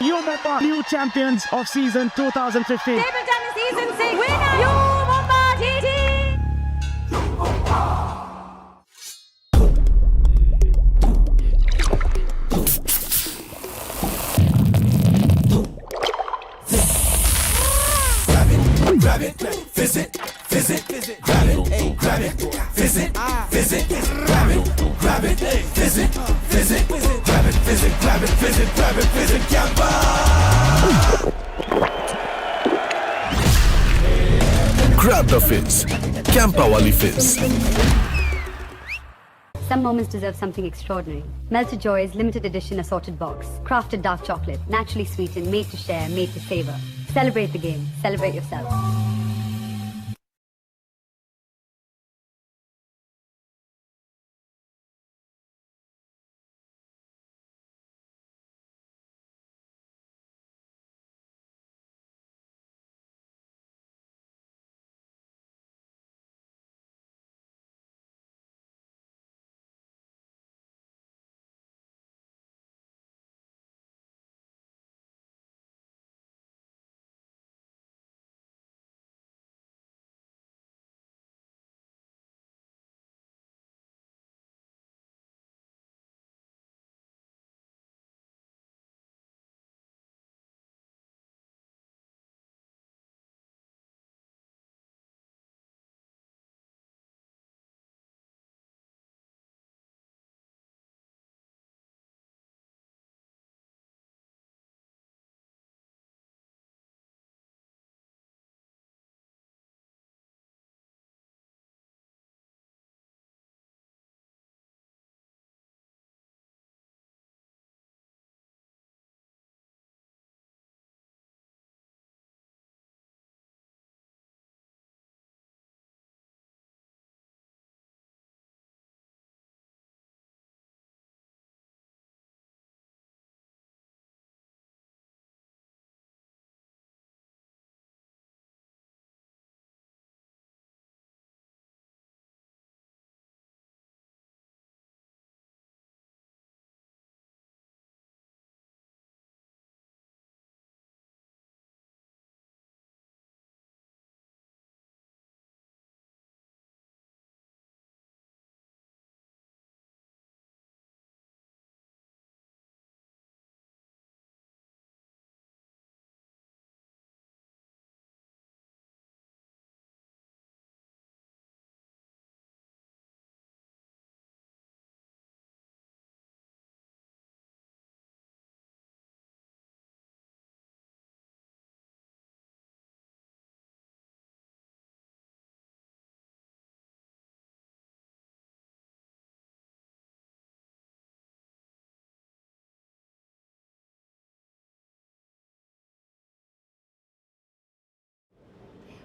You Mumba, new champions of season 2015. Table tennis season 6 winner, you Mumba TT! Grab it, visit, grab it, grab it, visit, grab it, visit, grab it, visit, Gamba! Grab the fizz. Campa wali fizz. Some moments deserve something extraordinary. Melted Joy's limited edition assorted box. Crafted dark chocolate, naturally sweetened, made to share, made to savor. Celebrate the game. Celebrate yourself.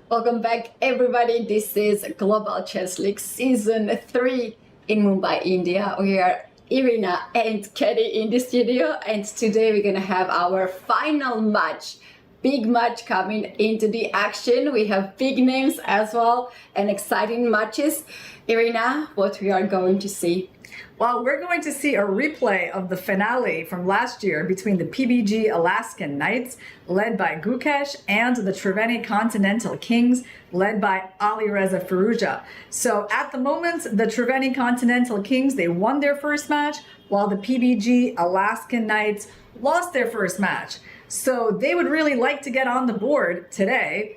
Welcome back, everybody. This is Global Chess League Season 3 in Mumbai, India. We are Irina and Katie in the studio, and today we're going to have our final match. Big match coming into the action. We have big names as well and exciting matches. Irina, what we are going to see? Well, we're going to see a replay of the finale from last year between the PBG Alaskan Knights, led by Gukesh, and the Triveni Continental Kings, led by Alireza Firouzja. So at the moment, the Triveni Continental Kings, they won their first match, while the PBG Alaskan Knights lost their first match. So they would really like to get on the board today,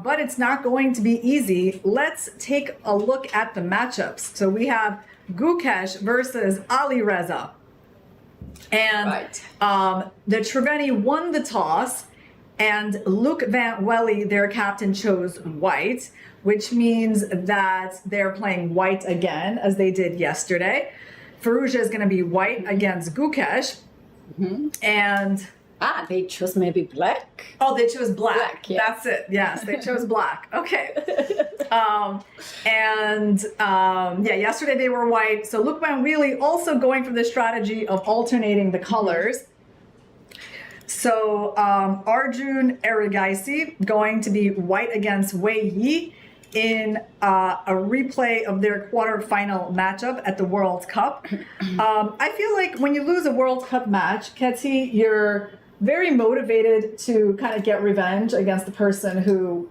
but it's not going to be easy. Let's take a look at the matchups. So we have Gukesh versus Alireza. And the Triveni won the toss, and Luke Van Welly, their captain, chose white, which means that they're playing white again, as they did yesterday. Firouzja is going to be white against Gukesh. And they chose maybe black. Oh, they chose black. Yes. That's it. Yes, they chose black. Okay. Yesterday they were white. So Luke Van Weely also going for the strategy of alternating the colors. So Arjun Erigaisi going to be white against Wei Yi in a replay of their quarterfinal matchup at the World Cup. I feel like when you lose a World Cup match, Ketty, you're very motivated to kind of get revenge against the person who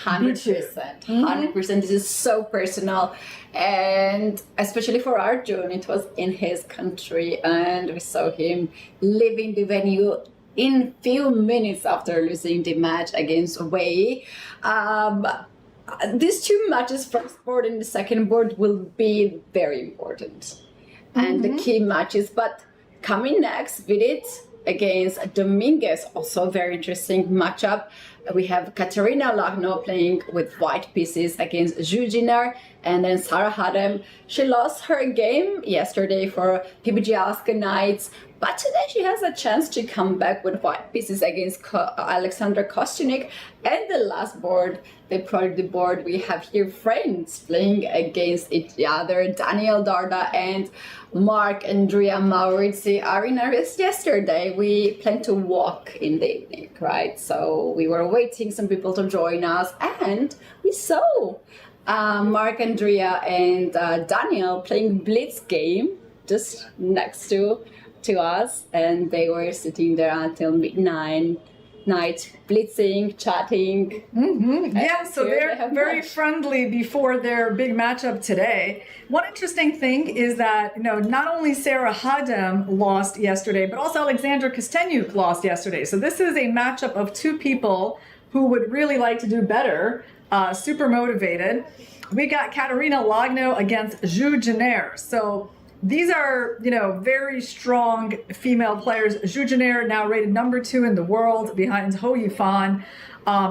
100%. 100%. This is so personal. And especially for Arjun, it was in his country, and we saw him leaving the venue in few minutes after losing the match against Wei. These two matches, first board and the second board, will be very important and the key matches. But coming next, Vidit against Dominguez, also a very interesting matchup. We have Katerina Lagno playing with white pieces against Jujiner, and then Sarah Hadem. She lost her game yesterday for PBG Alaskan Knights, but today she has a chance to come back with white pieces against Alexandra Kostyunik. And the last board, the priority board, we have here friends playing against each other, Daniel Darda and Mark Andrea Maurizio Arinaris. Yesterday we planned to walk in the evening, right? So we were waiting some people to join us, and we saw Mark Andrea and Daniel playing Blitz game just next to us, and they were sitting there until midnight, blitzing, chatting. Yeah, so they're very friendly before their big matchup today. One interesting thing is that, you know, not only Sarah Hadem lost yesterday, but also Alexandra Kostyunik lost yesterday. So this is a matchup of two people who would really like to do better, super motivated. We got Katerina Lagno against Zhu Jiner. So these are, you know, very strong female players. Zhu Jiner now rated number 2 in the world behind Ho Yifan.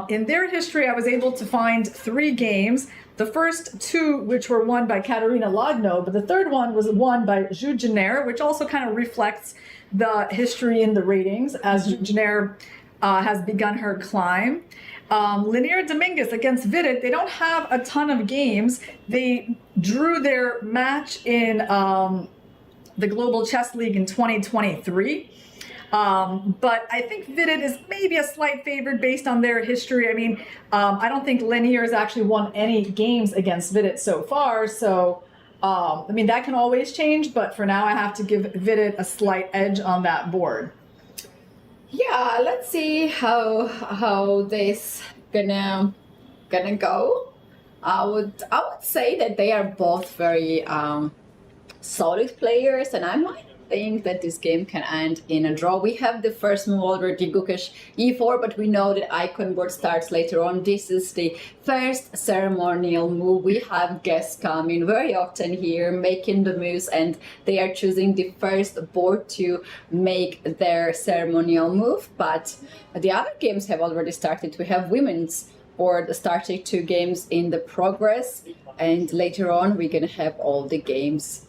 In their history, I was able to find 3 games. The first 2, which were won by Katerina Lagno, but the third one was won by Zhu Jiner, which also kind of reflects the history in the ratings as Zhu Jiner has begun her climb. Linear Dominguez against Vidit, they don't have a ton of games. They drew their match in the Global Chess League in 2023. But I think Vidit is maybe a slight favorite based on their history. I mean, I don't think Linear has actually won any games against Vidit so far. So, I mean, that can always change. But for now, I have to give Vidit a slight edge on that board. Yeah, let's see how this gonna go. I would say that they are both very solid players, and I might think that this game can end in a draw. We have the first move already, Gukesh e4, but we know that icon board starts later on. This is the first ceremonial move. We have guests coming very often here, making the moves, and they are choosing the first board to make their ceremonial move. But the other games have already started. We have women's board starting 2 games in the progress, and later on we're gonna have all the games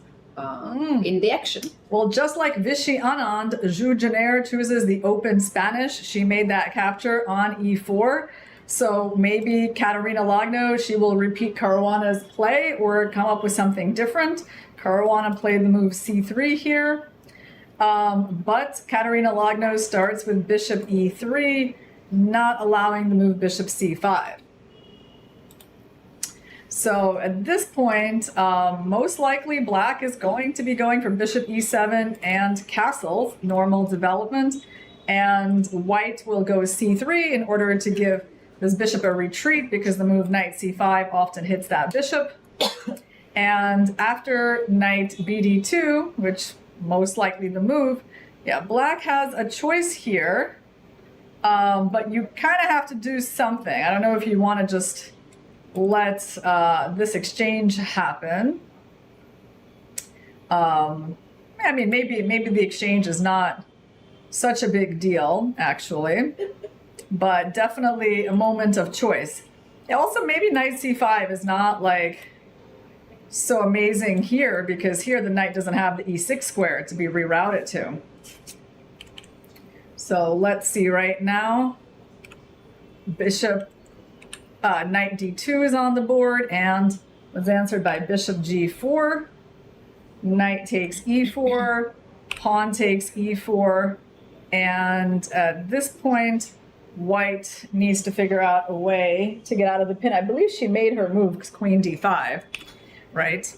in the action. Well, just like Vishy Anand, Zhu Jiner chooses the open Spanish. She made that capture on e4. So maybe Katerina Lagno, she will repeat Caruana's play or come up with something different. Caruana played the move c3 here. But Katerina Lagno starts with bishop e3, not allowing the move bishop c5. So at this point, most likely black is going to be going for bishop e7 and castles, normal development, and white will go c3 in order to give this bishop a retreat because the move knight c5 often hits that bishop. And after knight bd2, which most likely the move, yeah, black has a choice here, but you kind of have to do something. I don't know if you want to just let this exchange happen. I mean, maybe the exchange is not such a big deal, actually, but definitely a moment of choice. Also, maybe knight c5 is not like so amazing here because here the knight doesn't have the e6 square to be rerouted to. So let's see right now. Bishop knight d2 is on the board and was answered by bishop g4. Knight takes e4, pawn takes e4, And at this point, white needs to figure out a way to get out of the pin. I believe she made her move because queen d5, right?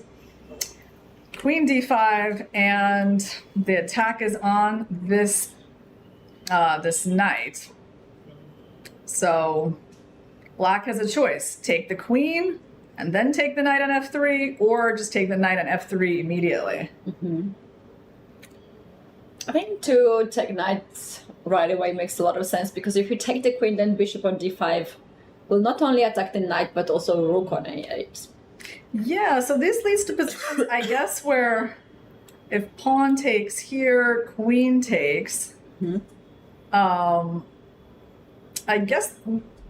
Queen d5, and the attack is on this this knight. So black has a choice: take the queen and then take the knight on f3, or just take the knight on f3 immediately. I think to take knights right away makes a lot of sense, because if you take the queen, then bishop on d5 will not only attack the knight but also rook on a8. Yeah, so this leads to positions, I guess, where if pawn takes here, queen takes. I guess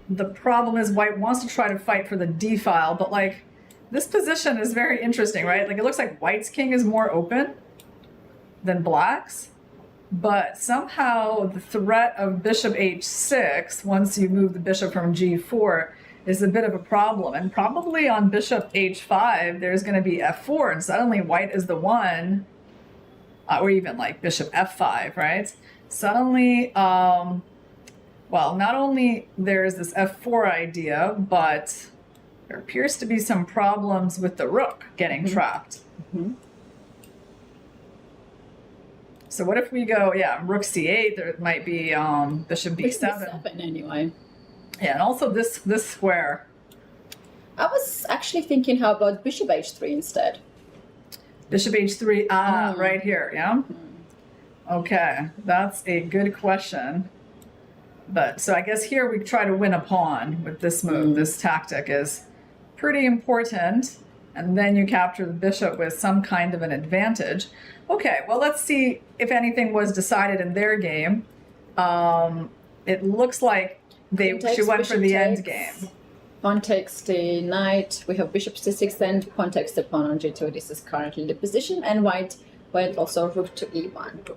the problem is white wants to try to fight for the d file, but like this position is very interesting, right? Like it looks like white's king is more open than black's, but somehow the threat of bishop h6, once you move the bishop from g4, is a bit of a problem. And probably on bishop h5, there's going to be f4, and suddenly white is the one, or even like bishop f5, right? Suddenly, well, not only there's this f4 idea, but there appears to be some problems with the rook getting trapped. So what if we go, yeah, rook c8, there might be bishop b7. Anyway. Yeah, and also this square. I was actually thinking, how about bishop h3 instead? Bishop h3, right here, yeah? Okay, that's a good question. But so I guess here we try to win a pawn with this move. This tactic is pretty important. And then you capture the bishop with some kind of an advantage. Okay, well, let's see if anything was decided in their game. It looks like she went for the end game. Pawn takes the knight. We have bishop c6 and pawn takes the pawn on g2. This is currently the position. And white went also rook to e1.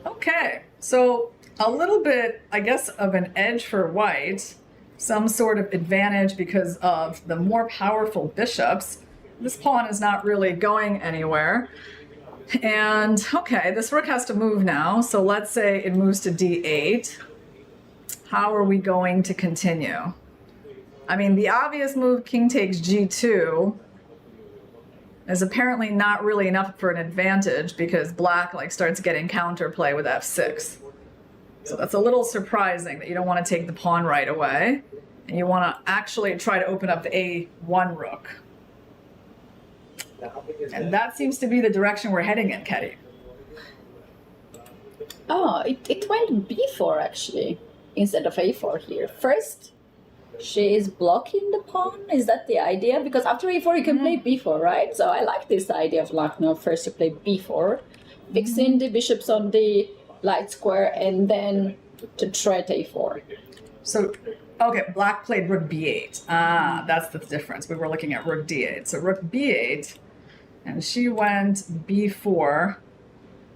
Okay, so a little bit, I guess, of an edge for white. Some sort of advantage because of the more powerful bishops. This pawn is not really going anywhere. And okay, this rook has to move now. So let's say it moves to d8. How are we going to continue? I mean, the obvious move, king takes g2, is apparently not really enough for an advantage because black like starts getting counterplay with f6. So that's a little surprising that you don't want to take the pawn right away, and you want to actually try to open up the a1 rook. And that seems to be the direction we're heading in, Ketty. Oh, it went b4 actually, instead of a4 here. First, she is blocking the pawn. Is that the idea? Because after a4 you can play b4, right? So I like this idea of like, no, first you play b4, fixing the bishops on the light square, and then to threat a4. So, okay, black played rook b8. Ah, that's the difference. We were looking at rook d8. So rook b8, and she went b4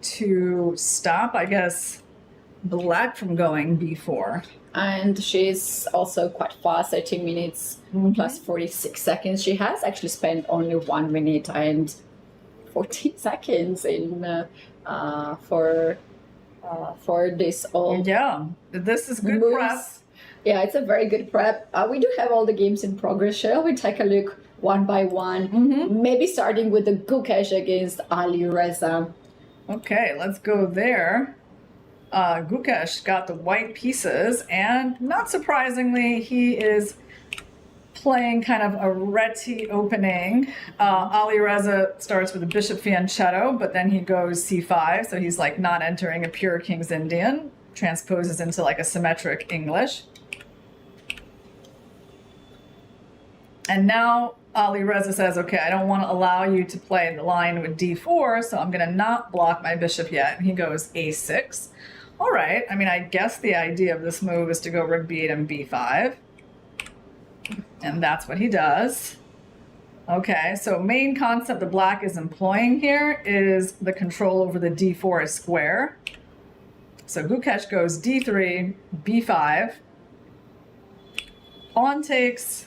to stop, I guess, black from going b4. And she's also quite fast, 18 minutes plus 46 seconds. She has actually spent only 1 minute and 14 seconds in for this all. Yeah, this is good prep. Yeah, it's a very good prep. We do have all the games in progress. Shall we take a look one by one? Maybe starting with the Gukesh against Ali Reza. Okay, let's go there. Gukesh got the white pieces, and not surprisingly, he is playing kind of a Reti opening. Ali Reza starts with a bishop fianchetto, but then he goes c5, so he's like not entering a pure King's Indian, transposes into like a symmetric English. And now Ali Reza says, okay, I don't want to allow you to play the line with d4, so I'm going to not block my bishop yet. And he goes a6. All right, I mean, I guess the idea of this move is to go rook b8 and b5. And that's what he does. Okay, so main concept the black is employing here is the control over the d4 square. So Gukesh goes d3, b5. Pawn takes.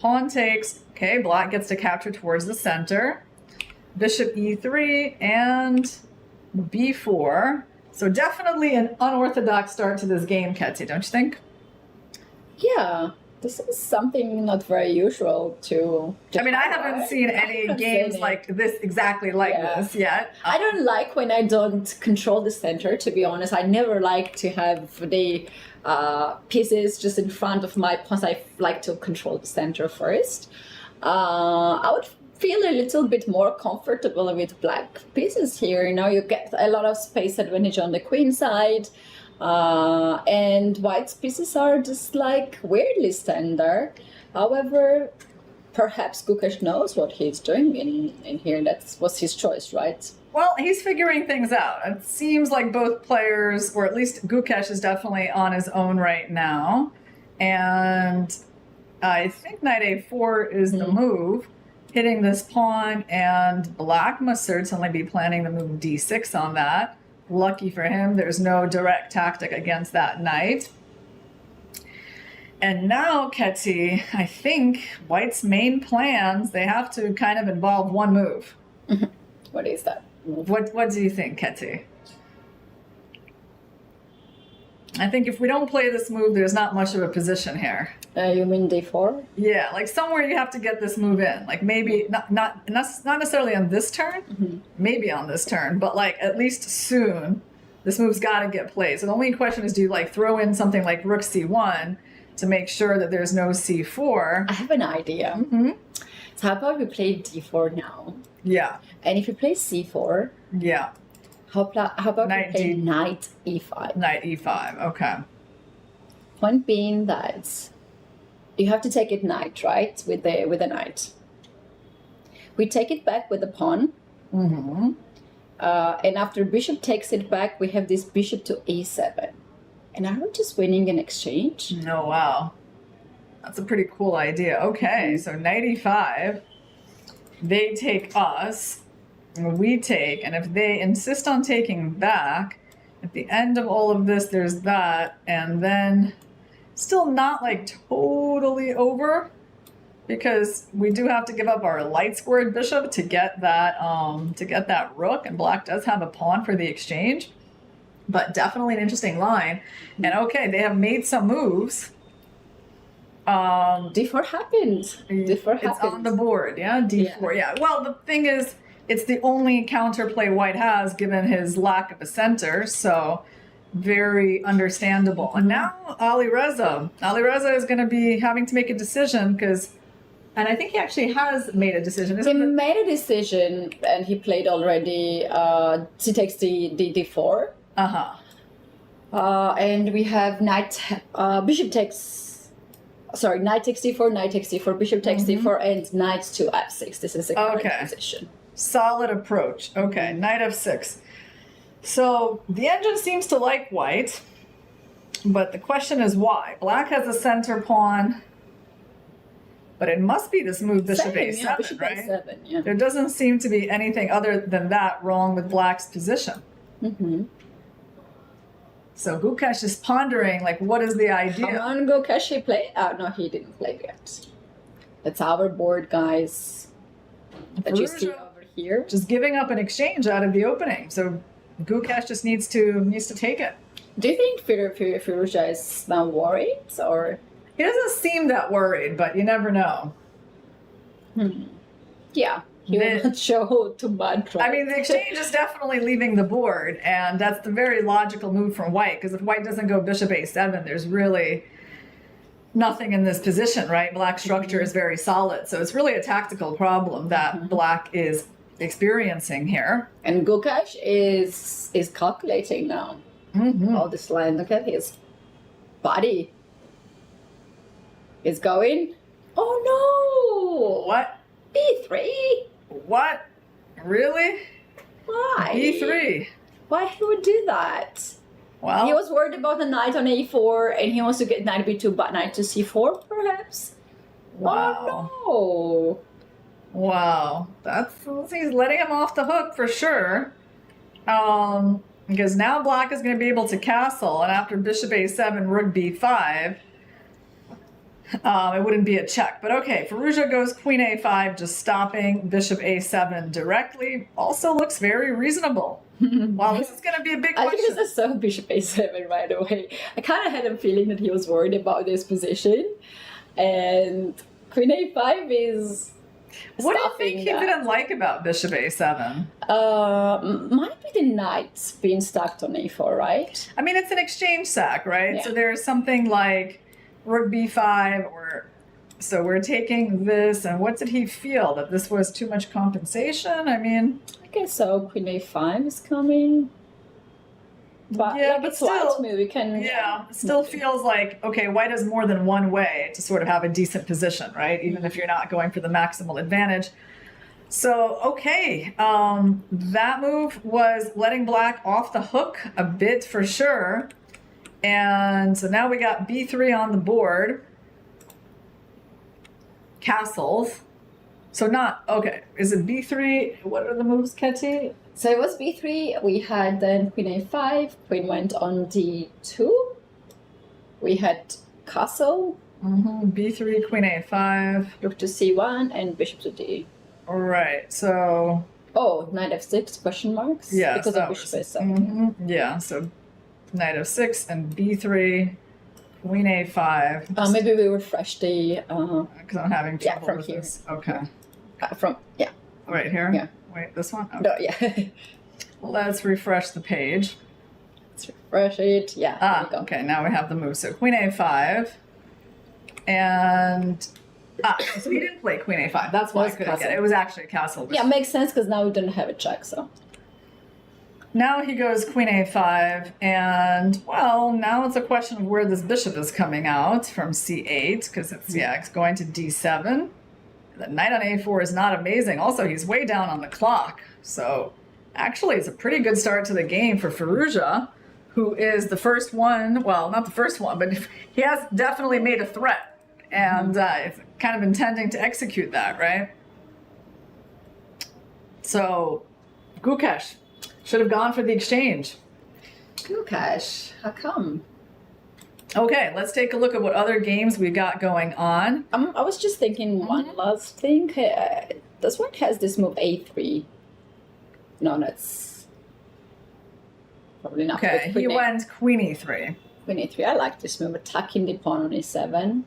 Okay, black gets to capture towards the center. Bishop e3 and b4. So definitely an unorthodox start to this game, Ketty, don't you think? Yeah, this is something not very usual to I mean, I haven't seen any games like this, exactly like this yet. I don't like when I don't control the center, to be honest. I never like to have the pieces just in front of my pawns. I like to control the center first. I would feel a little bit more comfortable with black pieces here. You know, you get a lot of space advantage on the queen side. And white's pieces are just like weirdly standard. However, perhaps Gukesh knows what he's doing in here. That was his choice, right? Well, he's figuring things out. It seems like both players, or at least Gukesh, is definitely on his own right now. And I think knight a4 is the move, hitting this pawn, and black must certainly be planning the move d6 on that. Lucky for him, there's no direct tactic against that knight. And now, Ketty, I think white's main plans, they have to kind of involve one move. What is that? What do you think, Ketty? I think if we don't play this move, there's not much of a position here. You mean d4? Yeah, like somewhere you have to get this move in. Like maybe not necessarily on this turn, maybe on this turn, but like at least soon, this move's got to get played. So the only question is, do you like throw in something like rook c1 to make sure that there's no c4? I have an idea. So how about we play d4 now? Yeah. And if you play c4, yeah. How about we play knight e5? Knight e5, okay. Point being that you have to take it knight, right? With the knight. We take it back with the pawn. And after bishop takes it back, we have this bishop to e7. And are we just winning an exchange? Oh, wow. That's a pretty cool idea. Okay, so knight e5. They take us. We take, and if they insist on taking back, at the end of all of this, there's that, and then still not like totally over, because we do have to give up our light squared bishop to get that rook, and black does have a pawn for the exchange, but definitely an interesting line. And okay, they have made some moves. D4 happened. D4 happened. It's on the board, yeah. D4, yeah. Well, the thing is, it's the only counterplay white has given his lack of a center, so very understandable. And now Alireza is going to be having to make a decision and I think he actually has made a decision. He made a decision, and he played already. He takes the d4. And we have knight takes d4, knight takes d4, bishop takes d4, and knight to f6. This is a correct position. Solid approach. Okay, knight f6. So the engine seems to like white, but the question is why? Black has a center pawn, but it must be this move bishop a7, bishop right? a7, yeah. There doesn't seem to be anything other than that wrong with black's position. So Gukesh is pondering, like, what is the idea? Come on, Gukesh, he played? Oh, no, he didn't play yet. That's our board, guys. That you see over here. Just giving up an exchange out of the opening. So Gukesh just needs to take it. Do you think Firuza is now worried, or? He doesn't seem that worried, but you never know. Yeah, he will not show too much. Right? I mean, the exchange is definitely leaving the board, and that's the very logical move from white, because if white doesn't go bishop a7, there's really nothing in this position, right? Black's structure is very solid, so it's really a tactical problem that black is experiencing here. And Gukesh is calculating now. All this line. Look at his body. Is going. Oh no! What? B3. What? Really? Why? B3. Why he would do that? Well, he was worried about the knight on a4, and he wants to get knight b2, but knight to c4, perhaps. Wow. Oh no! Wow, he's letting him off the hook for sure. Because now black is going to be able to castle, and after bishop a7, rook b5. It wouldn't be a check, but okay. Firouzja goes queen a5, just stopping. Bishop a7 directly. Also looks very reasonable. Wow, this is going to be a big question. I think this is so bishop a7 right away. I kind of had a feeling that he was worried about this position. And queen a5 is what do you think he didn't like about bishop a7? Might be the knight being stacked on a4, right? I mean, it's an exchange sack, right? Yeah. So there's something like rook b5, or so we're taking this, and what did he feel? That this was too much compensation? I mean, I guess so. Queen a5 is coming. But yeah, like, but it's still, white's move. We can. yeah, it still feels like, okay, white has more than one way to sort of have a decent position, right? Even if you're not going for the maximal advantage. So, okay, that move was letting black off the hook a bit for sure. And so now we got b3 on the board. Castles. So not, okay, is it b3? What are the moves, Ketty? So it was b3. We had then queen a5. Queen went on d2. We had castle. b3, queen a5. Rook to c1 and bishop to d. All right, so... Oh, knight f6, question marks? Yeah, because so of bishop a7. Yeah, so knight f6 and b3, queen a5. Maybe we refresh the... Because I'm having trouble from with here. this. Okay. Yeah. Right here? Yeah. Wait, this one? Okay. No, yeah. Let's refresh the page. Let's refresh it. Yeah. Ah, okay, now we have the move. So queen a5. And... so he didn't play queen a5. That's why I couldn't get it. It was actually a castle. Yeah, makes sense because now we don't have a check, so... Now he goes queen a5, and, well, now it's a question of where this bishop is coming out from c8, because it's going to d7. The knight on a4 is not amazing. Also, he's way down on the clock. So, actually, it's a pretty good start to the game for Firouzja, who is the first one, well, not the first one, but he has definitely made a threat, and it's kind of intending to execute that, right? So, Gukesh should have gone for the exchange. Gukesh, how come? Okay, let's take a look at what other games we got going on. I was just thinking one last thing. This one has this move a3. No, that's probably not. Okay, he went queen e3. Queen e3. I like this move, attacking the pawn on e7.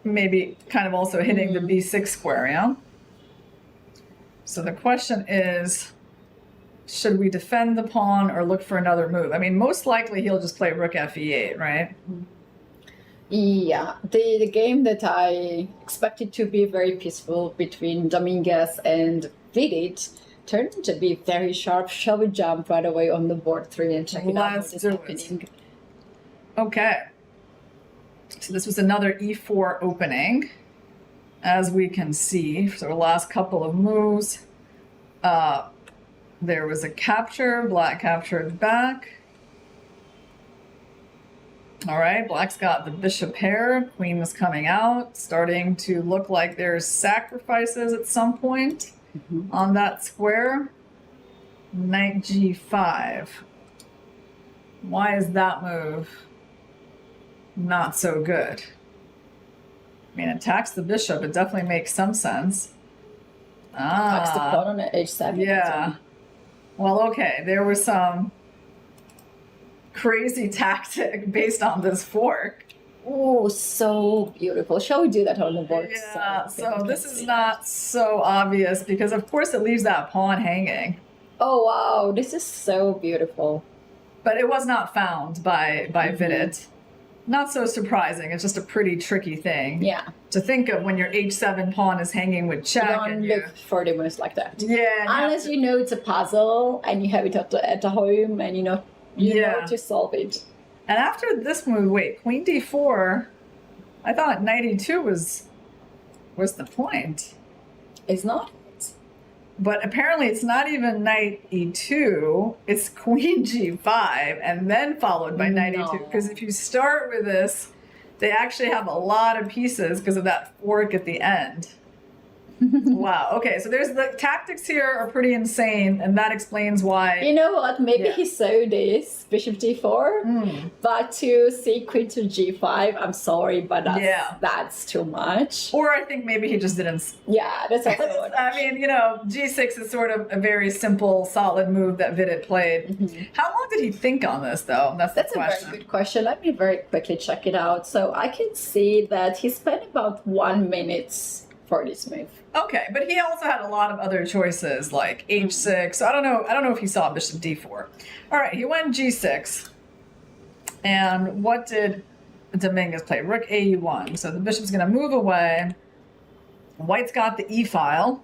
Maybe kind of also hitting the b6 square, yeah? So the question is, should we defend the pawn or look for another move? I mean, most likely he'll just play rook fe8, right? Yeah, the game that I expected to be very peaceful between Dominguez and Vidic turned to be very sharp. Shall we jump right away on the board 3 and check it out what is happening? Okay. So this was another e4 opening, as we can see. So the last couple of moves, there was a capture, black captured back. All right, black's got the bishop pair, queen was coming out, starting to look like there's sacrifices at some point on that square. Knight g5. Why is that move not so good? I mean, it attacks the bishop, it definitely makes some sense. Attacks the pawn on h7. Yeah. Well, okay, there was some crazy tactic based on this fork. Oh, so beautiful. Shall we do that on the board? Yeah, so this is not so obvious because, of course, it leaves that pawn hanging. Oh, wow, this is so beautiful. But it was not found by Vidic. Not so surprising. It's just a pretty tricky thing. Yeah. To think of when your h7 pawn is hanging with check. Don't look for the moves like that. Yeah. Unless you know it's a puzzle and you have it at home and you know to solve it. And after this move, wait, queen d4. I thought knight e2 was the point. It's not. But apparently it's not even knight e2, it's queen g5 and then followed by knight e2. Because if you start with this, they actually have a lot of pieces because of that fork at the end. Wow. Okay, so there's the tactics here are pretty insane, and that explains why. You know what? Maybe he saw this bishop d4, but to see queen to g5, I'm sorry, but that's too much. Or I think maybe he just didn't. Yeah, that's also what I mean, you know, g6 is sort of a very simple, solid move that Vidit played. How long did he think on this, though? That's the question. A very good question. Let me very quickly check it out. So I can see that he spent about 1 minute for this move. Okay, but he also had a lot of other choices like h6. So I don't know if he saw bishop d4. All right, he went g6. And what did Dominguez play? Rook a1. So the bishop's going to move away. White's got the e file.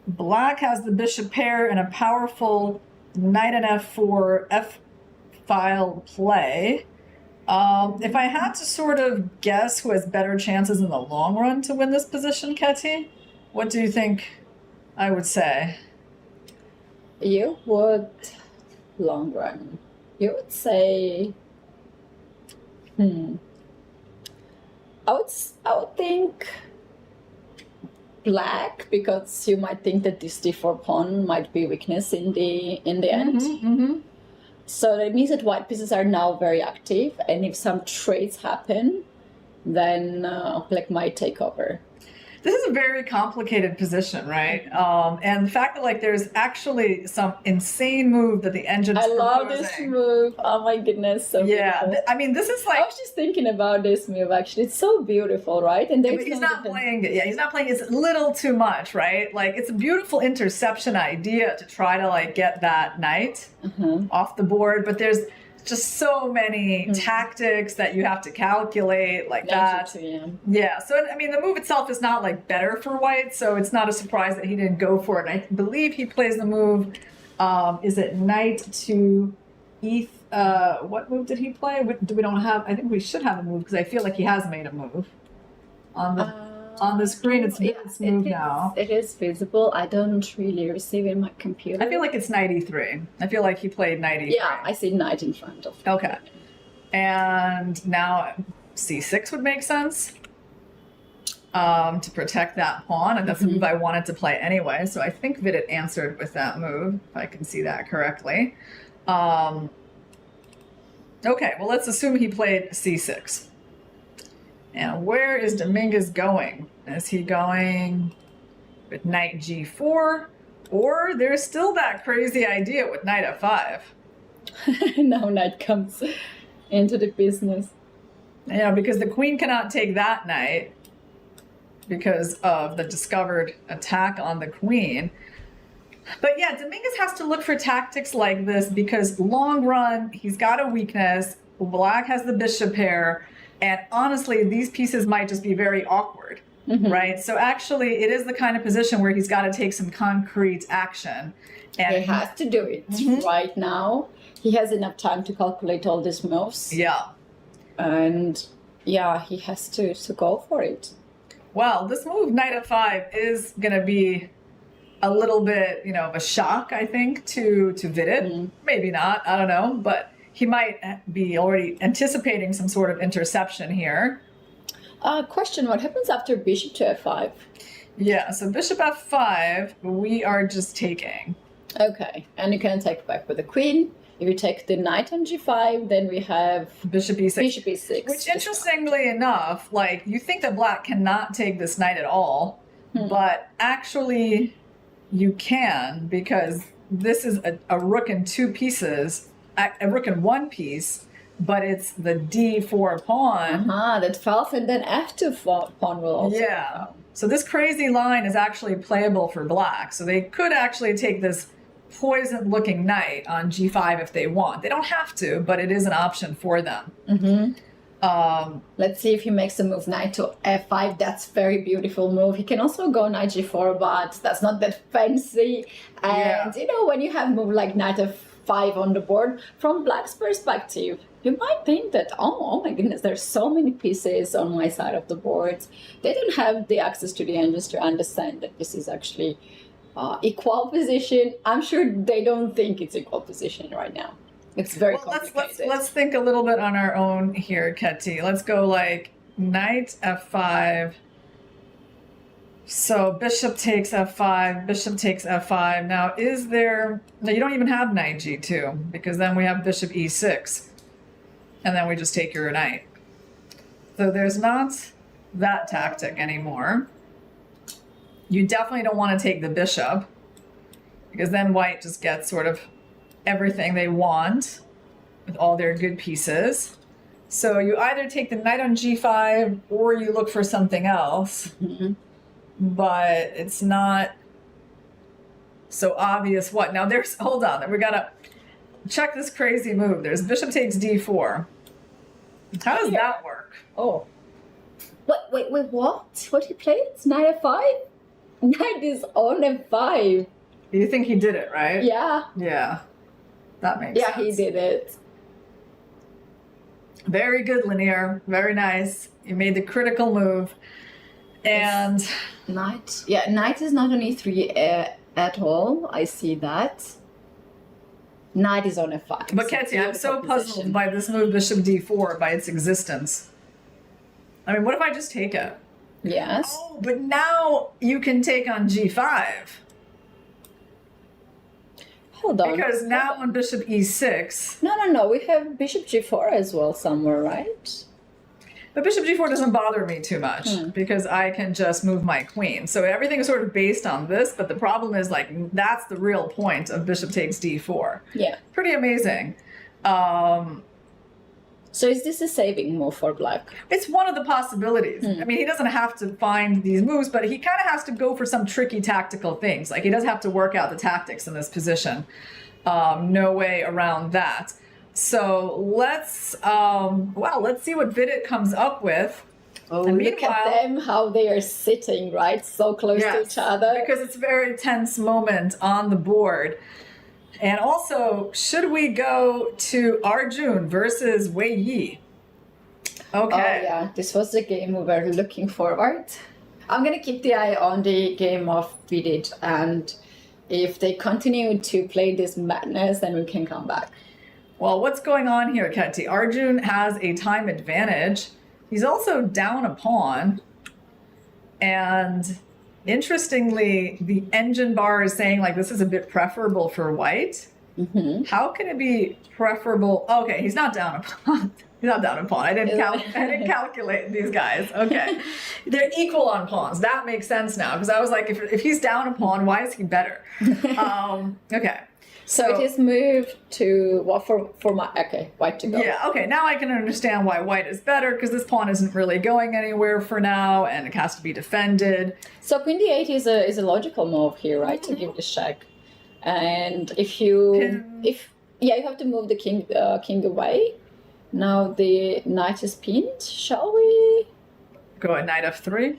Black has the bishop pair and a powerful knight and f4 f file play. If I had to sort of guess who has better chances in the long run to win this position, Ketty, what do you think I would say? You would, long run, you would say, I would think black, because you might think that this d4 pawn might be weakness in the end. So that means that white pieces are now very active, and if some trades happen, then black might take over. This is a very complicated position, right? And the fact that like there's actually some insane move that the engine's proposing. I love this move. Oh my goodness, so beautiful. I mean, this is like, I was just thinking about this move actually. It's so beautiful, right? And but he's not playing it. Yeah, he's not playing. It's a little too much, right? Like it's a beautiful interception idea to try to like get that knight off the board, but there's just so many tactics that you have to calculate like that. Yeah, so I mean the move itself is not like better for white, so it's not a surprise that he didn't go for it. And I believe he plays the move, is it knight to e, what move did he play? We don't have, I think we should have a move because I feel like he has made a move on the screen. It's moved now. It is visible. I don't really receive it in my computer. I feel like it's knight e3. I feel like he played knight e3. Yeah, I see knight in front of me. Okay. And now c6 would make sense to protect that pawn, and that's the move I wanted to play anyway. So I think Vidit answered with that move, if I can see that correctly. Okay, well, let's assume he played c6. And where is Dominguez going? Is he going with knight g4? Or there's still that crazy idea with knight f5. Now knight comes into the business. You know, because the queen cannot take that knight because of the discovered attack on the queen. But yeah, Dominguez has to look for tactics like this because long run, he's got a weakness. Black has the bishop pair. And honestly, these pieces might just be very awkward, right? So actually, it is the kind of position where he's got to take some concrete action. And he has to do it right now. He has enough time to calculate all these moves. Yeah. And yeah, he has to go for it. Well, this move, knight f5, is going to be a little bit, you know, of a shock, I think, to Vidit. Maybe not, I don't know, but he might be already anticipating some sort of interception here. Question, what happens after bishop to f5? Yeah, so bishop f5, we are just taking. Okay, and you can take back with the queen. If you take the knight on g5, then we have bishop e6. Bishop e6. Which, interestingly enough, like, you think that black cannot take this knight at all, but actually you can, because this is a rook in two pieces, a rook in one piece, but it's the d4 pawn. That falls, and then f2 pawn will also fall. So this crazy line is actually playable for black. So they could actually take this poisoned-looking knight on g5 if they want. They don't have to, but it is an option for them. Let's see if he makes a move knight to f5. That's very beautiful move. He can also go knight g4, but that's not that fancy. And you know, when you have a move like knight f5 on the board, from black's perspective, you might think that, oh my goodness, there's so many pieces on my side of the board. They don't have the access to the engines to understand that this is actually equal position. I'm sure they don't think it's equal position right now. It's very complicated. Let's think a little bit on our own here, Ketty. Let's go like knight f5. So bishop takes f5, bishop takes f5. Now is there, no, you don't even have knight g2 because then we have bishop e6 and then we just take your knight. So there's not that tactic anymore. You definitely don't want to take the bishop because then white just gets sort of everything they want with all their good pieces. So you either take the knight on g5 or you look for something else. But it's not so obvious what. Now there's, hold on, we gotta check this crazy move. There's bishop takes d4. How does that work? Oh. Wait, what? What he played? Knight f5? Knight is on f5. You think he did it, right? Yeah. Yeah. That makes sense. Yeah, he did it. Very good, Linear. Very nice. You made the critical move. And knight, yeah, knight is not on e3 at all. I see that. Knight is on f5. But Katie, I'm so puzzled by this move bishop d4, by its existence. I mean, what if I just take it? Yes. Oh, but now you can take on g5. Hold on. Because now on bishop e6. No. We have bishop g4 as well somewhere, right? But bishop g4 doesn't bother me too much because I can just move my queen. So everything is sort of based on this, but the problem is like that's the real point of bishop takes d4. Yeah. Pretty amazing. So is this a saving move for black? It's one of the possibilities. I mean, he doesn't have to find these moves, but he kind of has to go for some tricky tactical things. Like he does have to work out the tactics in this position. No way around that. So let's see what Vidit comes up with. Oh, look at them, how they are sitting, right? So close to each other. Because it's a very tense moment on the board. And also, should we go to Arjun versus Wei Yi? Okay. Oh yeah, this was the game we were looking forward. I'm gonna keep the eye on the game of Vidit, and if they continue to play this madness, then we can come back. Well, what's going on here, Ketty? Arjun has a time advantage. He's also down a pawn. And interestingly, the engine bar is saying like this is a bit preferable for white. How can it be preferable? Okay, he's not down a pawn. He's not down a pawn. I didn't calculate these guys. Okay. They're equal on pawns. That makes sense now. Because I was like, if he's down a pawn, why is he better? Okay. So it is moved to what for my white to go. Yeah, okay. Now I can understand why white is better because this pawn isn't really going anywhere for now and it has to be defended. So queen d8 is a logical move here, right? To give this check. And you have to move the king away. Now the knight is pinned. Shall we go at knight f3?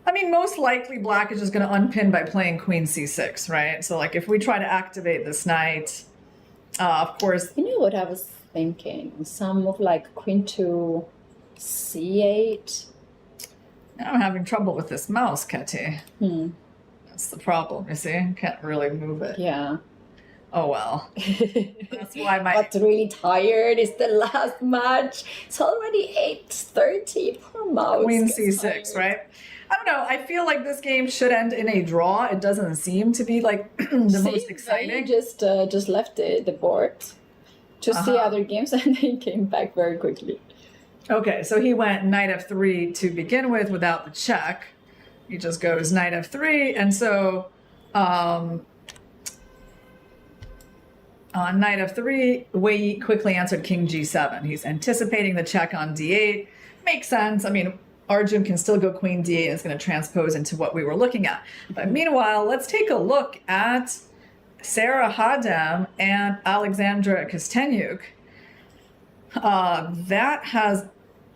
I mean, most likely black is just going to unpin by playing queen c6, right? So like if we try to activate this knight, of course... You know what I was thinking? Some move like queen to c8. Now I'm having trouble with this mouse, Ketty. That's the problem, you see? Can't really move it. Yeah. Oh well. That's why But really tired. It's the last match. It's already 8:30. Poor mouse. Queen c6, right? I don't know. I feel like this game should end in a draw. It doesn't seem to be like the most exciting. Just left the board to see other games and then came back very quickly. Okay, so he went knight f3 to begin with without the check. He just goes knight f3, and so on knight f3, Wei Yi quickly answered king g7. He's anticipating the check on d8. Makes sense. I mean, Arjun can still go queen d8 and it's going to transpose into what we were looking at. But meanwhile, let's take a look at Sarah Hadam and Alexandra Kostenyuk. That has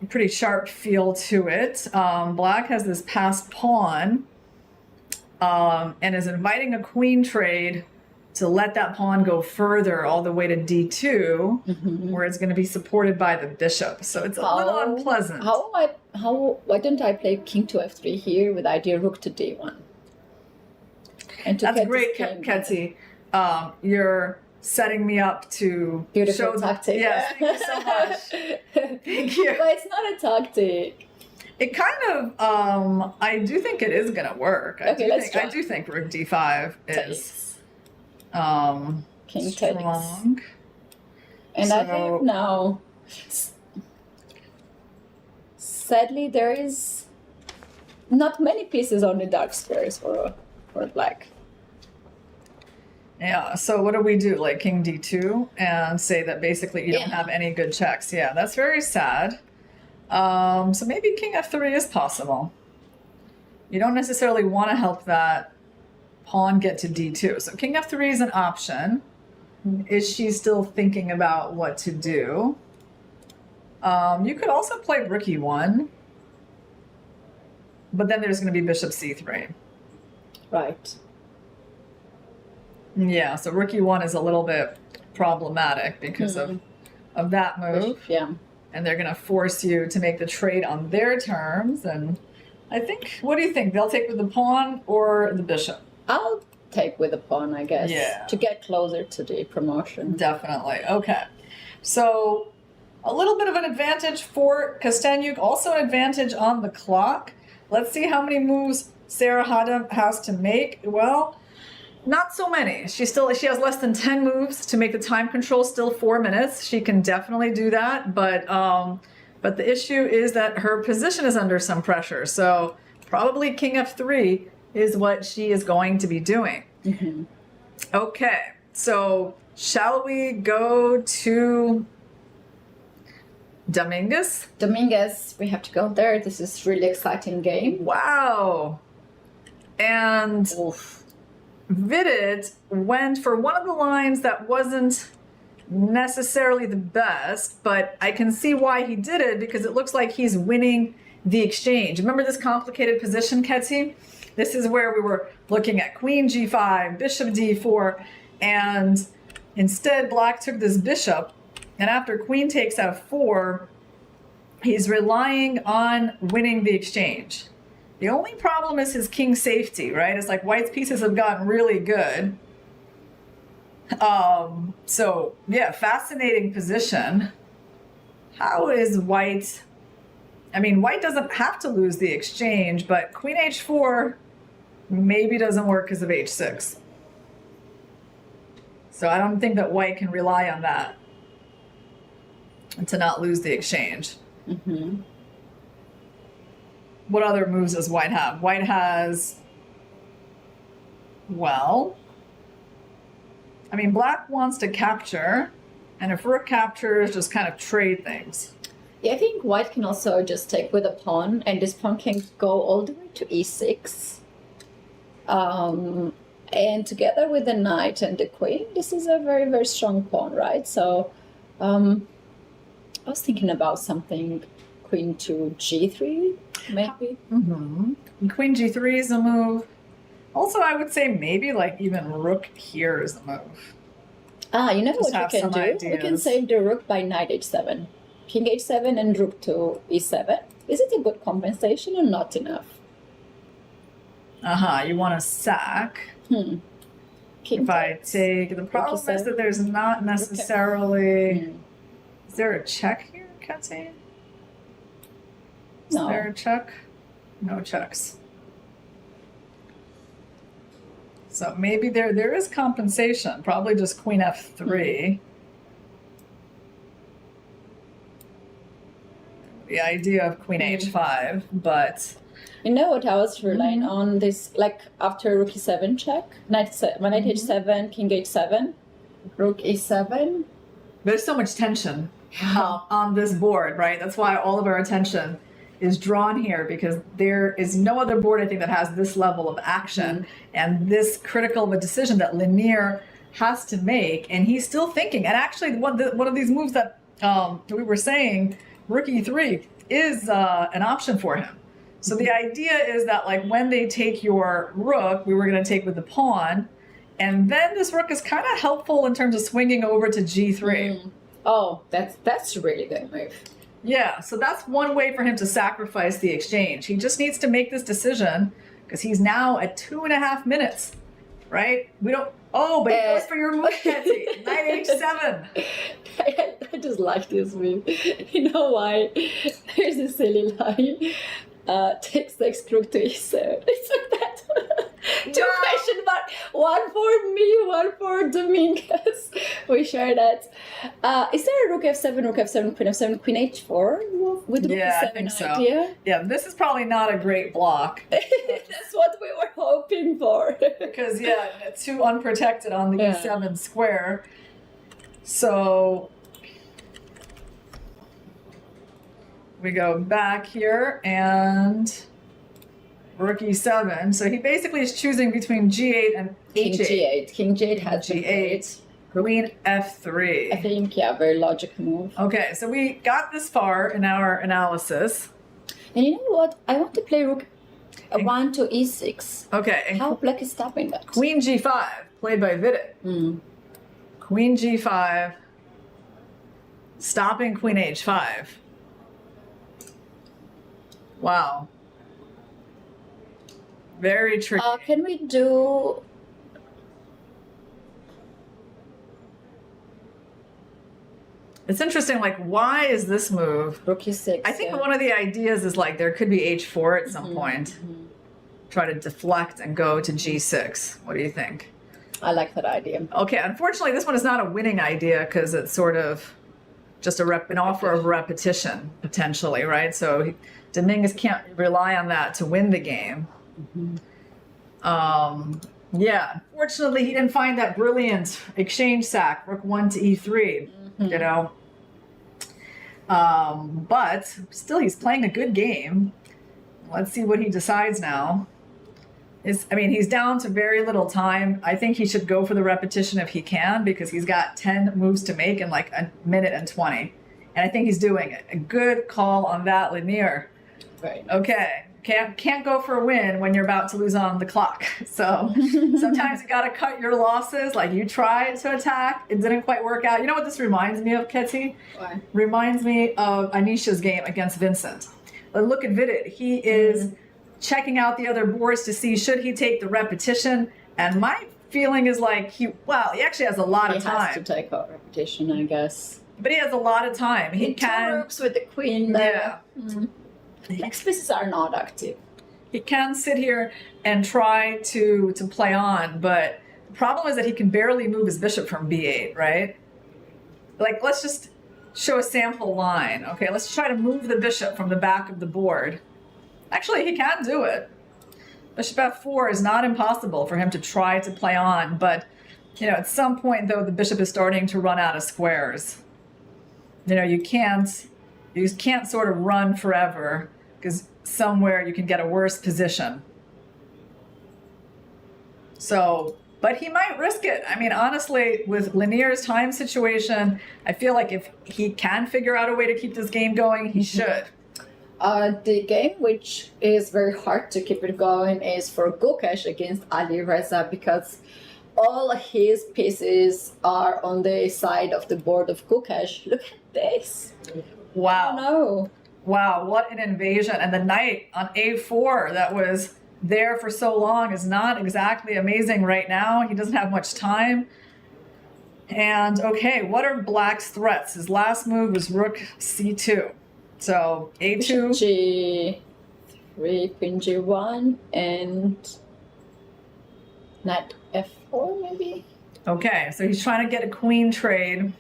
a pretty sharp feel to it. Black has this passed pawn and is inviting a queen trade to let that pawn go further all the way to d2, where it's going to be supported by the bishop. So it's a little unpleasant. Why don't I play king to f3 here with idea rook to d1? And to That's great, Ketty. You're setting me up to beautiful show tactic. Yes, thank you so much. Thank you. But it's not a tactic. It kind of, I do think it is gonna work. I do think Rook D5 is King strong. takes. And I have now. Sadly, there is not many pieces on the dark squares for black. Yeah, so what do we do? Like King D2 and say that basically you don't have any good checks. Yeah, that's very sad. So maybe King F3 is possible. You don't necessarily want to help that pawn get to D2. So King F3 is an option. Is she still thinking about what to do? You could also play Rook E1. But then there's going to be Bishop C3. Right. Yeah, so Rook E1 is a little bit problematic because of that move. Yeah. And they're going to force you to make the trade on their terms. And I think, what do you think? They'll take with the pawn or the bishop? I'll take with the pawn, I guess. Yeah. To get closer to the promotion. Definitely. Okay. So a little bit of an advantage for Kosteniuk, also an advantage on the clock. Let's see how many moves Sarah has to make. Well, not so many. She has less than 10 moves to make the time control, still 4 minutes. She can definitely do that, but the issue is that her position is under some pressure. So probably King F3 is what she is going to be doing. Okay, so shall we go to Dominguez? Dominguez, we have to go there. This is really exciting game. Wow. And Vidit went for one of the lines that wasn't necessarily the best, but I can see why he did it because it looks like he's winning the exchange. Remember this complicated position, Ketsi? This is where we were looking at Queen G5, Bishop D4, and instead Black took this bishop, and after Queen takes F4, he's relying on winning the exchange. The only problem is his king safety, right? It's like White's pieces have gotten really good. So yeah, fascinating position. How is White? I mean, White doesn't have to lose the exchange, but Queen H4 maybe doesn't work because of H6. So I don't think that White can rely on that to not lose the exchange. What other moves does White have? White has, well, I mean, Black wants to capture, and if Rook captures, just kind of trade things. Yeah, I think White can also just take with a pawn, and this pawn can go all the way to E6. And together with the knight and the queen, this is a very, very strong pawn, right? So I was thinking about something Queen to G3, maybe. Queen G3 is a move. Also, I would say maybe like even Rook here is a move. You know Just what we can do? ideas. We can save the Rook by Knight H7. King H7 and Rook to E7. Is it a good compensation or not enough? You want to sack. King if I take, the problem is that there's not necessarily, is there a check here, Kathy? Is No. there a check? No checks. So maybe there is compensation, probably just Queen F3. The idea of Queen H5, but you know what I was relying on this, like after Rook E7 check, Knight H7, King H7, Rook E7. There's so much tension on this board, right? That's why all of our attention is drawn here, because there is no other board, I think, that has this level of action and this critical of a decision that Lanier has to make, and he's still thinking. And actually, one of these moves that we were saying, Rook E3, is an option for him. So the idea is that, like, when they take your rook, we were going to take with the pawn, and then this rook is kind of helpful in terms of swinging over to G3. Oh, that's a really good move. Yeah, so that's one way for him to sacrifice the exchange. He just needs to make this decision because he's now at 2.5 minutes, right? We don't. Oh, but it goes for your move, Ketty. Knight H7. I just like this move. You know why? Here's a silly line. takes the rook to e7. It's like that. Two question mark. One for me, one for Dominguez. We share that. Is there a rook f7, queen f7, queen h4 with rook Yeah, e7 I think so. idea? Yeah, this is probably not a great block. That's what we were hoping for. Because, yeah, too unprotected on the e7 square. So we go back here and rook e7. So he basically is choosing between g8 and King h8. g8. King g8 has g8. Queen f3. I think, yeah, very logical move. Okay, so we got this far in our analysis. And you know what? I want to play rook 1 to e6. Okay. And how black is stopping that? Queen g5, played by Vidit. Queen g5, stopping queen h5. Wow. Very tricky. Can we do... It's interesting, like, why is this move? Rook e6. I think one of the ideas is, like, there could be h4 at some point. Try to deflect and go to g6. What do you think? I like that idea. Okay, unfortunately, this one is not a winning idea because it's sort of just an offer of repetition, potentially, right? So Dominguez can't rely on that to win the game. Yeah, unfortunately, he didn't find that brilliant exchange sack, rook 1 to e3, you know. But still, he's playing a good game. Let's see what he decides now. I mean, he's down to very little time. I think he should go for the repetition if he can, because he's got 10 moves to make in like a minute and 20. And I think he's doing it. A good call on that, Lanier. Right. Okay. Can't go for a win when you're about to lose on the clock. So sometimes you got to cut your losses. Like, you tried to attack, it didn't quite work out. You know what this reminds me of, Ketty? Why? Reminds me of Anisha's game against Vincent. But look at Vidit. He is checking out the other boards to see should he take the repetition. And my feeling is like he actually has a lot of time. He has to take a repetition, I guess. But he has a lot of time. He can. Rooks with the queen there. Yeah. Next pieces are not active. He can sit here and try to play on, but the problem is that he can barely move his bishop from b8, right? Like, let's just show a sample line. Okay, let's try to move the bishop from the back of the board. Actually, he can do it. Bishop f4 is not impossible for him to try to play on, but, you know, at some point, though, the bishop is starting to run out of squares. You know, you can't sort of run forever, because somewhere you can get a worse position. So, but he might risk it. I mean, honestly, with Lanier's time situation, I feel like if he can figure out a way to keep this game going, he should. The game, which is very hard to keep it going, is for Gukesh against Ali Reza, because all his pieces are on the side of the board of Gukesh. Look at this. Wow. Oh, no. Wow, what an invasion. And the knight on a4 that was there for so long is not exactly amazing right now. He doesn't have much time. And okay, what are Black's threats? His last move was rook c2. So a2. g3, queen g1, and knight f4 maybe? Okay, so he's trying to get a queen trade.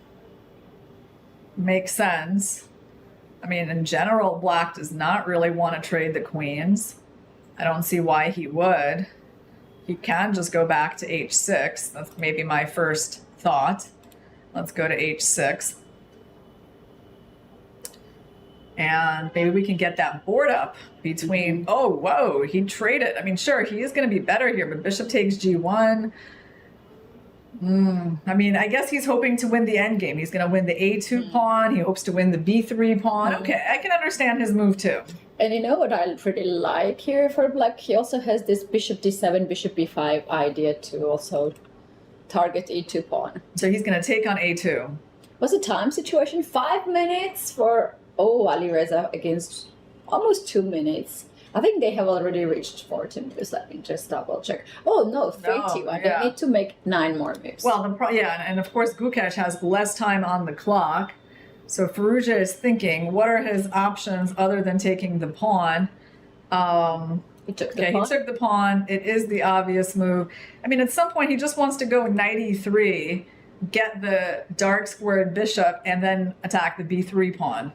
Makes sense. I mean, in general, Black does not really want to trade the queens. I don't see why he would. He can just go back to h6. That's maybe my first thought. Let's go to h6. And maybe we can get that board up between... Oh, whoa, he traded. I mean, sure, he is going to be better here, but bishop takes g1. I mean, I guess he's hoping to win the endgame. He's going to win the a2 pawn. He hopes to win the b3 pawn. Okay, I can understand his move too. And you know what I pretty like here for Black? He also has this bishop d7, bishop b5 idea to also target e2 pawn. So he's going to take on a2. What's the time situation? 5 minutes for, Ali Reza against almost 2 minutes. I think they have already reached 40 moves. Let me just double check. Oh no, 31. No, yeah. They need to make 9 more moves. Well, and of course Gukesh has less time on the clock. So Firouzja is thinking, what are his options other than taking the pawn? He took the Okay, pawn. he took the pawn. It is the obvious move. I mean, at some point, he just wants to go knight e3, get the dark squared bishop, and then attack the b3 pawn.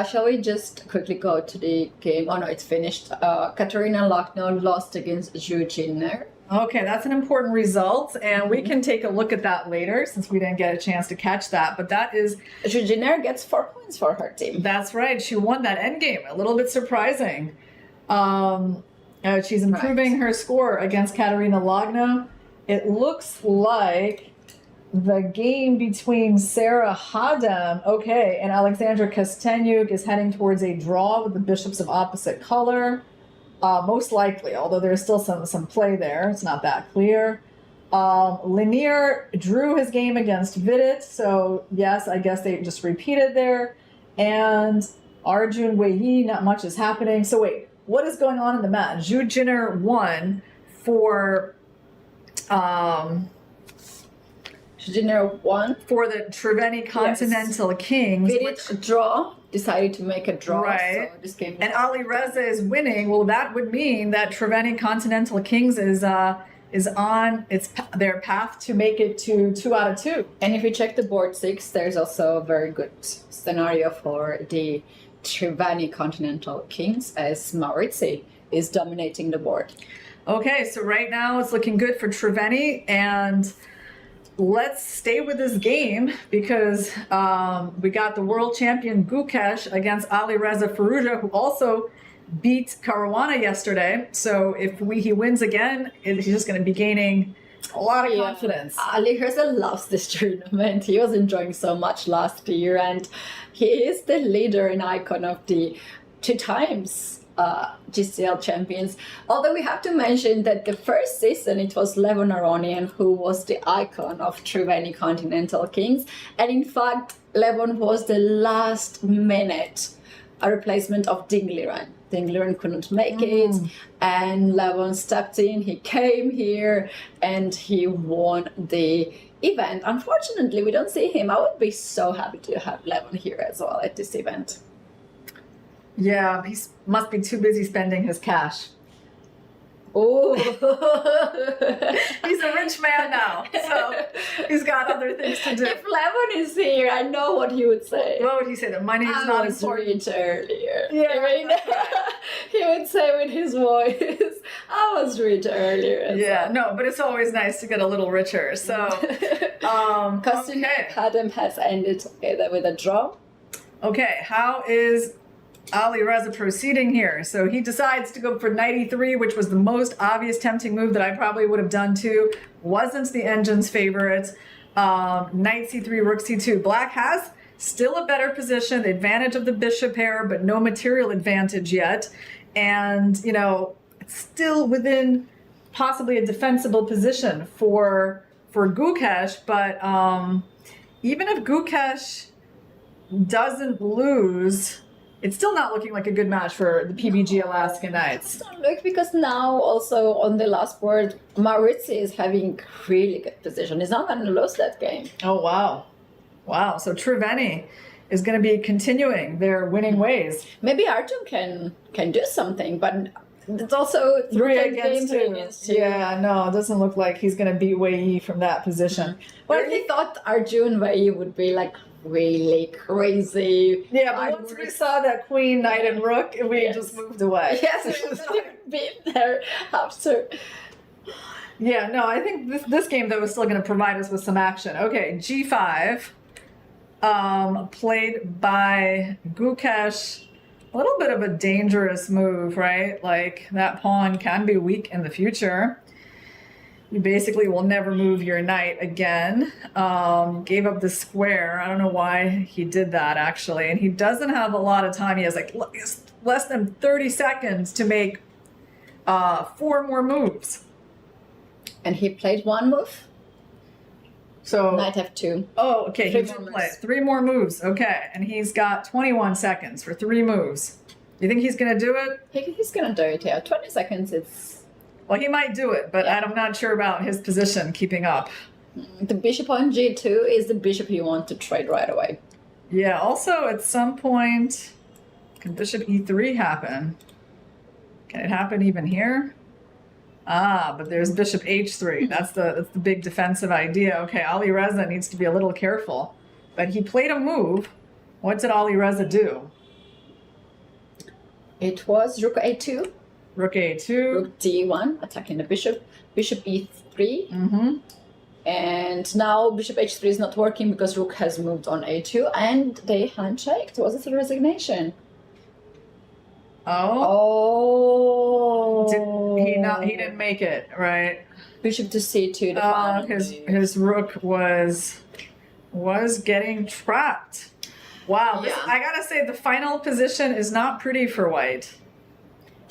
Shall we just quickly go to the game? Oh no, it's finished. Katarina Lochner lost against Zhu Jinner. Okay, that's an important result, and we can take a look at that later since we didn't get a chance to catch that. But that is... Zhu Jinner gets 4 points for her team. That's right. She won that endgame. A little bit surprising. She's improving her score against Katarina Lochner. It looks like the game between Sarah Hadam, and Alexandra Kostenyuk is heading towards a draw with the bishops of opposite color. Most likely, although there's still some play there. It's not that clear. Lanier drew his game against Vidit, so yes, I guess they just repeated there. And Arjun Weiyi, not much is happening. So wait, what is going on in the match? Zhu Jinner won for... Jinner won for the Triveni Continental Kings. Vidit draw, decided to make a draw. Right. So this game and Ali Reza is winning. Well, that would mean that Triveni Continental Kings is on their path to make it to 2 out of 2. And if you check the board 6, there's also a very good scenario for the Triveni Continental Kings as Maurizi is dominating the board. Okay, so right now it's looking good for Triveni, and let's stay with this game because we got the world champion Gukesh against Ali Reza Faruja, who also beat Caruana yesterday. So if he wins again, he's just going to be gaining a lot of confidence. Ali Reza loves this tournament. He was enjoying so much last year, and he is the leader and icon of the 2 times GCL champions. Although we have to mention that the first season it was Levon Aronian who was the icon of Triveni Continental Kings, and in fact Levon was the last minute a replacement of Dingliran. Dingliran couldn't make it, and Levon stepped in. He came here and he won the event. Unfortunately, we don't see him. I would be so happy to have Levon here as well at this event. Yeah, he must be too busy spending his cash. Oh, he's a rich man now, so he's got other things to do. If Levon is here, I know what he would say. What would he say? That money is not important earlier. Yeah, I mean, he would say with his voice, "I was rich earlier." No, but it's always nice to get a little richer. So, Adam has ended together with a draw. Okay, how is Ali Reza proceeding here? So he decides to go for knight e3, which was the most obvious tempting move that I probably would have done too. Wasn't the engine's favorite. Knight c3, rook c2. Black has still a better position, the advantage of the bishop pair, but no material advantage yet. And, it's still within possibly a defensible position for Gukesh, but even if Gukesh doesn't lose, it's still not looking like a good match for the PBG Alaskan Knights. Look, because now also on the last board, Maurizi is having really good position. He's not going to lose that game. Oh, wow. Wow. So Triveni is going to be continuing their winning ways. Maybe Arjun can do something, but it's also 3 against 2. Yeah, no, it doesn't look like he's going to beat Weiyi from that position. Well, he thought Arjun Weiyi would be like really crazy. Yeah, but once we saw that queen, knight, and rook, we just moved away. Yes, we just been there after. Yeah, no, I think this game, though, is still going to provide us with some action. Okay, g5, played by Gukesh. A little bit of a dangerous move, right? Like, that pawn can be weak in the future. You basically will never move your knight again. Gave up the square. I don't know why he did that, actually. And he doesn't have a lot of time. He has like less than 30 seconds to make 4 more moves. And he played 1 move? So Knight f2. Oh, okay. He did play 3 more moves. Okay. And he's got 21 seconds for 3 moves. You think he's going to do it? He's going to do it, yeah. 20 seconds, it's... Well, he might do it, but I'm not sure about his position keeping up. The bishop on g2 is the bishop you want to trade right away. Yeah, also at some point, can bishop e3 happen? Can it happen even here? Ah, but there's bishop h3. That's the big defensive idea. Okay, Ali Reza needs to be a little careful. But he played a move. What did Ali Reza do? It was rook a2. Rook a2. Rook d1, attacking the bishop. Bishop e3. Mm-hmm. And now bishop h3 is not working because rook has moved on a2. And they handshaked. Was it a resignation? Oh. He didn't make it, right? Bishop to c2. The final his rook was getting trapped. Wow, I gotta say the final position is not pretty for white.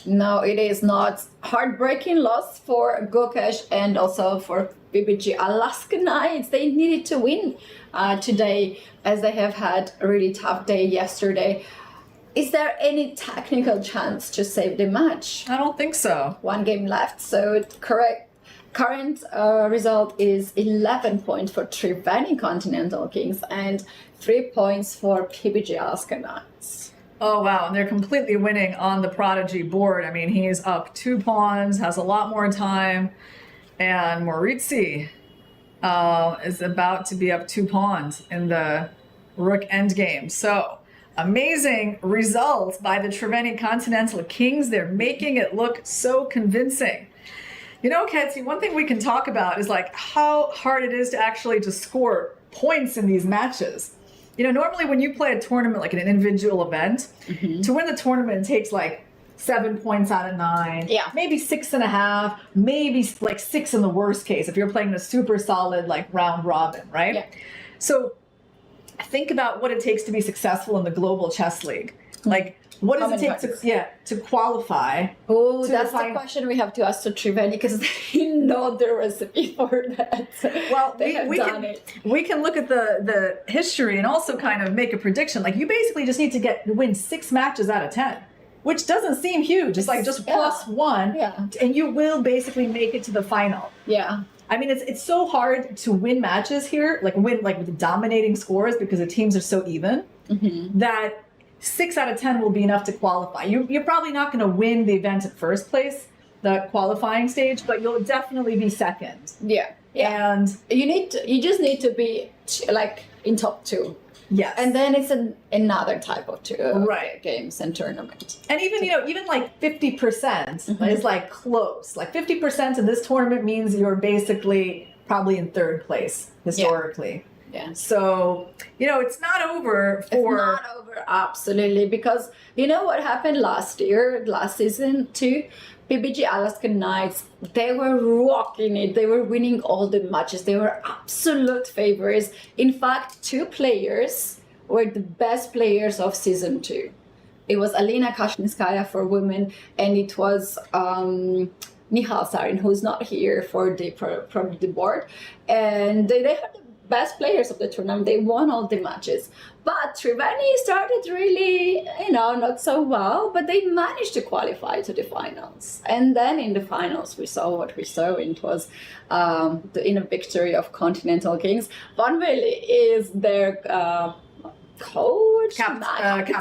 No, it is not. Heartbreaking loss for Gukesh and also for PBG Alaskan Knights. They needed to win today, as they have had a really tough day yesterday. Is there any technical chance to save the match? I don't think so. One game left, so current result is 11 points for Triveni Continental Kings and 3 points for PBG Alaskan Knights. Oh, wow. And they're completely winning on the Prodigy board. I mean, he's up 2 pawns, has a lot more time. And Moritzi is about to be up 2 pawns in the Rook endgame. So, amazing results by the Triveni Continental Kings. They're making it look so convincing. You know, Ketsi, one thing we can talk about is like how hard it is to actually to score points in these matches. You know, normally when you play a tournament, like an individual event, to win the tournament, it takes like 7 points out of 9. Yeah. Maybe 6.5, maybe like 6 in the worst case, if you're playing a super solid, like round robin, right? Yeah. So think about what it takes to be successful in the Global Chess League. Like, what does it take to qualify? Oh, that's the question we have to ask to Triveni, because they know the recipe for that. Well, we can look at the history and also kind of make a prediction. Like, you basically just need to win 6 matches out of 10, which doesn't seem huge. It's like just +1, and you will basically make it to the final. Yeah. I mean, it's so hard to win matches here, like win like with dominating scores, because the teams are so even, that 6 out of 10 will be enough to qualify. You're probably not going to win the event at first place, the qualifying stage, but you'll definitely be second. Yeah. And you just need to be like in top 2. Yes. And then it's another type of games and tournament. And even, you know, even like 50% is like close. Like 50% in this tournament means you're basically probably in 3rd place historically. Yeah. So, you know, it's not over for... It's not over, absolutely. Because you know what happened last season too? PBG Alaskan Knights, they were rocking it. They were winning all the matches. They were absolute favorites. In fact, 2 players were the best players of season 2. It was Alina Kashninskaya for women, and it was Nihal Sarin, who's not here for the board. And they had the best players of the tournament. They won all the matches. But Triveni started really, you know, not so well, but they managed to qualify to the finals. And then in the finals, we saw what we saw. It was the victory of Continental Kings. Van Veli is their coach, captain,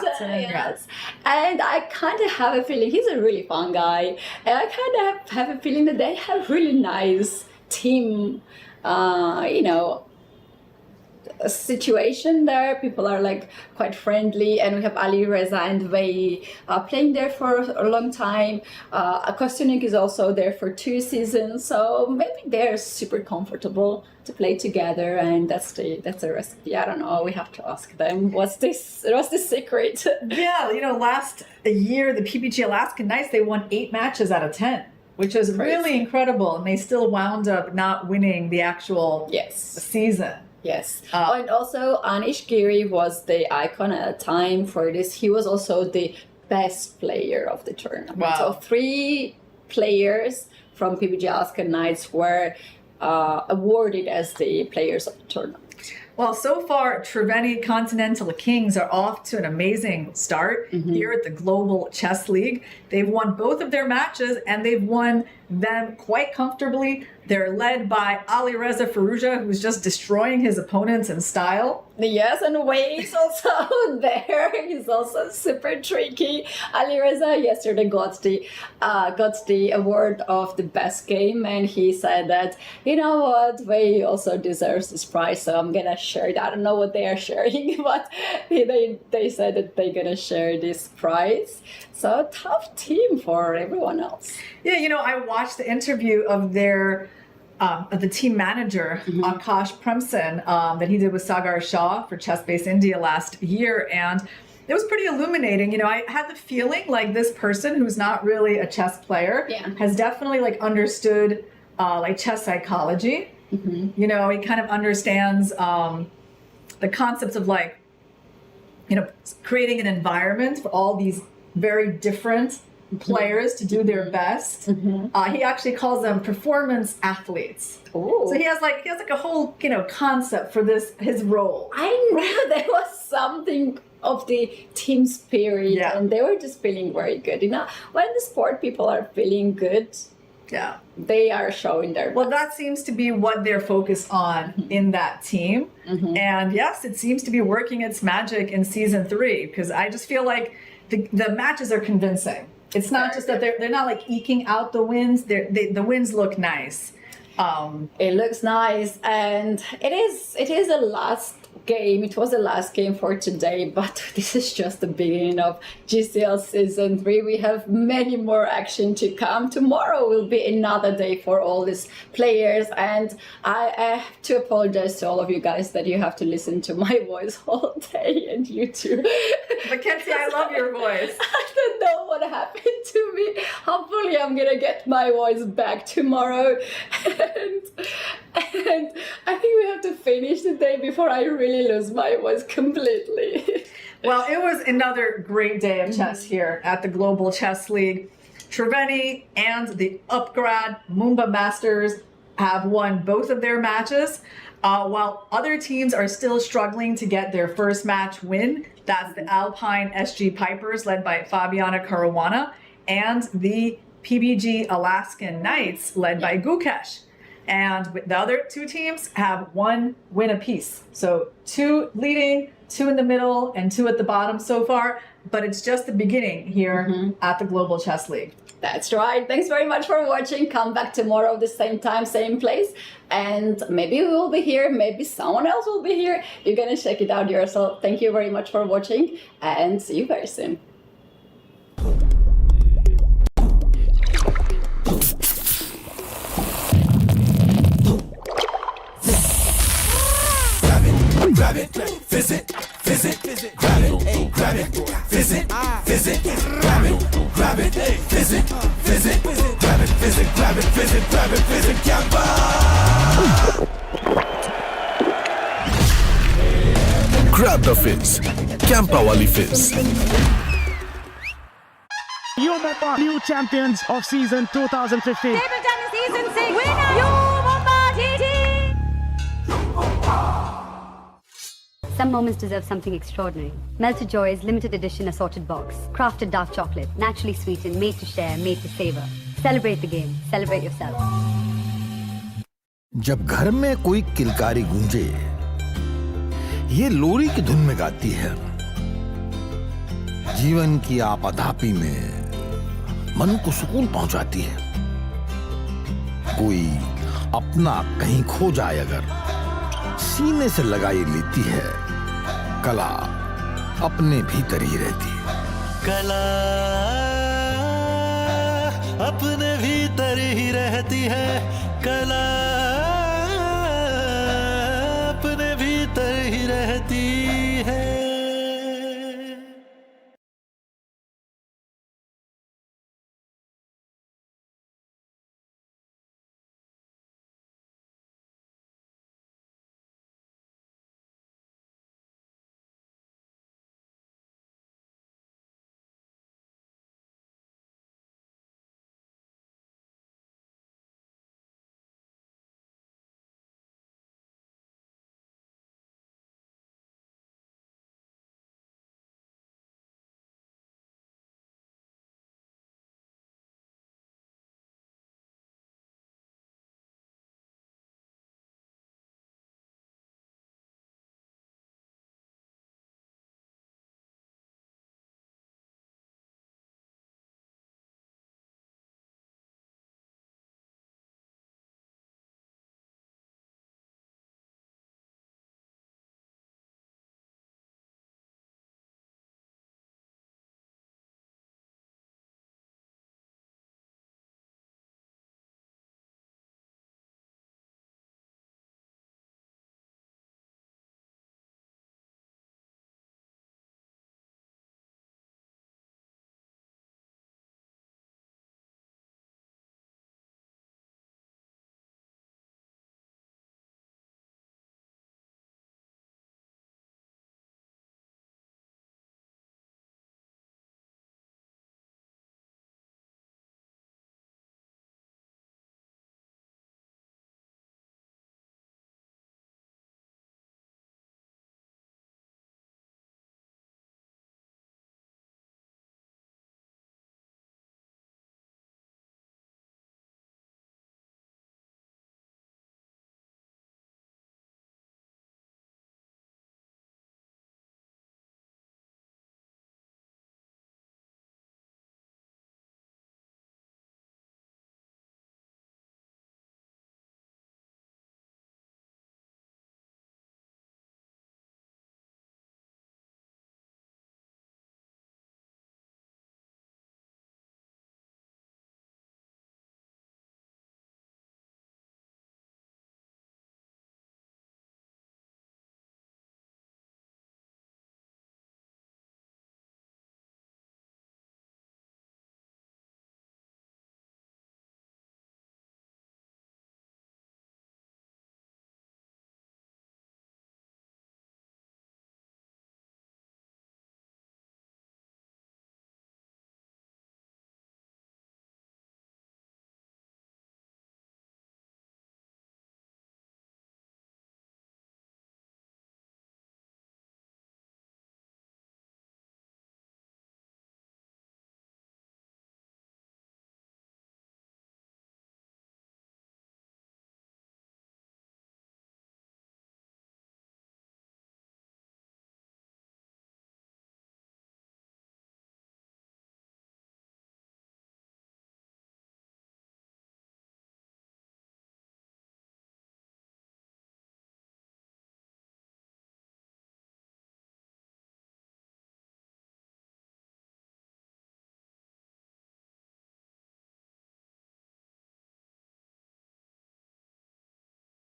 yes. And I kind of have a feeling he's a really fun guy. And I kind of have a feeling that they have really nice team, you know, a situation there. People are like quite friendly, and we have Ali Reza and Vei playing there for a long time. Kostyunik is also there for 2 seasons, so maybe they're super comfortable to play together, and that's the recipe. I don't know. We have to ask them. What's the secret? Yeah, you know, last year the PBG Alaskan Knights, they won 8 matches out of 10. Which is really incredible, and they still wound up not winning the actual season. Yes. And also Anish Giri was the icon at the time for this. He was also the best player of the tournament. Wow. So 3 players from PBG Alaskan Knights were awarded as the players of the tournament. Well, so far, Triveni Continental Kings are off to an amazing start here at the Global Chess League. They've won both of their matches, and they've won them quite comfortably. They're led by Alireza Firouzja, who's just destroying his opponents in style. Yes, and Wei is also there. He's also super tricky. Alireza yesterday got the award of the best game, and he said that, you know what, Wei also deserves this prize, so I'm gonna share it. I don't know what they are sharing, but they said that they're gonna share this prize. So tough team for everyone else. Yeah, you know, I watched the interview of their the team manager, Akash Premsen, that he did with Sagar Shah for Chess Base India last year. And it was pretty illuminating. You know, I had the feeling like this person who's not really a chess player has definitely like understood like chess psychology. You know, he kind of understands the concepts of like, you know, creating an environment for all these very different players to do their best. He actually calls them performance athletes. Ooh. So he has like a whole, you know, concept for his role. I knew there was something of the team spirit, and they were just feeling very good. You know, when the sport people are feeling good, they are showing their best. Well, that seems to be what they're focused on in that team. And yes, it seems to be working its magic in season 3, because I just feel like the matches are convincing. It's not just that they're not like eking out the wins. The wins look nice. It looks nice, and it is a last game. It was the last game for today, but this is just the beginning of GCL season 3. We have many more action to come. Tomorrow will be another day for all these players, and I have to apologize to all of you guys that you have to listen to my voice all day, and you too. Mackenzie, I love your voice. I don't know what happened to me. Hopefully I'm gonna get my voice back tomorrow, and I think we have to finish the day before I really lose my voice completely. Well, it was another great day of chess here at the Global Chess League. Triveni and the Upgrad Mumba Masters have won both of their matches, while other teams are still struggling to get their first match win. That's the Alpine SG Pipers led by Fabiana Caruana and the PBG Alaskan Knights led by Gukesh. And the other two teams have one win apiece. So 2 leading, 2 in the middle, and 2 at the bottom so far. But it's just the beginning here at the Global Chess League. That's right. Thanks very much for watching. Come back tomorrow, the same time, same place. And maybe we will be here. Maybe someone else will be here. You're going to check it out yourself. Thank you very much for watching, and see you very soon. Grab it, visit, grab it, grab it, visit, grab it, visit, grab it, visit, Gamba! Grab the fizz. Campa wali fizz. You are the new champions of season 2015. Table tennis season 6 winner, you Mumba TT. Some moments deserve something extraordinary. Melted Joy's limited edition assorted box. Crafted dark chocolate, naturally sweetened, made to share, made to savor. Celebrate the game. Celebrate yourself. जब घर में कोई किलकारी गूंजे, ये लोरी की धुन में गाती है। जीवन की आपाधापी में मन को सुकून पहुंचाती है। कोई अपना कहीं खो जाए अगर सीने से लगाई लेती है, कला अपने भीतर ही रहती है। कला अपने भीतर ही रहती है, कला